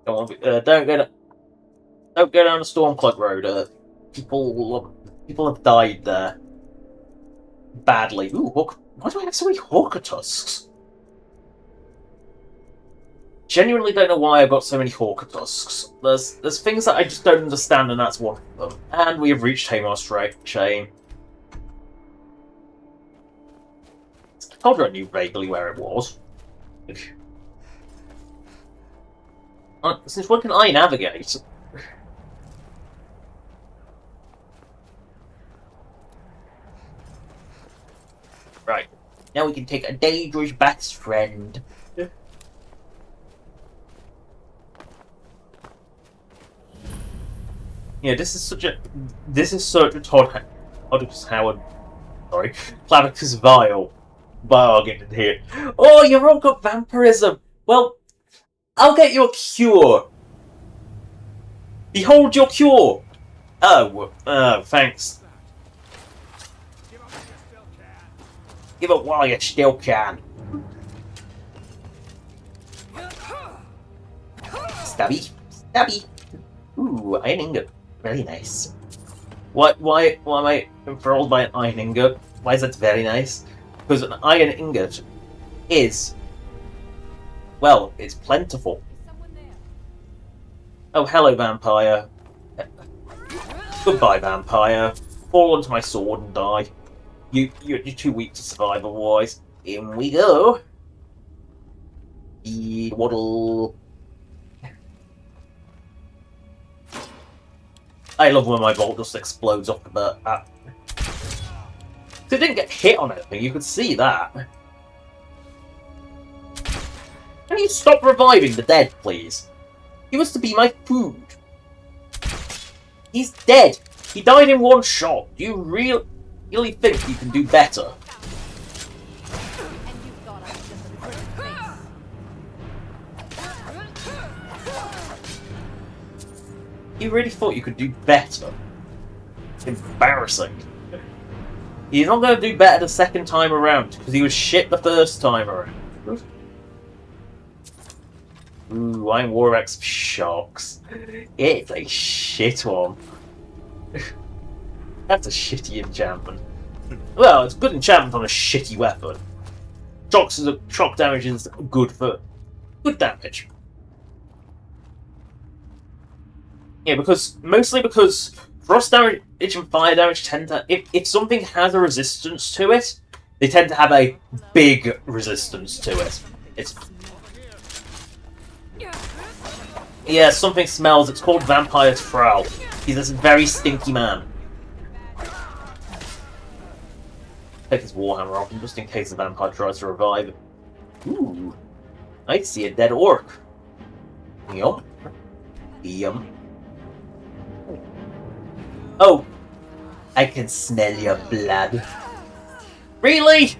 Go on, don't go down the Stormcloak Road. People have died there. Badly. Ooh, why do I have so many hawker tusks? Genuinely don't know why I've got so many hawker tusks. There's things that I just don't understand, and that's one of them. And we have reached Hamar's Shame. I told her I knew vaguely where it was. Since when can I navigate? Right. Now we can take a dangerous best friend. Yeah, this is such a Todd Howard, sorry, Clavicus Vile bargain in here. Oh, you've all got vampirism. Well, I'll get you a cure. Behold your cure. Oh, thanks. Give it while you still can. Stabby, stabby. Ooh, iron ingot. Very nice. Why am I enthralled by an iron ingot? Why is that very nice? Because an iron ingot is, well, it's plentiful. Oh, hello, vampire. Goodbye, vampire. Fall onto my sword and die. You're too weak to survive otherwise. In we go. Waddle. I love when my bolt just explodes off the bat. It didn't get hit on anything, you could see that. Can you stop reviving the dead, please? He was to be my food. He's dead. He died in one shot. Do you really think you can do better? You really thought you could do better? Embarrassing. He's not going to do better the second time around, because he was shit the first time around. Ooh, I'm Warx Sharks. It's a shit one. That's a shitty enchantment. Well, it's good enchantment on a shitty weapon. Shock damage is good for good damage. Yeah, mostly because frost damage and fire damage tend to, if something has a resistance to it, they tend to have a big resistance to it. Yeah, something smells. It's called Vampire's Trowel. He's this very stinky man. Take his warhammer off him just in case the vampire tries to revive him. Ooh, I see a dead orc. Yum. Yum. Oh, I can smell your blood. Really?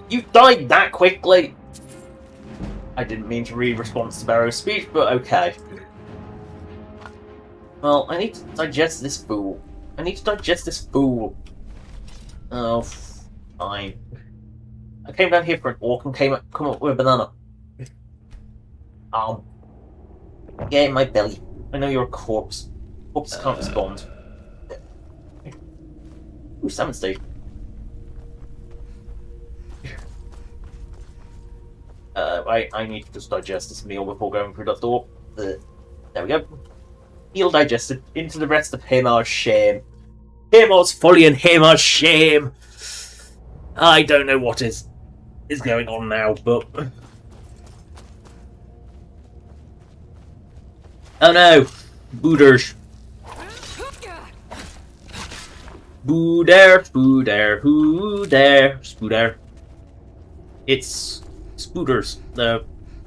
You died that quickly? I didn't mean to read response to Barrow's speech, but okay. Well, I need to digest this fool. Oh, fine. I came down here for an orc and come up with a banana. Get in my belly. I know you're a corpse. Corpses can't respond. Ooh, salmon steak. I need to just digest this meal before going through that door. There we go. Meal digested into the rest of Hamar's shame. Hamar's folly and Hamar's shame. I don't know what is going on now, but oh no, booders. Booder, spooder, who dare, spooder. It's spooders. No,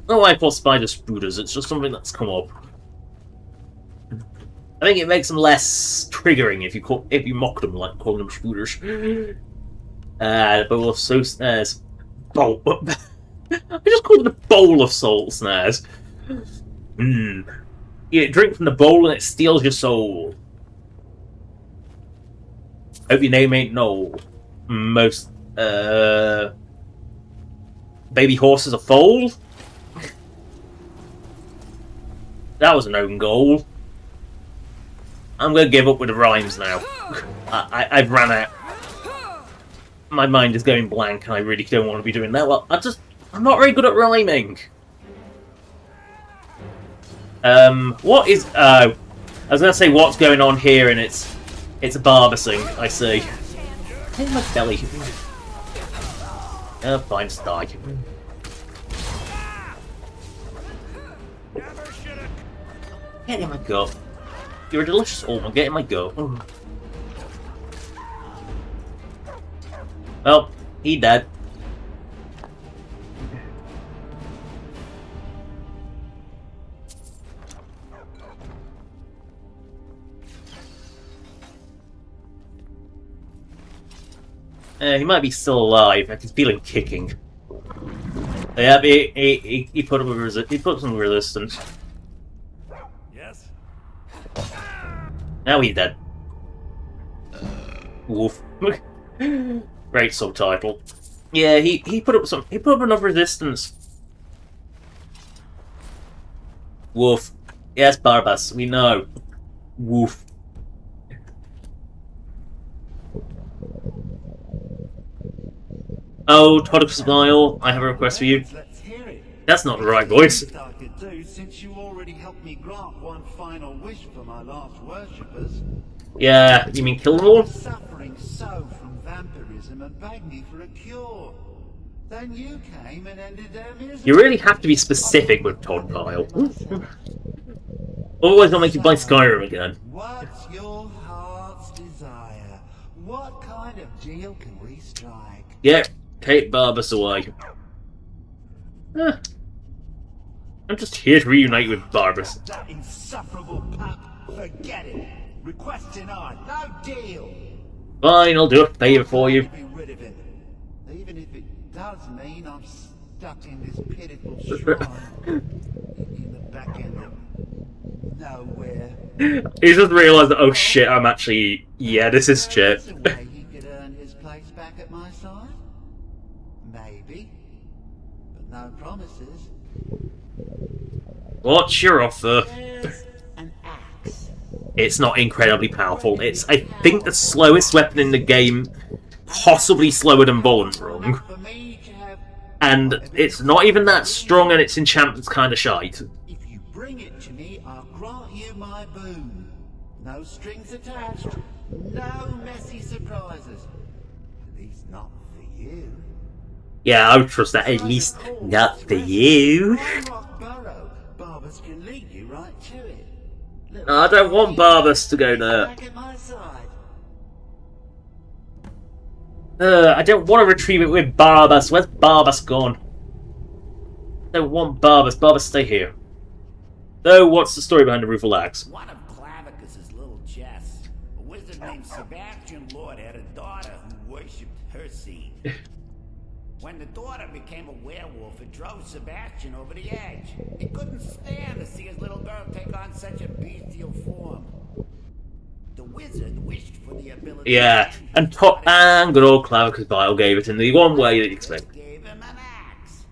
oh, I call spiders spooders. It's just something that's come up. I think it makes them less triggering if you mock them, like calling them spooders. But also snares. Bowl. I just called it a bowl of soul snares. You drink from the bowl and it steals your soul. Hope your name ain't Noel. baby horse as a foal. That was an own goal. I'm gonna give up with the rhymes now. I've ran out. My mind is going blank and I really don't want to be doing that. Well, I'm not very good at rhyming. What is... I was gonna say what's going on here, and it's a barbicing, I see. Hey, my belly. Fine, just die. Get in my gut. You're a delicious almond, get in my gut. Well, he dead. He might be still alive. I can feel him kicking. Yeah, he put up he put some resistance. Yes. Now he's dead. Woof. Great subtitle. Yeah, he put up enough resistance. Woof. Yes, Barbas, we know. Woof. Oh, Todux Vile, I have a request for you. Let's hear it. That's not the right voice. I could do, since you already helped me grant one final wish for my last worshippers. Yeah, you mean kill them all? Suffering so from vampirism and begged me for a cure. Then you came and ended their misery. You really have to be specific with Todd Vile. Otherwise I'll make you play Skyrim again. What's your heart's desire? What kind of deal can we strike? Yeah, take Barbas away. I'm just here to reunite with Barbas. That insufferable pup. Forget it. Request denied. No deal. Fine, I'll do a favour for you. Be rid of it. Even if it does mean I'm stuck in this pitiful shrine in the back end of nowhere. He's just realised that, oh shit, I'm actually... Yeah, this is shit. There's a way he could earn his place back at my side. Maybe. But no promises. What's your offer? There's an axe. It's not incredibly powerful. It's, I think, the slowest weapon in the game, possibly slower than Volunrung. For me to have... And it's not even that strong, and its enchantment's kind of shite. If you bring it to me, I'll grant you my boon. No strings attached. No messy surprises. At least not for you. Yeah, I would trust that, at least not for you. Rock Burrow. Barbers can lead you right to it. No, I don't want Barbas to go there. Back at my side. I don't want to retrieve it with Barbas. Where's Barbas gone? I don't want Barbas. Barbas, stay here. So, what's the story behind the Rueful Axe? One of Clavicus's little chests. A wizard named Sebastian Lord had a daughter who worshipped her seed. When the daughter became a werewolf, it drove Sebastian over the edge. He couldn't stand to see his little girl take on such a bestial form. The wizard wished for the ability... Yeah, and good old Clavicus Vile gave it in the one way that you expect. Gave him an axe.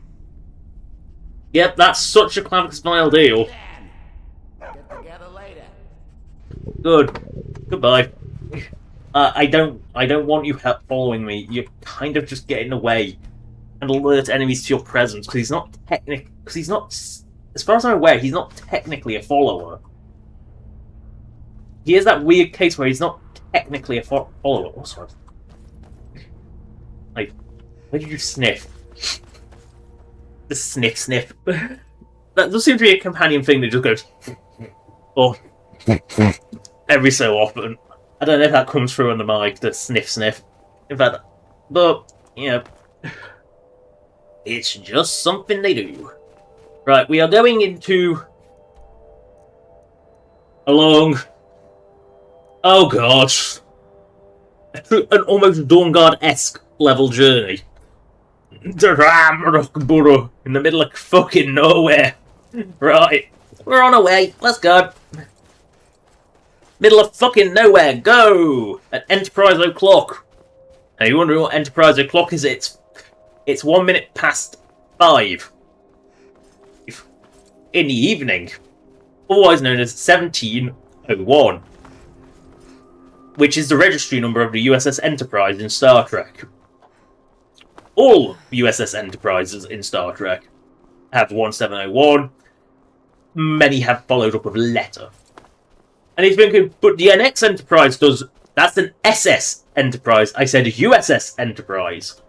Yep, that's such a Clavicus Vile deal. Then, get together later. Good. Goodbye. I don't want you following me. You're kind of just getting away and alert enemies to your presence, because he's not, as far as I'm aware, he's not technically a follower. He is that weird case where he's not technically a follower. Oh, sorry. Like, where did you sniff? The sniff. That does seem to be a companion thing that just goes, oh, every so often. I don't know if that comes through on the mic, the sniff. In fact, but, you know, it's just something they do. Right, we are going into a long... Oh god. An almost Dawnguard-esque level journey. In the middle of fucking nowhere. Right, we're on our way, let's go. Middle of fucking nowhere, go! At Enterprise O'Clock. Now you wondering what Enterprise O'Clock is? It's 1 minute past 5 in the evening, otherwise known as 1701, which is the registry number of the USS Enterprise in Star Trek. All USS Enterprises in Star Trek have 1701. Many have followed up with a letter. And he's been good, but the NX Enterprise does. That's an SS Enterprise. I said USS Enterprise.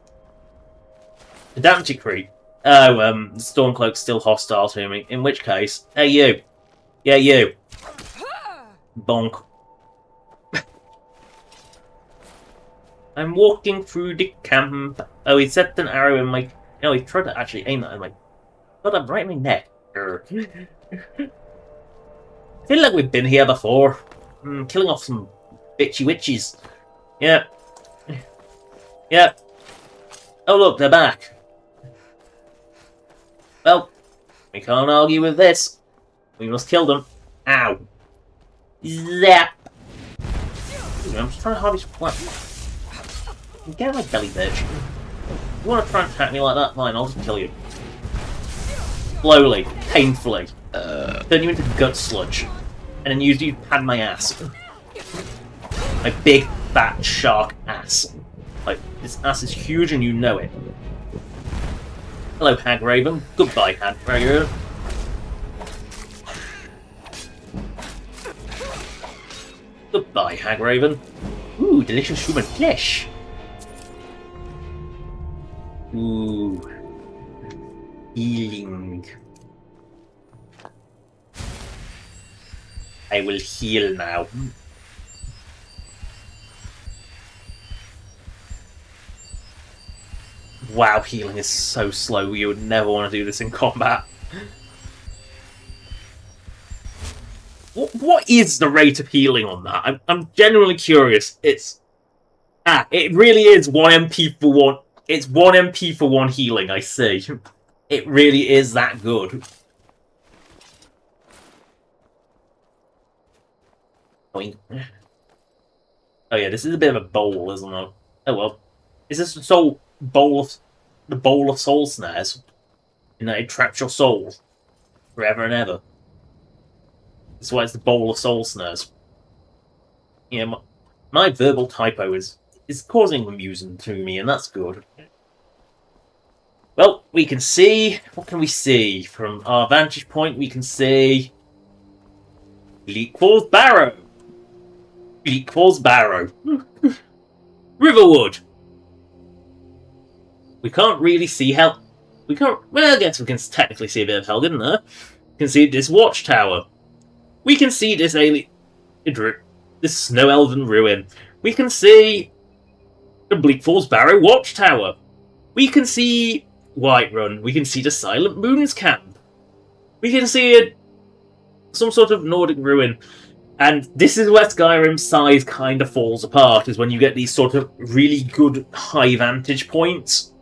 Pedantic creep. Oh, the Stormcloak's still hostile to me. In which case, hey you. Yeah, you. Bonk. I'm walking through the camp. Oh, he set an arrow in my... No, he tried to actually aim that in my... Got that right in my neck. I feel like we've been here before. Killing off some bitchy witches. Yeah. Yeah. Oh look, they're back. Well, we can't argue with this. We must kill them. Ow. Zap. I'm just trying to harvest plant. Get out of my belly, bitch. You want to try and attack me like that? Fine, I'll just kill you. Slowly, painfully. Turn you into gut sludge. And then use you to pad my ass. My big, fat shark ass. Like, this ass is huge and you know it. Hello, Hag Raven. Goodbye, Hag Raven. Goodbye, Hag Raven. Ooh, delicious human flesh. Ooh. Healing. I will heal now. Wow, healing is so slow. You would never want to do this in combat. What is the rate of healing on that? I'm genuinely curious. It really is 1 MP for 1. It's 1 MP for 1 healing, I see. It really is that good. Oh yeah, this is a bit of a bowl, isn't it? Oh well. Is this the bowl of soul snares? You know, it traps your soul forever and ever. That's why it's the bowl of soul snares. Yeah, my verbal typo is causing amusement to me, and that's good. Well, we can see... What can we see? From our vantage point, we can see... Bleakfall's Barrow. Bleakfall's Barrow. Riverwood. We can't really see Hell... We can't... Well, I guess we can technically see a bit of Helgen there. We can see this watchtower. We can see this this snow elven ruin. We can see the Bleakfall's Barrow watchtower. We can see Whiterun. We can see the Silent Moon's camp. We can see some sort of Nordic ruin. And this is where Skyrim's size kind of falls apart, is when you get these sort of really good high vantage points.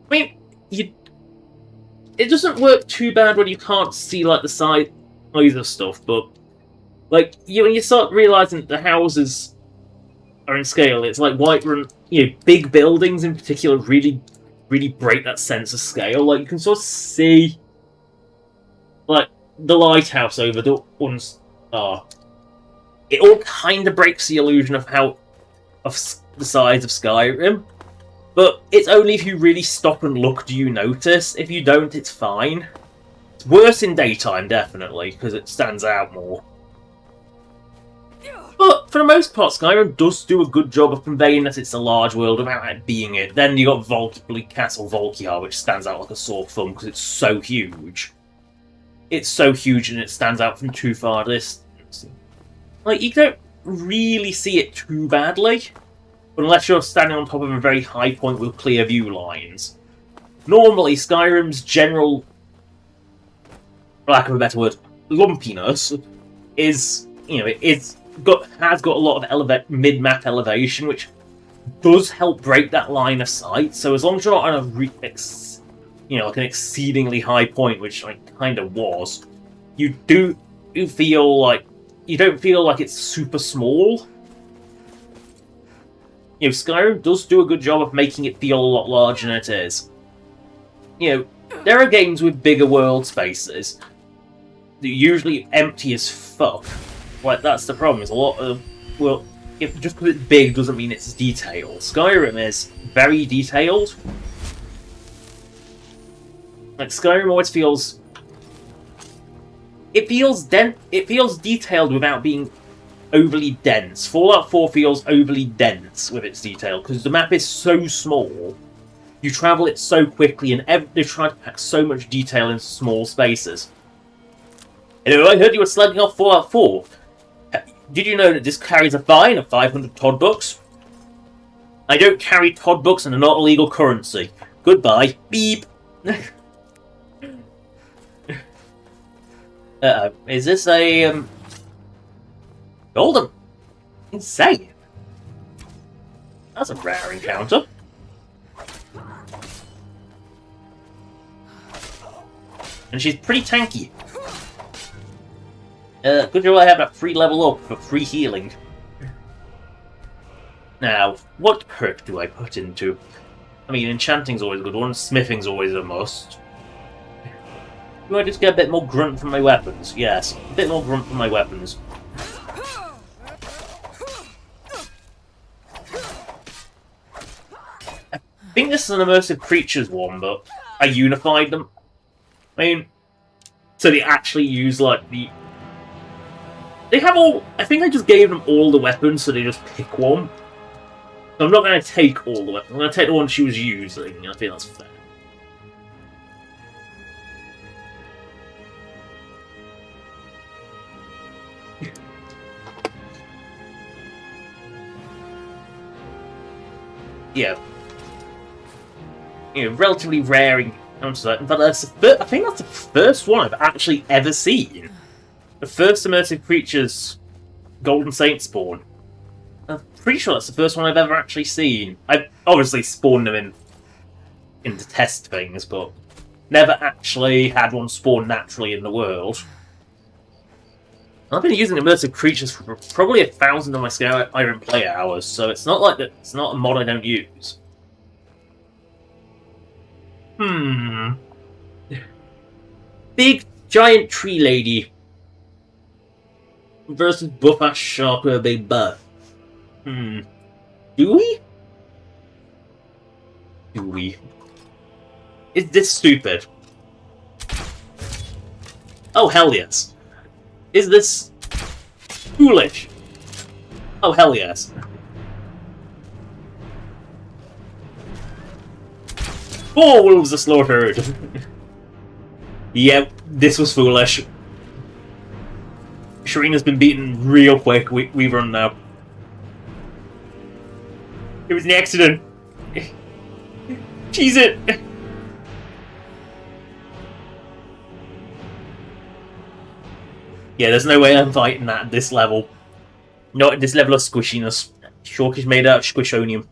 I mean, it doesn't work too bad when you can't see like the size of stuff, but like when you start realizing that the houses are in scale, it's like Whiterun, big buildings in particular really break that sense of scale. Like you can sort of see like the lighthouse over the it all kind of breaks the illusion of the size of Skyrim. But it's only if you really stop and look do you notice. If you don't, it's fine. It's worse in daytime, definitely, because it stands out more. But for the most part, Skyrim does do a good job of conveying that it's a large world without it being it. Then you got Castle Volkiar, which stands out like a sore thumb because it's so huge. It's so huge and it stands out from too far distance. Like, you don't really see it too badly, unless you're standing on top of a very high point with clear view lines. Normally, Skyrim's general, for lack of a better word, lumpiness is, has got a lot of mid-map elevation, which does help break that line of sight. So as long as you're not on like an exceedingly high point, which I kind of was, you don't feel like it's super small. Skyrim does do a good job of making it feel a lot larger than it is. you know, there are games with bigger world spaces that are usually empty as fuck. Like, that's the problem, is a lot of, well, if just because it's big doesn't mean it's detailed. Skyrim is very detailed. Like, Skyrim always feels... It feels detailed without being overly dense. Fallout 4 feels overly dense with its detail, because the map is so small. You travel it so quickly, and they try to pack so much detail into small spaces. Anyway, I heard you were slugging off Fallout 4. Did you know that this carries a fine of 500 Todd bucks? I don't carry Todd bucks and are not a legal currency. Goodbye. Beep. Uh-oh. Is this a, Golden? Insane. That's a rare encounter. And she's pretty tanky. Good job I have that free level up for free healing. Now, what perk do I put into? I mean, enchanting's always a good one, smithing's always a must. Do I just get a bit more grunt from my weapons? Yes, a bit more grunt from my weapons. I think this is an immersive creatures one, but I unified them. I mean, so they actually use, like, the... They have all... I think I just gave them all the weapons, so they just pick one. So I'm not going to take all the weapons. I'm going to take the one she was using, and I think that's fair. Yeah. You know, relatively rare encounter, but I think that's the first one I've actually ever seen. The first immersive creatures, Golden Saint spawn. I'm pretty sure that's the first one I've ever actually seen. I've obviously spawned them in to test things, but never actually had one spawn naturally in the world. I've been using immersive creatures for probably 1,000 of my Skyrim play hours, so it's not like that. It's not a mod I don't use. Big giant tree lady versus buff ass shark with a big butt. Do we? Do we? Is this stupid? Oh hell yes. Is this foolish? Oh hell yes. Four wolves are slaughtered. Yep, this was foolish. Sharina's been beaten real quick. We run now. It was an accident. Cheese it. Yeah, there's no way I'm fighting that at this level. Not at this level of squishiness. Shark is made out of squishonium.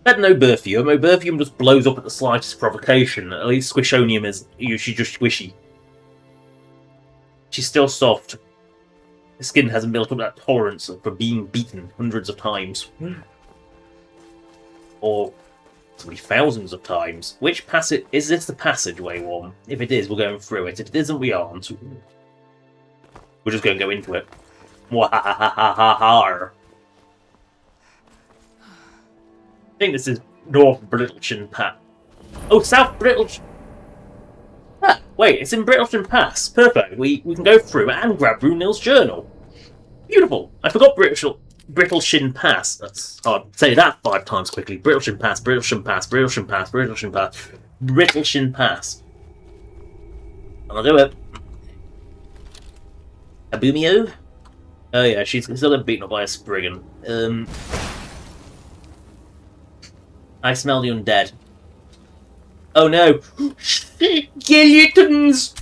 Better no Berthium. No, Berthium just blows up at the slightest provocation. At least squishonium is usually just squishy. She's still soft. The skin hasn't built up that tolerance for being beaten hundreds of times. Or thousands of times. Which passage... Is this the passageway one? If it is, we're going through it. If it isn't, we aren't. We're just going to go into it. Mwahahahaha. I think this is North Brittleshin Pass. Oh, South Brittleshin... Ah, wait, it's in Brittleshin Pass. Perfect. We can go through and grab Runil's journal. Beautiful. I forgot Brittleshin Pass. That's hard to say that 5 times quickly. Brittleshin Pass, Brittleshin Pass, Brittleshin Pass, Brittleshin Pass. Brittleshin Pass. I'll do it. A Boomio? Oh yeah, she's still been beaten up by a Spriggan. I smell the undead. Oh no! Skeletons!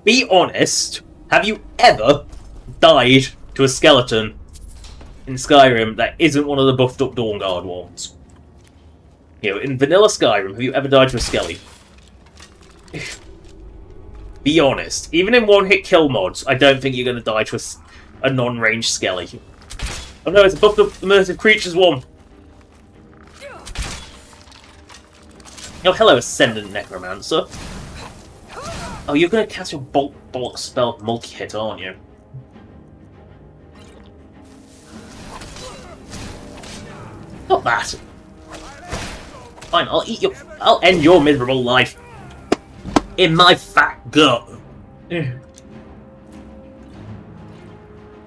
Be honest, have you ever died to a skeleton in Skyrim that isn't one of the buffed up Dawnguard ones? You know, in vanilla Skyrim, have you ever died to a skelly? Be honest. Even in one-hit kill mods, I don't think you're going to die to a non-ranged skelly. Oh no, it's a buffed up immersive creatures one. Oh, hello, Ascendant Necromancer. Oh, you're going to cast your Bolt spell multi-hit, aren't you? Not that. Fine, I'll end your miserable life. In my fat gut.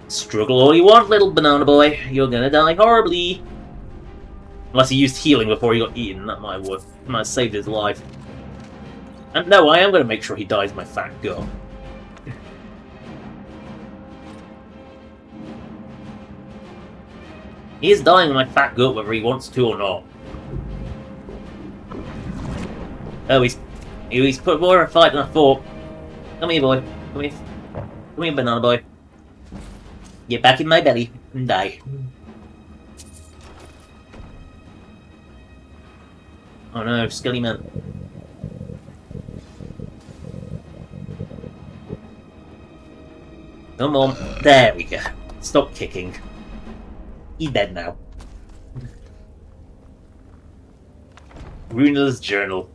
Struggle all you want, little banana boy. You're gonna die horribly. Unless he used healing before he got eaten, that might work. Might have saved his life. And no, I am going to make sure he dies in my fat gut. He is dying in my fat gut whether he wants to or not. Oh, he's put more of a fight than I thought. Come here, boy. Come here. Come here, banana boy. Get back in my belly and die. Oh no, Skelly Man. Come on. There we go. Stop kicking. He's dead now. Runel's Journal.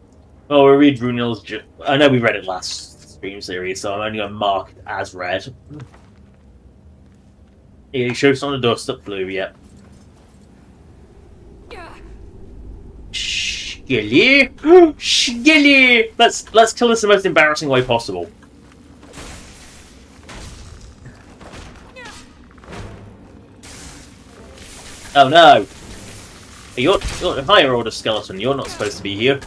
Oh, we'll read Runel's Journal. I know we read it last stream series, so I'm only going to mark it as read. He shows on the dust that flew, yet. Skilly! Skilly! Let's kill this the most embarrassing way possible. Oh no! You're a higher order skeleton, you're not supposed to be here.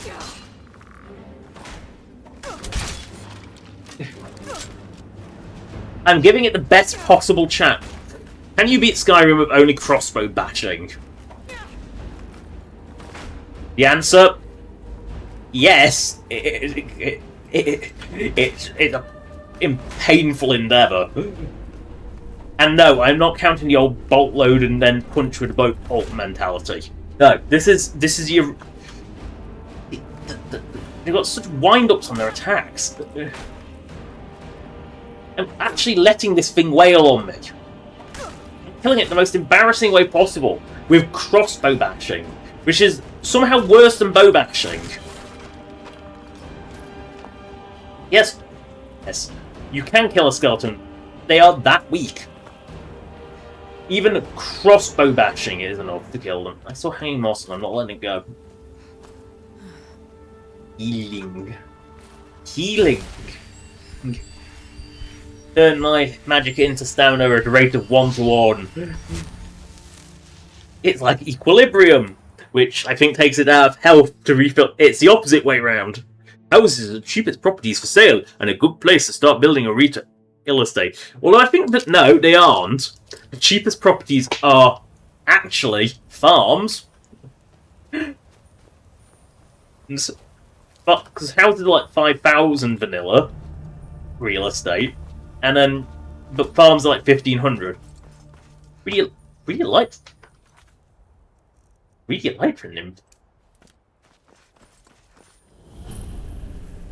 I'm giving it the best possible chance. Can you beat Skyrim with only crossbow bashing? The answer? Yes. It's a painful endeavour. And no, I'm not counting the old bolt load and then punch with a bolt mentality. No, this is your... They've got such wind-ups on their attacks. I'm actually letting this thing wail on me. I'm killing it the most embarrassing way possible, with crossbow bashing, which is somehow worse than bow bashing. Yes, you can kill a skeleton. They are that weak. Even crossbow bashing is enough to kill them. I saw hanging moss and I'm not letting it go. Healing. Turn my magic into stamina at a rate of 1-to-1. It's like equilibrium, which I think takes it out of health to refill. It's the opposite way round. Houses are the cheapest properties for sale and a good place to start building a retail estate. Although I think that no, they aren't. The cheapest properties are actually farms. Because houses are like 5,000 vanilla real estate, and then but farms are like 1,500. Really light for them.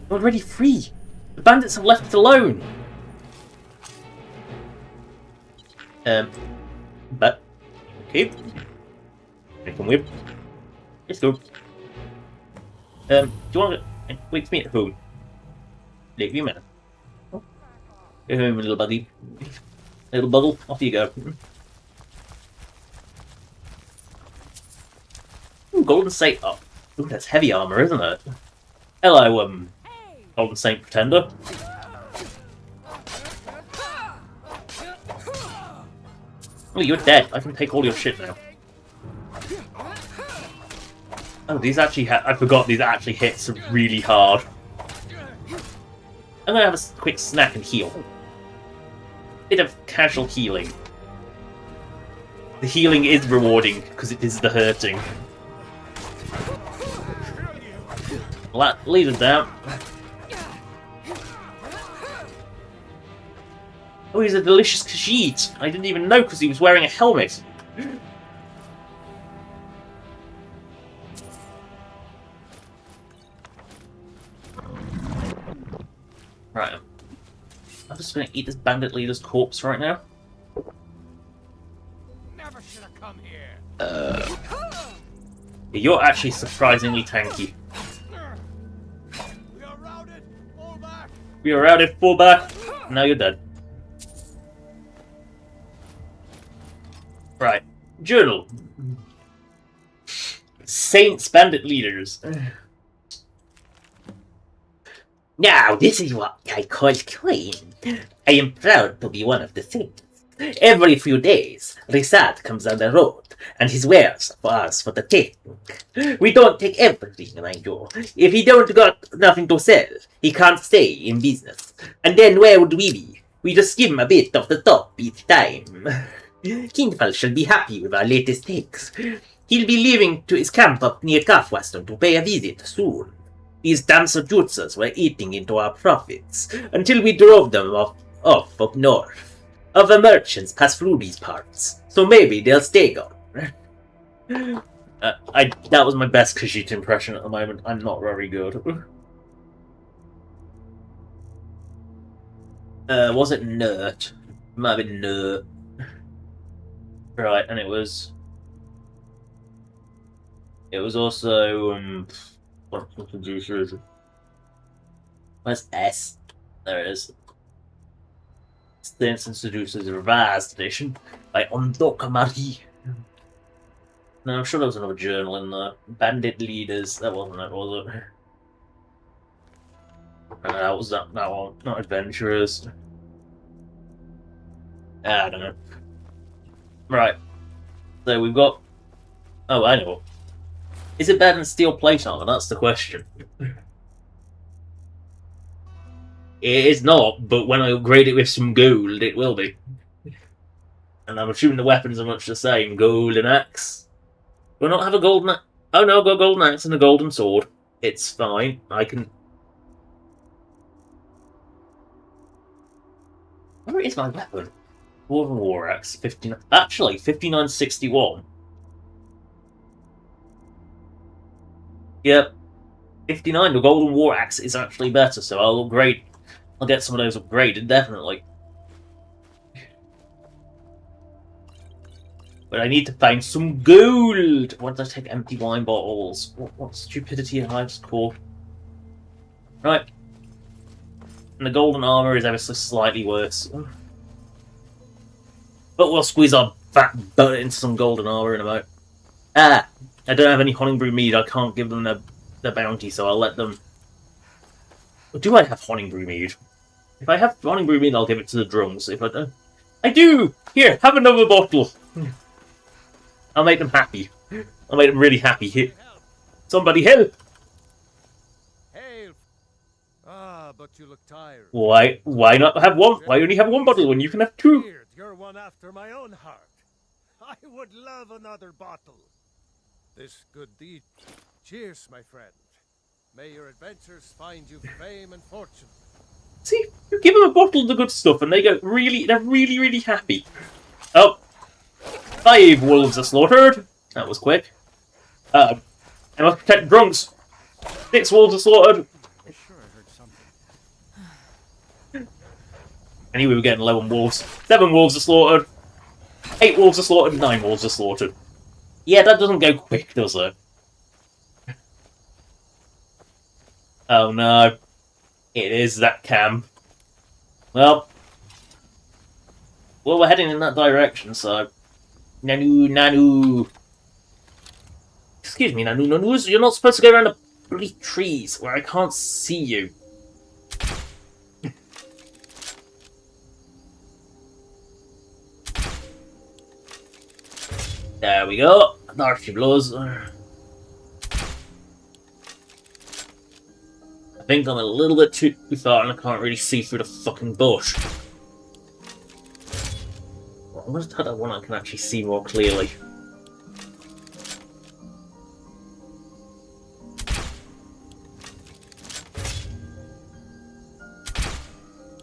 You're already free. The bandits have left it alone. But okay. I can whip. Let's go. Do you want to wait for me at home? Leave you a minute. Go home, little buddy. Little bubble, off you go. Ooh, Golden Saint. Oh, ooh, that's heavy armor, isn't it? Hello, Golden Saint Pretender. Oh, you're dead. I can take all your shit now. Oh, these actually I forgot these actually hit really hard. I'm gonna have a quick snack and heal. Bit of casual healing. The healing is rewarding, because it is the hurting. Lead us down. Oh, he's a delicious Khajiit. I didn't even know because he was wearing a helmet. Right. I'm just going to eat this bandit leader's corpse right now. Never should have come here. You're actually surprisingly tanky. We were out at fullback. Now you're dead. Right. Journal. Saints Bandit Leaders. Now, this is what I call clean. I am proud to be one of the Saints. Every few days, Reath comes on the road, and his wares are ours for the taking. We don't take everything, mind you. If he don't got nothing to sell, he can't stay in business. And then where would we be? We just give him a bit of the top each time. Kingfall shall be happy with our latest takes. He'll be leaving to his camp up near Calfweston to pay a visit soon. These damn Jutsas were eating into our profits, until we drove them off up north. Other merchants pass through these parts, so maybe they'll stay gone. That was my best Khajiit impression at the moment. I'm not very good. Was it Nert? Might have been Nert. Right, and it was also what producer is it? Where's S? There it is. Saints and Seducers Revised Edition by Ondoka Marie. No, I'm sure there was another journal in there. Bandit Leaders. That wasn't it, was it? That was that one. Not Adventurers. I don't know. Right. So we've got... Oh, I know. Is it better than steel plate armor? That's the question. It is not, but when I upgrade it with some gold, it will be. And I'm assuming the weapons are much the same. Golden axe. Do I not have a golden axe? Oh no, I've got a golden axe and a golden sword. It's fine. I can... Where is my weapon? Dwarven War Axe. 59... Actually, 5961. Yep. 59, the Golden War Axe is actually better, so I'll upgrade. I'll get some of those upgraded, definitely. But I need to find some gold! Why did I take empty wine bottles? What stupidity am I just called? Right. And the golden armor is ever so slightly worse. But we'll squeeze our fat butt into some golden armor in a moment. I don't have any Honningbrew mead. I can't give them the bounty, so I'll let them... Do I have Honningbrew mead? If I have Honningbrew mead, I'll give it to the drums. If I don't... I do! Here, have another bottle! I'll make them happy. I'll make them really happy. Here. Somebody help! Hail! Ah, but you look tired. Why not have one? Why only have one bottle when you can have two? You're one after my own heart. I would love another bottle. This good deed. Cheers, my friend. May your adventures find you fame and fortune. See, you give them a bottle of the good stuff and they're really happy. Oh. 5 wolves are slaughtered. That was quick. I must protect drunks. 6 wolves are slaughtered. Anyway, we're getting 11 wolves. 7 wolves are slaughtered. 8 wolves are slaughtered. 9 wolves are slaughtered. Yeah, that doesn't go quick, does it? Oh no. It is that camp. Well, we're heading in that direction, so... Nanu. Excuse me, Nanu. You're not supposed to go around the bloody trees where I can't see you. There we go. There she blows. I think I'm a little bit too far and I can't really see through the fucking bush. Well, I'm going to tell that one I can actually see more clearly.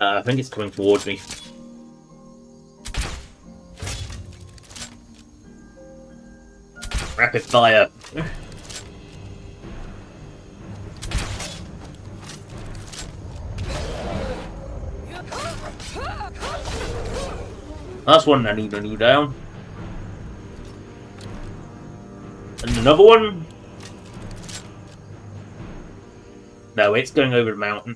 I think it's coming towards me. Rapid fire. That's one Nanu down. And another one. No, it's going over the mountain.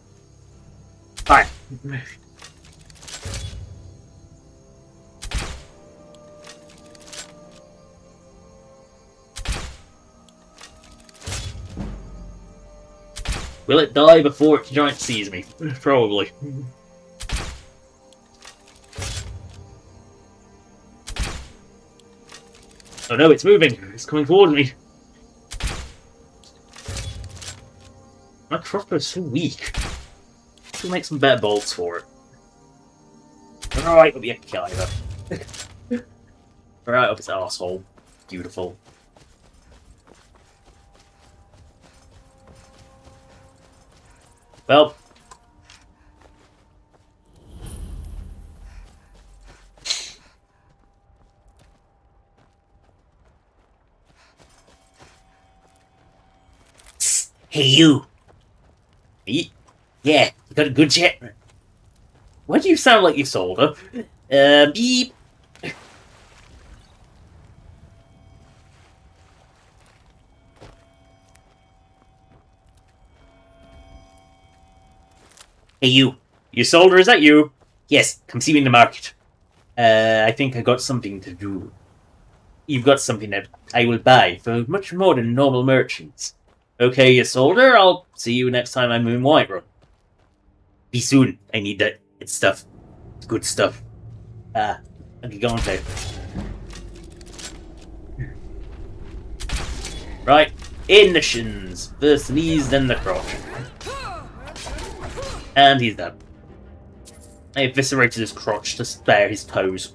Will it die before its giant sees me? Probably. Oh no, it's moving! It's coming towards me! My crossbow is so weak. Should make some better bolts for it. Right up your Kyber. Right up its arsehole. Beautiful. Well. Hey you! Yeah, you got a good chat? Why do you sound like you sold her? Beep! Hey you! You sold her, is that you? Yes, come see me in the market. I think I got something to do. You've got something that I will buy for much more than normal merchants. Okay, you sold her, I'll see you next time I'm in Whiterun. Be soon, I need that. It's stuff. It's good stuff. Ah, I'll get going there. Right, in the shins. First the knees, then the crotch. And he's dead. I eviscerated his crotch to spare his toes.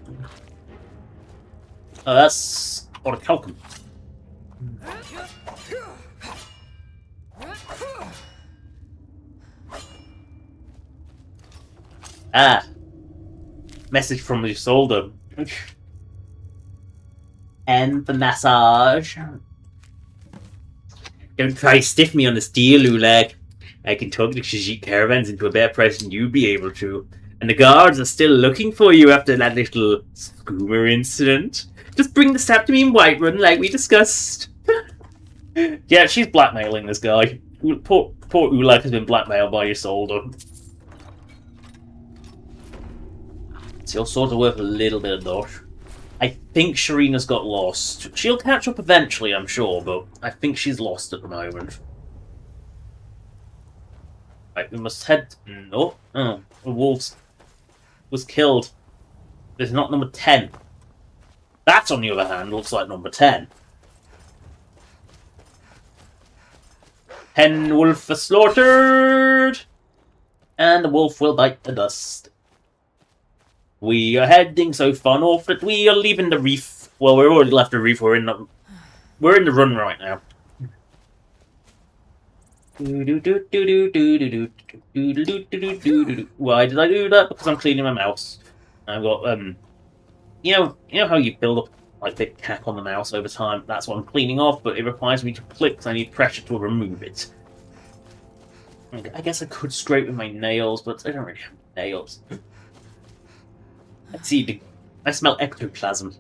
Oh, that's Orichalcum. Ah. Message from the soldier. And the massage. Don't try to stiff me on this deal, Ulag. I can talk the Khajiit caravans into a better price than you'd be able to. And the guards are still looking for you after that little skoomer incident. Just bring the sap to me in Whiterun like we discussed. Yeah, she's blackmailing this guy. Poor Ulag has been blackmailed by your soldier. So you're sort of worth a little bit of dosh. I think Sharina's got lost. She'll catch up eventually, I'm sure, but I think she's lost at the moment. Right, we must head... No. Oh, the wolf was killed. It's not number 10. That, on the other hand, looks like number 10. 10 wolf are slaughtered! And the wolf will bite the dust. We are heading so far north that we are leaving the reef. Well, we're already left the reef. We're in the run right now. Why did I do that? Because I'm cleaning my mouse. I've got you know how you build up like big cack on the mouse over time. That's what I'm cleaning off, but it requires me to click because I need pressure to remove it. I guess I could scrape with my nails, but I don't really have nails. Let's see. I smell ectoplasm.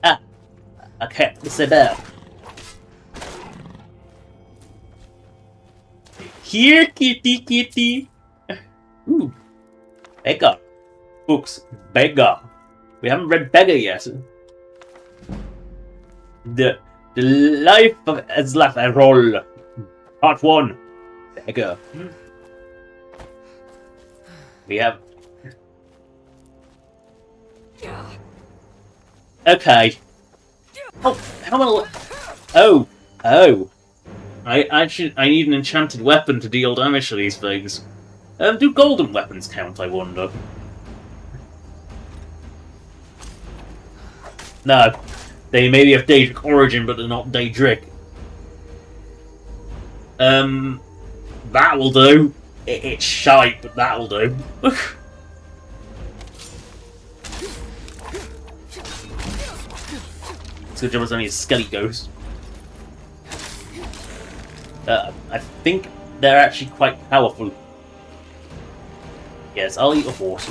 Ah, okay, it's a bear. Here, kitty, kitty. Ooh, beggar. Books, beggar. We haven't read beggar yet. The life of Ezlafarol, Part 1. Beggar. We have. Okay. Oh, how many? Oh. I need an enchanted weapon to deal damage to these things. Do golden weapons count, I wonder? No. They may be of Daedric origin, but they're not Daedric. That will do. It's shite, but that'll do. It's good job it's only a skelly ghost. I think they're actually quite powerful. Yes, I'll eat a horse.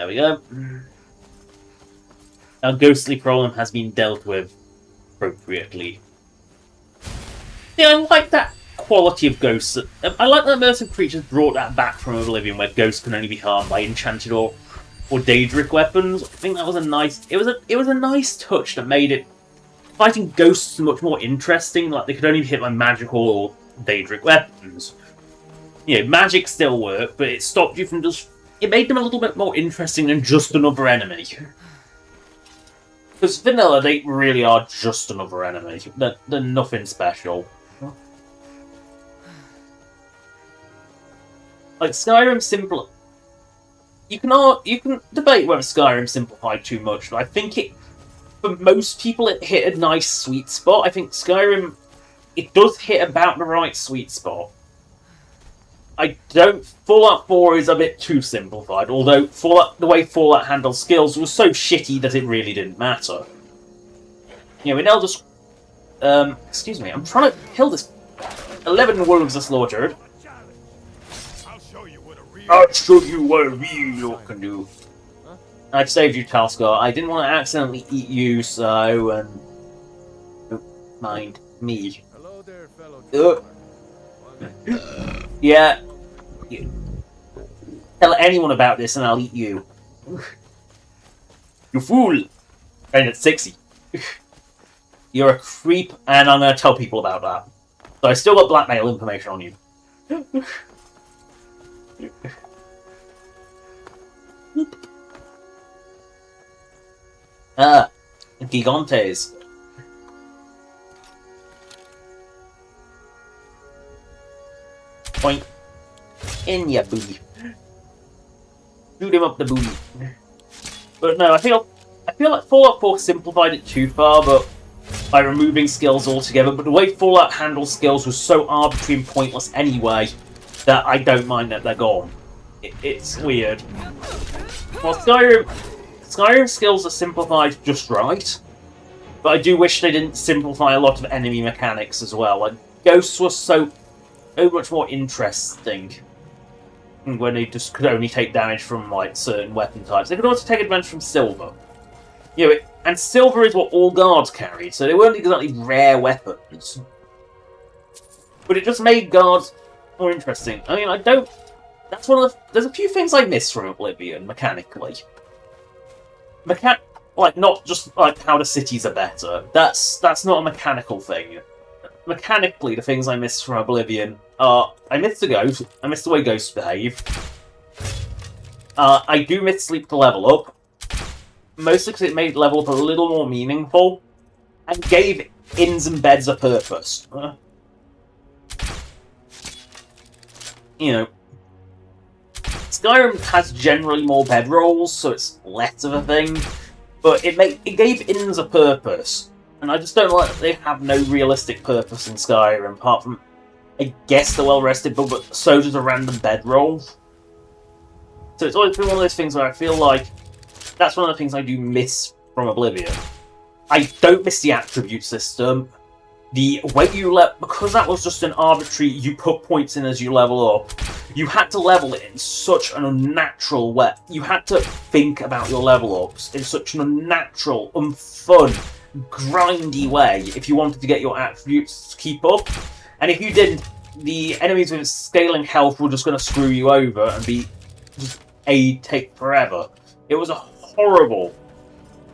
we go. Our ghostly problem has been dealt with appropriately. Yeah, I like that quality of ghosts. I like that immersive creatures brought that back from Oblivion, where ghosts can only be harmed by enchanted or Daedric weapons. I think that was a nice. It was a nice touch that made it fighting ghosts much more interesting. Like they could only be hit by magical or Daedric weapons. You know, magic still worked, but it stopped you from just. It made them a little bit more interesting than just another enemy. Because vanilla, they really are just another enemy. They're nothing special. Like Skyrim simple. You can debate whether Skyrim simplified too much, but I think for most people it hit a nice sweet spot. I think Skyrim, it does hit about the right sweet spot. Fallout 4 is a bit too simplified, although the way Fallout handles skills was so shitty that it really didn't matter. You know, in Elder excuse me, I'm trying to kill this 11 wolves are slaughtered. I'll show you what a real orc can do. I've saved you, Talscar. I didn't want to accidentally eat you, so don't mind me. Hello there, fellow. Yeah. Tell anyone about this and I'll eat you. You fool! And it's sexy. You're a creep, and I'm going to tell people about that. So I still got blackmail information on you. Gigantes. Point. In ya booty. Shoot him up the booty. But no, I feel like Fallout 4 simplified it too far, but by removing skills altogether. But the way Fallout handles skills was so arbitrary and pointless anyway that I don't mind that they're gone. It's weird. Well, Skyrim skills are simplified just right, but I do wish they didn't simplify a lot of enemy mechanics as well. Like ghosts were so much more interesting when they just could only take damage from like certain weapon types. They could also take advantage from silver. You know, and silver is what all guards carried, so they weren't exactly rare weapons. But it just made guards more interesting. I mean, that's one of the... There's a few things I miss from Oblivion, mechanically. Like, not just like how the cities are better. That's not a mechanical thing. Mechanically, the things I miss from Oblivion are... I miss the ghost. I miss the way ghosts behave. I do miss sleep to level up. Mostly because it made level up a little more meaningful. And gave inns and beds a purpose. You know... Skyrim has generally more bedrolls, so it's less of a thing. But it gave inns a purpose. And I just don't like that they have no realistic purpose in Skyrim, apart from, I guess, the well-rested bug, but so does a random bedroll. So it's always been one of those things where I feel like that's one of the things I do miss from Oblivion. I don't miss the attribute system. The way because that was just an arbitrary, you put points in as you level up, you had to level it in such an unnatural way. You had to think about your level ups in such an unnatural, unfun, grindy way if you wanted to get your attributes to keep up. And if you didn't, the enemies with scaling health were just going to screw you over and take forever. It was a horrible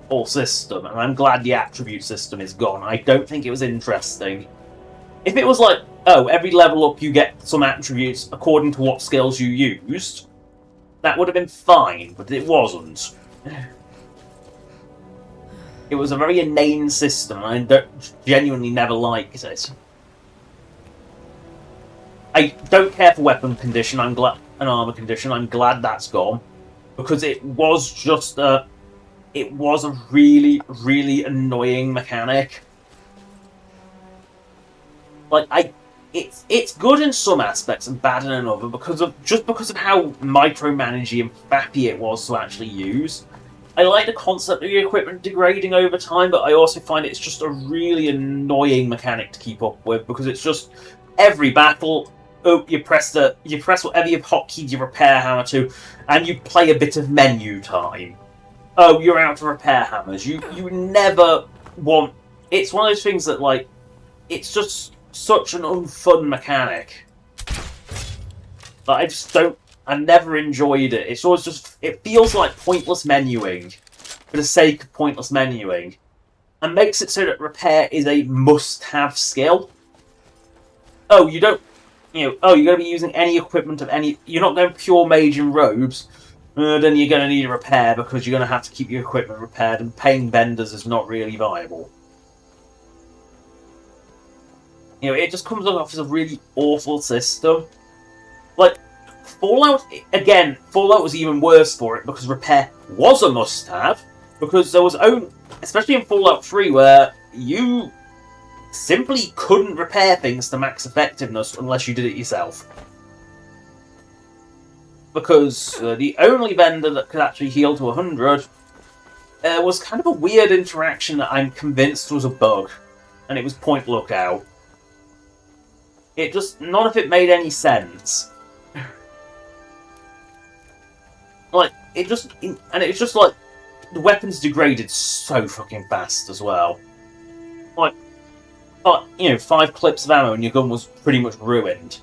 whole system, and I'm glad the attribute system is gone. I don't think it was interesting. If it was like, oh, every level up you get some attributes according to what skills you used, that would have been fine, but it wasn't. It was a very inane system, and I genuinely never liked it. I don't care for weapon condition, and armor condition, I'm glad that's gone, because it was just it was a really, really annoying mechanic. Like, it's good in some aspects and bad in another because of how micromanagey and fappy it was to actually use. I like the concept of the equipment degrading over time, but I also find it's just a really annoying mechanic to keep up with because it's just every battle oh, you press whatever you've hotkeyed your repair hammer to, and you play a bit of menu time. Oh, you're out of repair hammers. You never want. It's one of those things that, like, it's just such an unfun mechanic. Like, I just don't. I never enjoyed it. It's always just. It feels like pointless menuing for the sake of pointless menuing, and makes it so that repair is a must-have skill. Oh, you don't. Oh, you're going to be using any equipment of any. You're not going pure mage and robes. Then you're going to need a repair because you're going to have to keep your equipment repaired, and paying vendors is not really viable. It just comes off as a really awful system. Like, Fallout, again, Fallout was even worse for it because repair was a must-have. Because there was especially in Fallout 3, where you simply couldn't repair things to max effectiveness unless you did it yourself. Because the only vendor that could actually heal to 100 was kind of a weird interaction that I'm convinced was a bug. And it was Point Lookout. None of it made any sense. Like, it was just like, the weapons degraded so fucking fast as well. Like, 5 clips of ammo and your gun was pretty much ruined.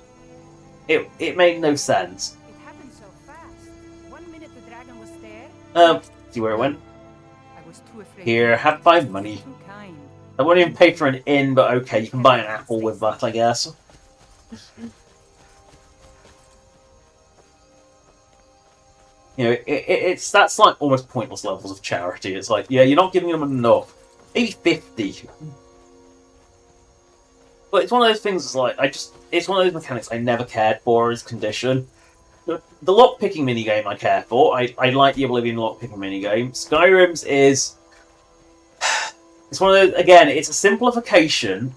It made no sense. It happened so fast. 1 minute the dragon was there. See where it went? I was too afraid. Here, have 5 money. Too kind. I won't even pay for an inn, but okay, you can buy an apple with that, I guess. That's like almost pointless levels of charity. It's like, yeah, you're not giving them enough. Maybe 50. But it's one of those things. It's like it's one of those mechanics I never cared for as condition. The lockpicking minigame I care for. I like the Oblivion lockpicking minigame. Skyrim's is. It's one of those, again, it's a simplification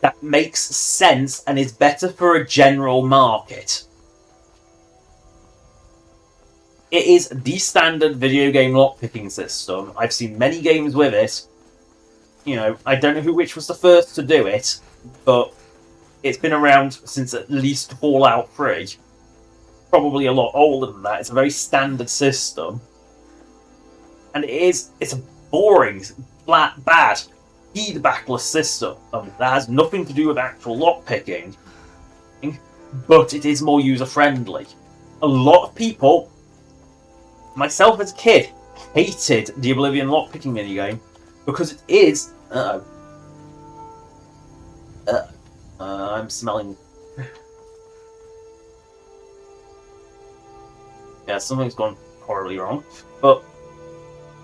that makes sense and is better for a general market. It is the standard video game lockpicking system. I've seen many games with it. I don't know which was the first to do it, but it's been around since at least Fallout 3. Probably a lot older than that. It's a very standard system. And it's a boring, flat, bad, feedbackless system that has nothing to do with actual lockpicking, but it is more user-friendly. A lot of people, myself as a kid, hated the Oblivion lockpicking minigame because it is. I'm smelling. Yeah, something's gone horribly wrong. But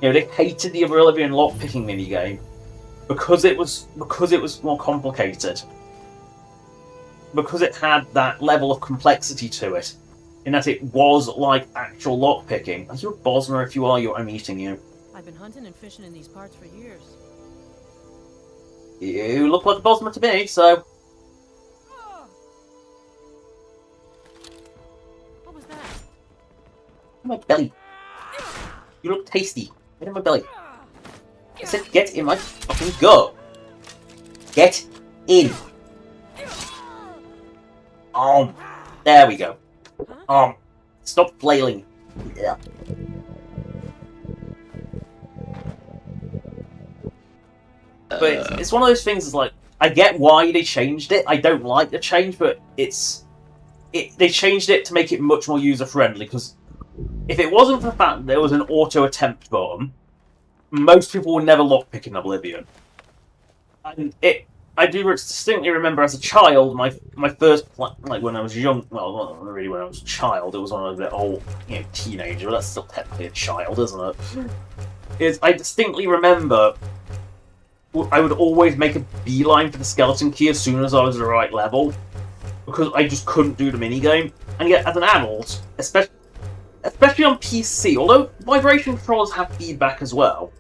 they hated the Oblivion lockpicking minigame because it was more complicated. Because it had that level of complexity to it. In that it was like actual lockpicking. Are you a Bosmer? If you are, I'm eating you. I've been hunting and fishing in these parts for years. You look like a Bosmer to me, so. What was that? My belly. You look tasty. Get in my belly. I said get in my fucking gut. Get in. There we go. Stop flailing. Yeah. But it's one of those things. It's like, I get why they changed it. I don't like the change, but they changed it to make it much more user friendly. Because if it wasn't for the fact that there was an auto attempt button, most people would never lockpick in Oblivion. And I do distinctly remember as a child, my first, like when I was young, well, not really when I was a child, it was when I was a bit old, teenager, but that's still technically a child, isn't it? I distinctly remember I would always make a beeline for the skeleton key as soon as I was at the right level, because I just couldn't do the minigame. And yet, as an adult, especially on PC, although vibration controllers have feedback as well,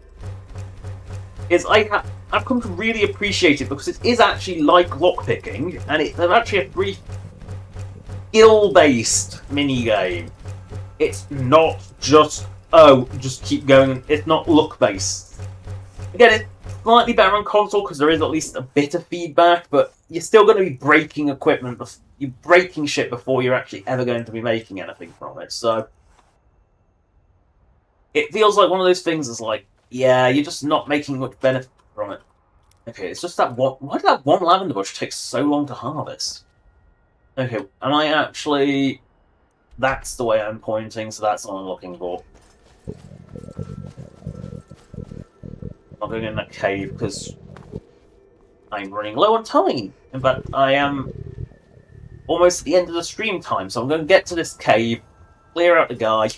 I've come to really appreciate it because it is actually like lockpicking, and it's actually a free skill-based minigame. It's not just, just keep going. It's not luck-based. Again, it's slightly better on console because there is at least a bit of feedback, but you're still going to be breaking equipment you're breaking shit before you're actually ever going to be making anything from it. So it feels like one of those things is like, yeah, you're just not making much benefit from it. Okay, it's just that one. Why did that one lavender bush take so long to harvest? Okay, am I actually? That's the way I'm pointing, so that's what I'm looking for. I'm going in that cave because I'm running low on time. In fact, I am almost at the end of the stream time, so I'm going to get to this cave, clear out the guy,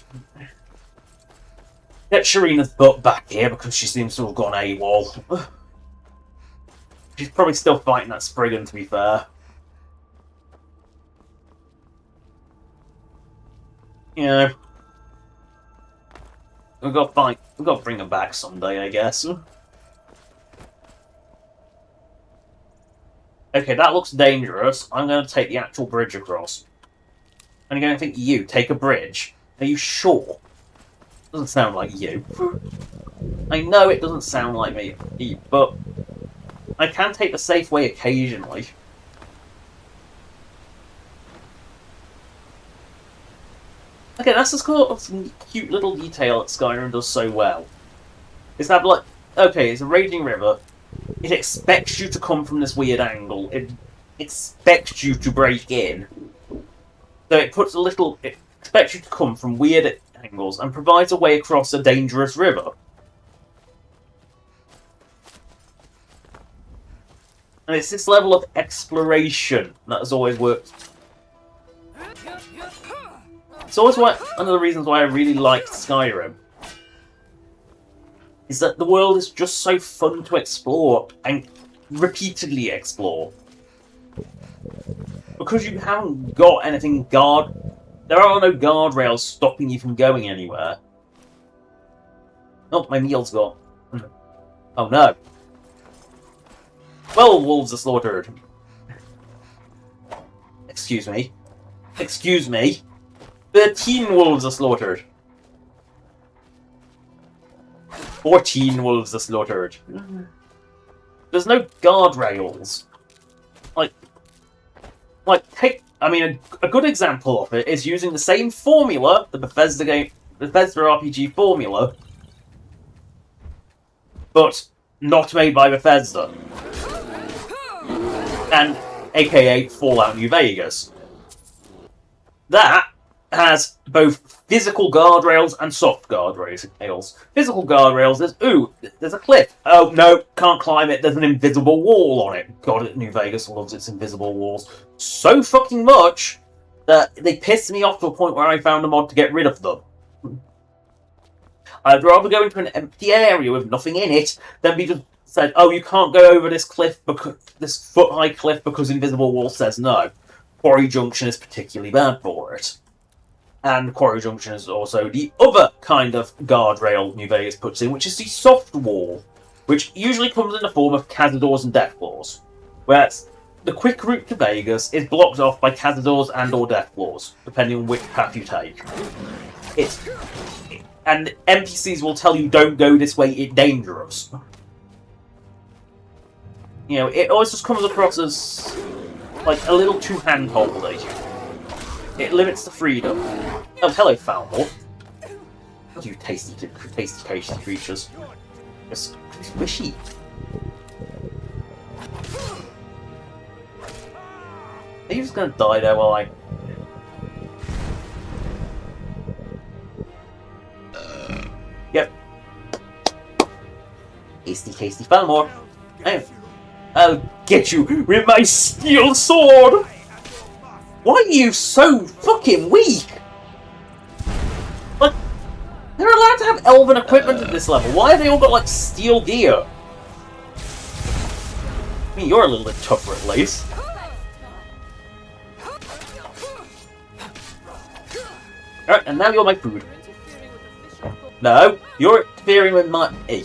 get Sharina's butt back here because she seems to have gone AWOL. She's probably still fighting that Spriggan, to be fair. You know, we've got to bring her back someday, I guess. Okay, that looks dangerous. I'm going to take the actual bridge across. And you're going to think, you take a bridge? Are you sure? Doesn't sound like you. I know it doesn't sound like me, but I can take the safe way occasionally. Okay, that's just kind of some cute little detail that Skyrim does so well. Is that, like, okay, it's a raging river. It expects you to come from this weird angle. It expects you to break in. So it puts a little... It expects you to come from weird angles and provides a way across a dangerous river. And it's this level of exploration that has always worked. It's always one of the reasons why I really liked Skyrim. Is that the world is just so fun to explore and repeatedly explore. Because you haven't got anything there are no guardrails stopping you from going anywhere. Oh, my meal's gone. Oh no. Well, wolves are slaughtered. Excuse me. Excuse me. 13 wolves are slaughtered. 14 wolves are slaughtered. There's no guardrails. Take. I mean, a good example of it is using the same formula, the Bethesda RPG formula, but not made by Bethesda, and aka Fallout New Vegas. That has both physical guardrails and soft guardrails. Physical guardrails is, ooh, there's a cliff. Oh, no, can't climb it. There's an invisible wall on it. God, New Vegas loves its invisible walls so fucking much that they pissed me off to a point where I found a mod to get rid of them. I'd rather go into an empty area with nothing in it than be just said, oh, you can't go over this cliff, because this foot-high cliff, because invisible wall says no. Quarry Junction is particularly bad for it. And Quarry Junction is also the other kind of guardrail New Vegas puts in, which is the soft wall, which usually comes in the form of Cazadors and Deathclaws, where the quick route to Vegas is blocked off by Cazadors and or Deathclaws, depending on which path you take. And NPCs will tell you, don't go this way, it's dangerous. You know, it always just comes across as like a little too hand-holdy. It limits the freedom. Oh, hello, Falmore. You tasty creatures. Just squishy. Are you just gonna die there while I... Yep. Tasty Falmore. I'll get you with my steel sword! Why are you so fucking weak? Like, they're allowed to have elven equipment at this level. Why have they all got, like, steel gear? I mean, you're a little bit tougher at least. Alright, and now you're my food. No, you're interfering with my... Hey.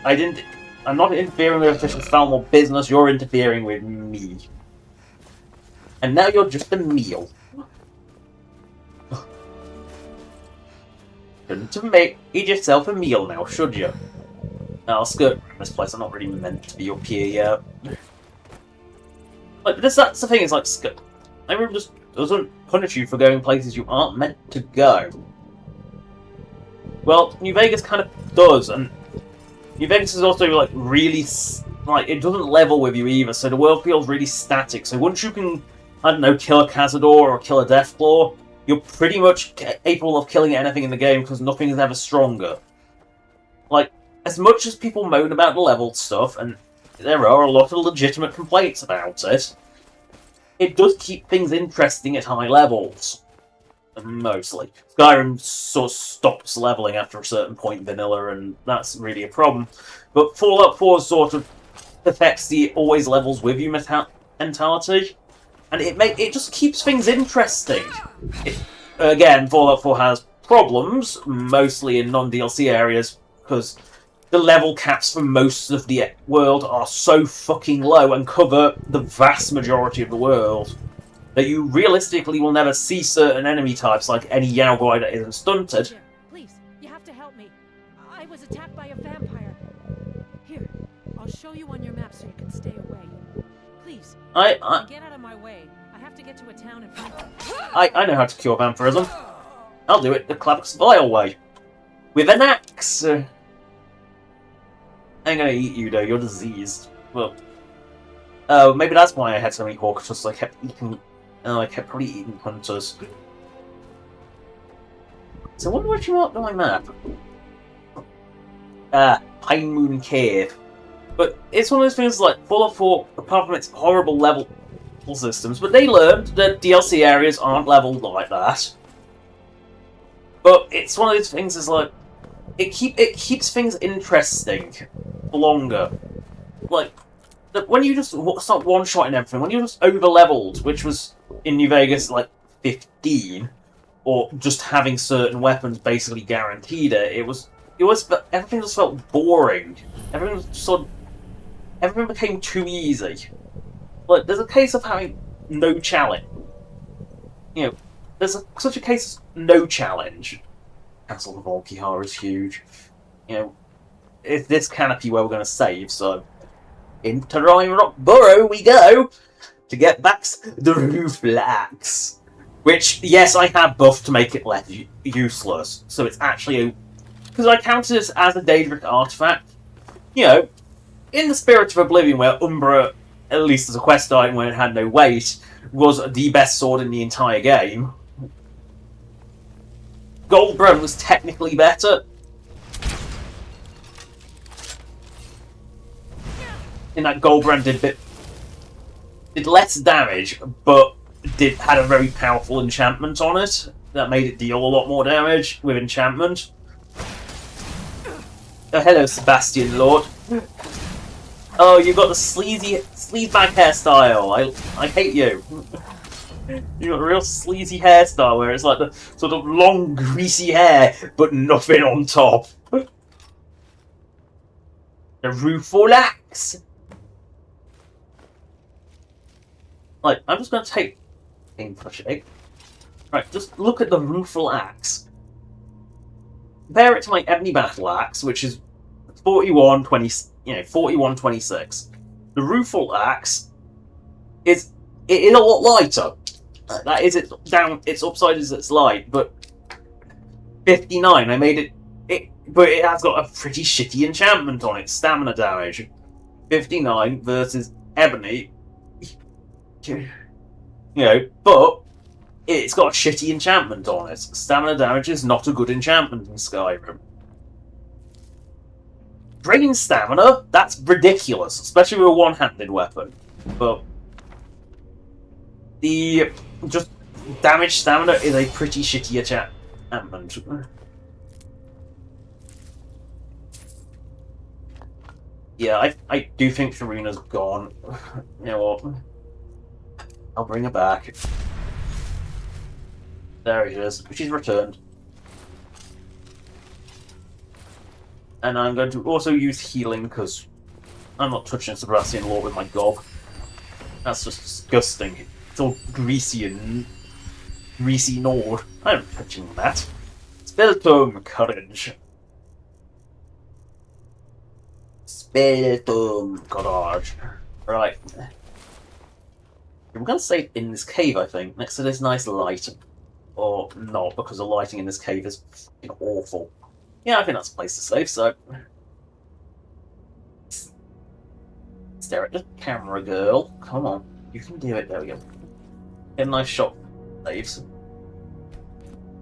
I'm not interfering with official Falmore business, you're interfering with me. And now you're just a meal. Shouldn't eat yourself a meal now, should you? I'll skirt this place, I'm not really meant to be up here yet. Like, that's the thing, it's like, Skyrim just doesn't punish you for going places you aren't meant to go. Well, New Vegas kind of does, and New Vegas is also, like, really, like, it doesn't level with you either, so the world feels really static. So once you can, I don't know, kill a Cazador or kill a Deathclaw, you're pretty much capable of killing anything in the game because nothing is ever stronger. Like, as much as people moan about the leveled stuff, and there are a lot of legitimate complaints about it, it does keep things interesting at high levels. Mostly. Skyrim sort of stops leveling after a certain point in vanilla, and that's really a problem. But Fallout 4 sort of affects the always levels with you mentality, and it just keeps things interesting. Again, Fallout 4 has problems, mostly in non-DLC areas, because the level caps for most of the world are so fucking low and cover the vast majority of the world that you realistically will never see certain enemy types, like any Yaogwai that isn't stunted. Please, you have to help me. I was attacked by a vampire. Here, I'll show you on your map so you can stay away. Please, get out of my way. I have to get to a town and find... I know how to cure vampirism. I'll do it the Clavix Vile way. With an axe. I'm gonna eat you though, you're diseased. Well, maybe that's why I had so many hawks, just I kept eating... I kept probably eating hunters. So I wonder what you want on my map. Pine Moon Cave. But it's one of those things like Fallout 4, apart from its horrible level systems, but they learned that DLC areas aren't leveled like that. But it's one of those things is like it keeps things interesting longer. Like when you just start one-shotting everything, when you're just over-leveled, which was in New Vegas like 15, or just having certain weapons basically guaranteed it, everything just felt boring. Everything became too easy. Like, there's a case of having no challenge. You know, there's such a case of no challenge. Castle of Volkihar is huge. You know, it's this canopy where we're going to save, so into Rime Rock Burrow we go to get back the Rueful Axe. Which, yes, I have buffed to make it less useless, so it's actually... Because I counted this as a Daedric artifact. You know, in the Spirit of Oblivion, where Umbra, at least as a quest item when it had no weight, was the best sword in the entire game. Goldbrand was technically better. In that Goldbrand did less damage, but had a very powerful enchantment on it that made it deal a lot more damage with enchantment. Oh, hello, Sebastian Lord. Oh, you've got the sleazebag hairstyle. I hate you. You've got a real sleazy hairstyle where it's like the sort of long, greasy hair, but nothing on top. The Rueful Axe. Like, I'm just going to take thing for shake. Right, just look at the Rueful Axe. Compare it to my Ebony Battle Axe, which is 41-26. The Rueful Axe is a lot lighter. That is its upside is its light, but 59. I made it, but it has got a pretty shitty enchantment on it. Stamina damage, 59 versus Ebony. You know, but it's got a shitty enchantment on it. Stamina damage is not a good enchantment in Skyrim. Drain stamina? That's ridiculous, especially with a one-handed weapon. But the just damage stamina is a pretty shitty enchantment. Yeah, I do think Sharuna's gone. You know what? I'll bring her back. There it is. She's returned. And I'm going to also use healing because I'm not touching Sebastian Lord with my gob. That's just disgusting. It's all greasy and greasy Nord. I'm not touching that. Speltome Courage. Speltome Courage. Right. We're going to save in this cave, I think, next to this nice light. Or not, because the lighting in this cave is fucking awful. Yeah, I think that's a place to save, so... Stare at the camera, girl. Come on. You can do it. There we go. Get a nice shot. Saves.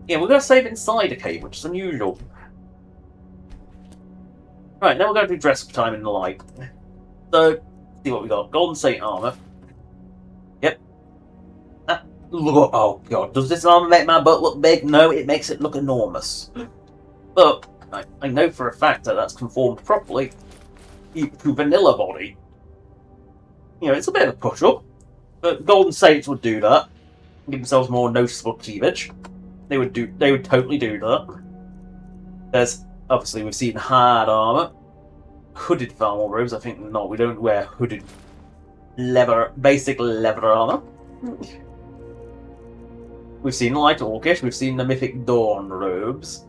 Yeah, we're going to save inside a cave, which is unusual. Right, now we're going to do dress time in the light. So, see what we got. Golden Saint armor. Yep. Look, oh god, does this armor make my butt look big? No, it makes it look enormous. But I know for a fact that that's conformed properly to vanilla body. You know, it's a bit of a push-up, but Golden Saints would do that. Give themselves more noticeable cleavage. They would totally do that. There's obviously we've seen hard armor, hooded thermal robes. I think no, we don't wear hooded basic leather armor. We've seen light orcish. We've seen the mythic dawn robes.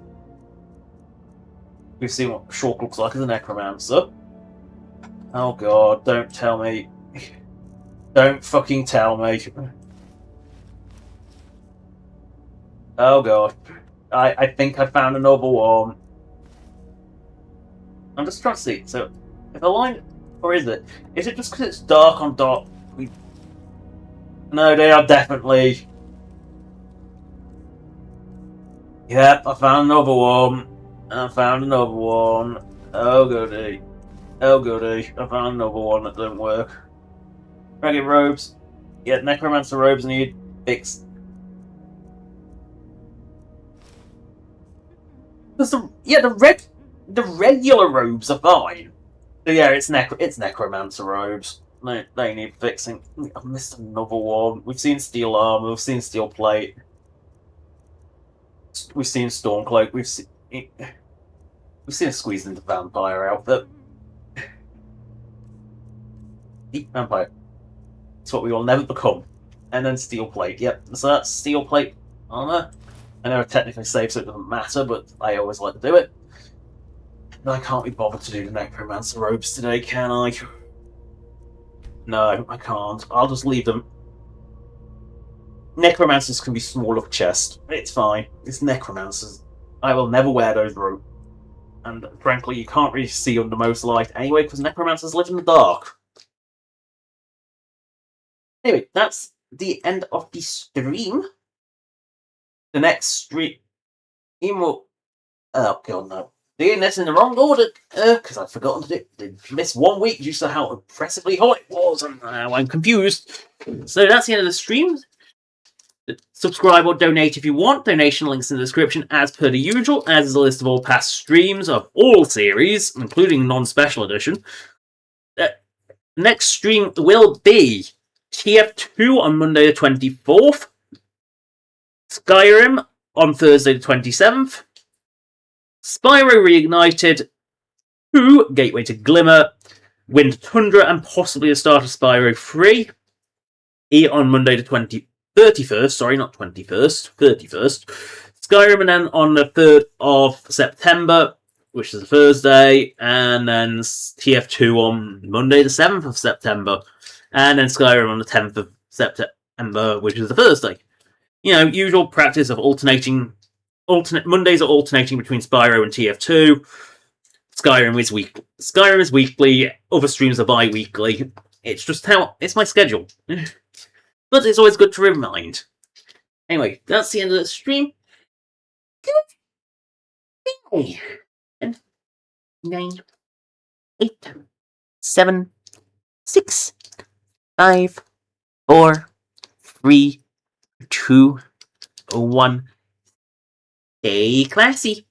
We've seen what Shulk looks like as a necromancer. Oh god, don't tell me. Don't fucking tell me. Oh god. I think I found another one. I'm just trying to see. So, if I line... Or is it? Is it just because it's dark on dark? No, they are definitely... Yep, I found another one. I found another one. Oh goody. Oh goody. I found another one that didn't work. Ragged robes. Yeah, necromancer robes need fixed. The regular robes are fine. So yeah, it's necromancer robes. They need fixing. I've missed another one. We've seen steel armor. We've seen steel plate. We've seen Stormcloak. We've seen a squeezed into vampire outfit. Vampire. It's what we will never become. And then steel plate. Yep. So that's steel plate armor. I know I technically saved, so it doesn't matter, but I always like to do it. And I can't be bothered to do the necromancer robes today, can I? No, I can't. I'll just leave them. Necromancers can be small of chest. It's fine. It's necromancers. I will never wear those robes. And frankly, you can't really see under most light anyway, because necromancers live in the dark. Anyway, that's the end of the stream. The next stream will... Oh god, no. Doing this in the wrong order, because I've forgotten to miss 1 week due to how oppressively hot it was, and now I'm confused. So that's the end of the stream. Subscribe or donate if you want. Donation links in the description as per the usual, as is a list of all past streams of all series, including non-special edition. Next stream will be TF2 on Monday the 24th, Skyrim on Thursday the 27th, Spyro Reignited, 2, Gateway to Glimmer, Winter Tundra, and possibly the start of Spyro 3 on Monday the 31st, sorry, not 21st, 31st. Skyrim, and then on the 3rd of September, which is a Thursday, and then TF2 on Monday the 7th of September, and then Skyrim on the 10th of September, which is a Thursday. You know, usual practice of Mondays are alternating between Spyro and TF2. Skyrim is weekly. Skyrim is weekly. Other streams are bi-weekly. It's just how it's my schedule. But it's always good to remind. Anyway, that's the end of the stream. 10, 9, 8, 7, 6, 5, 4, 3, 2, 1. Stay classy.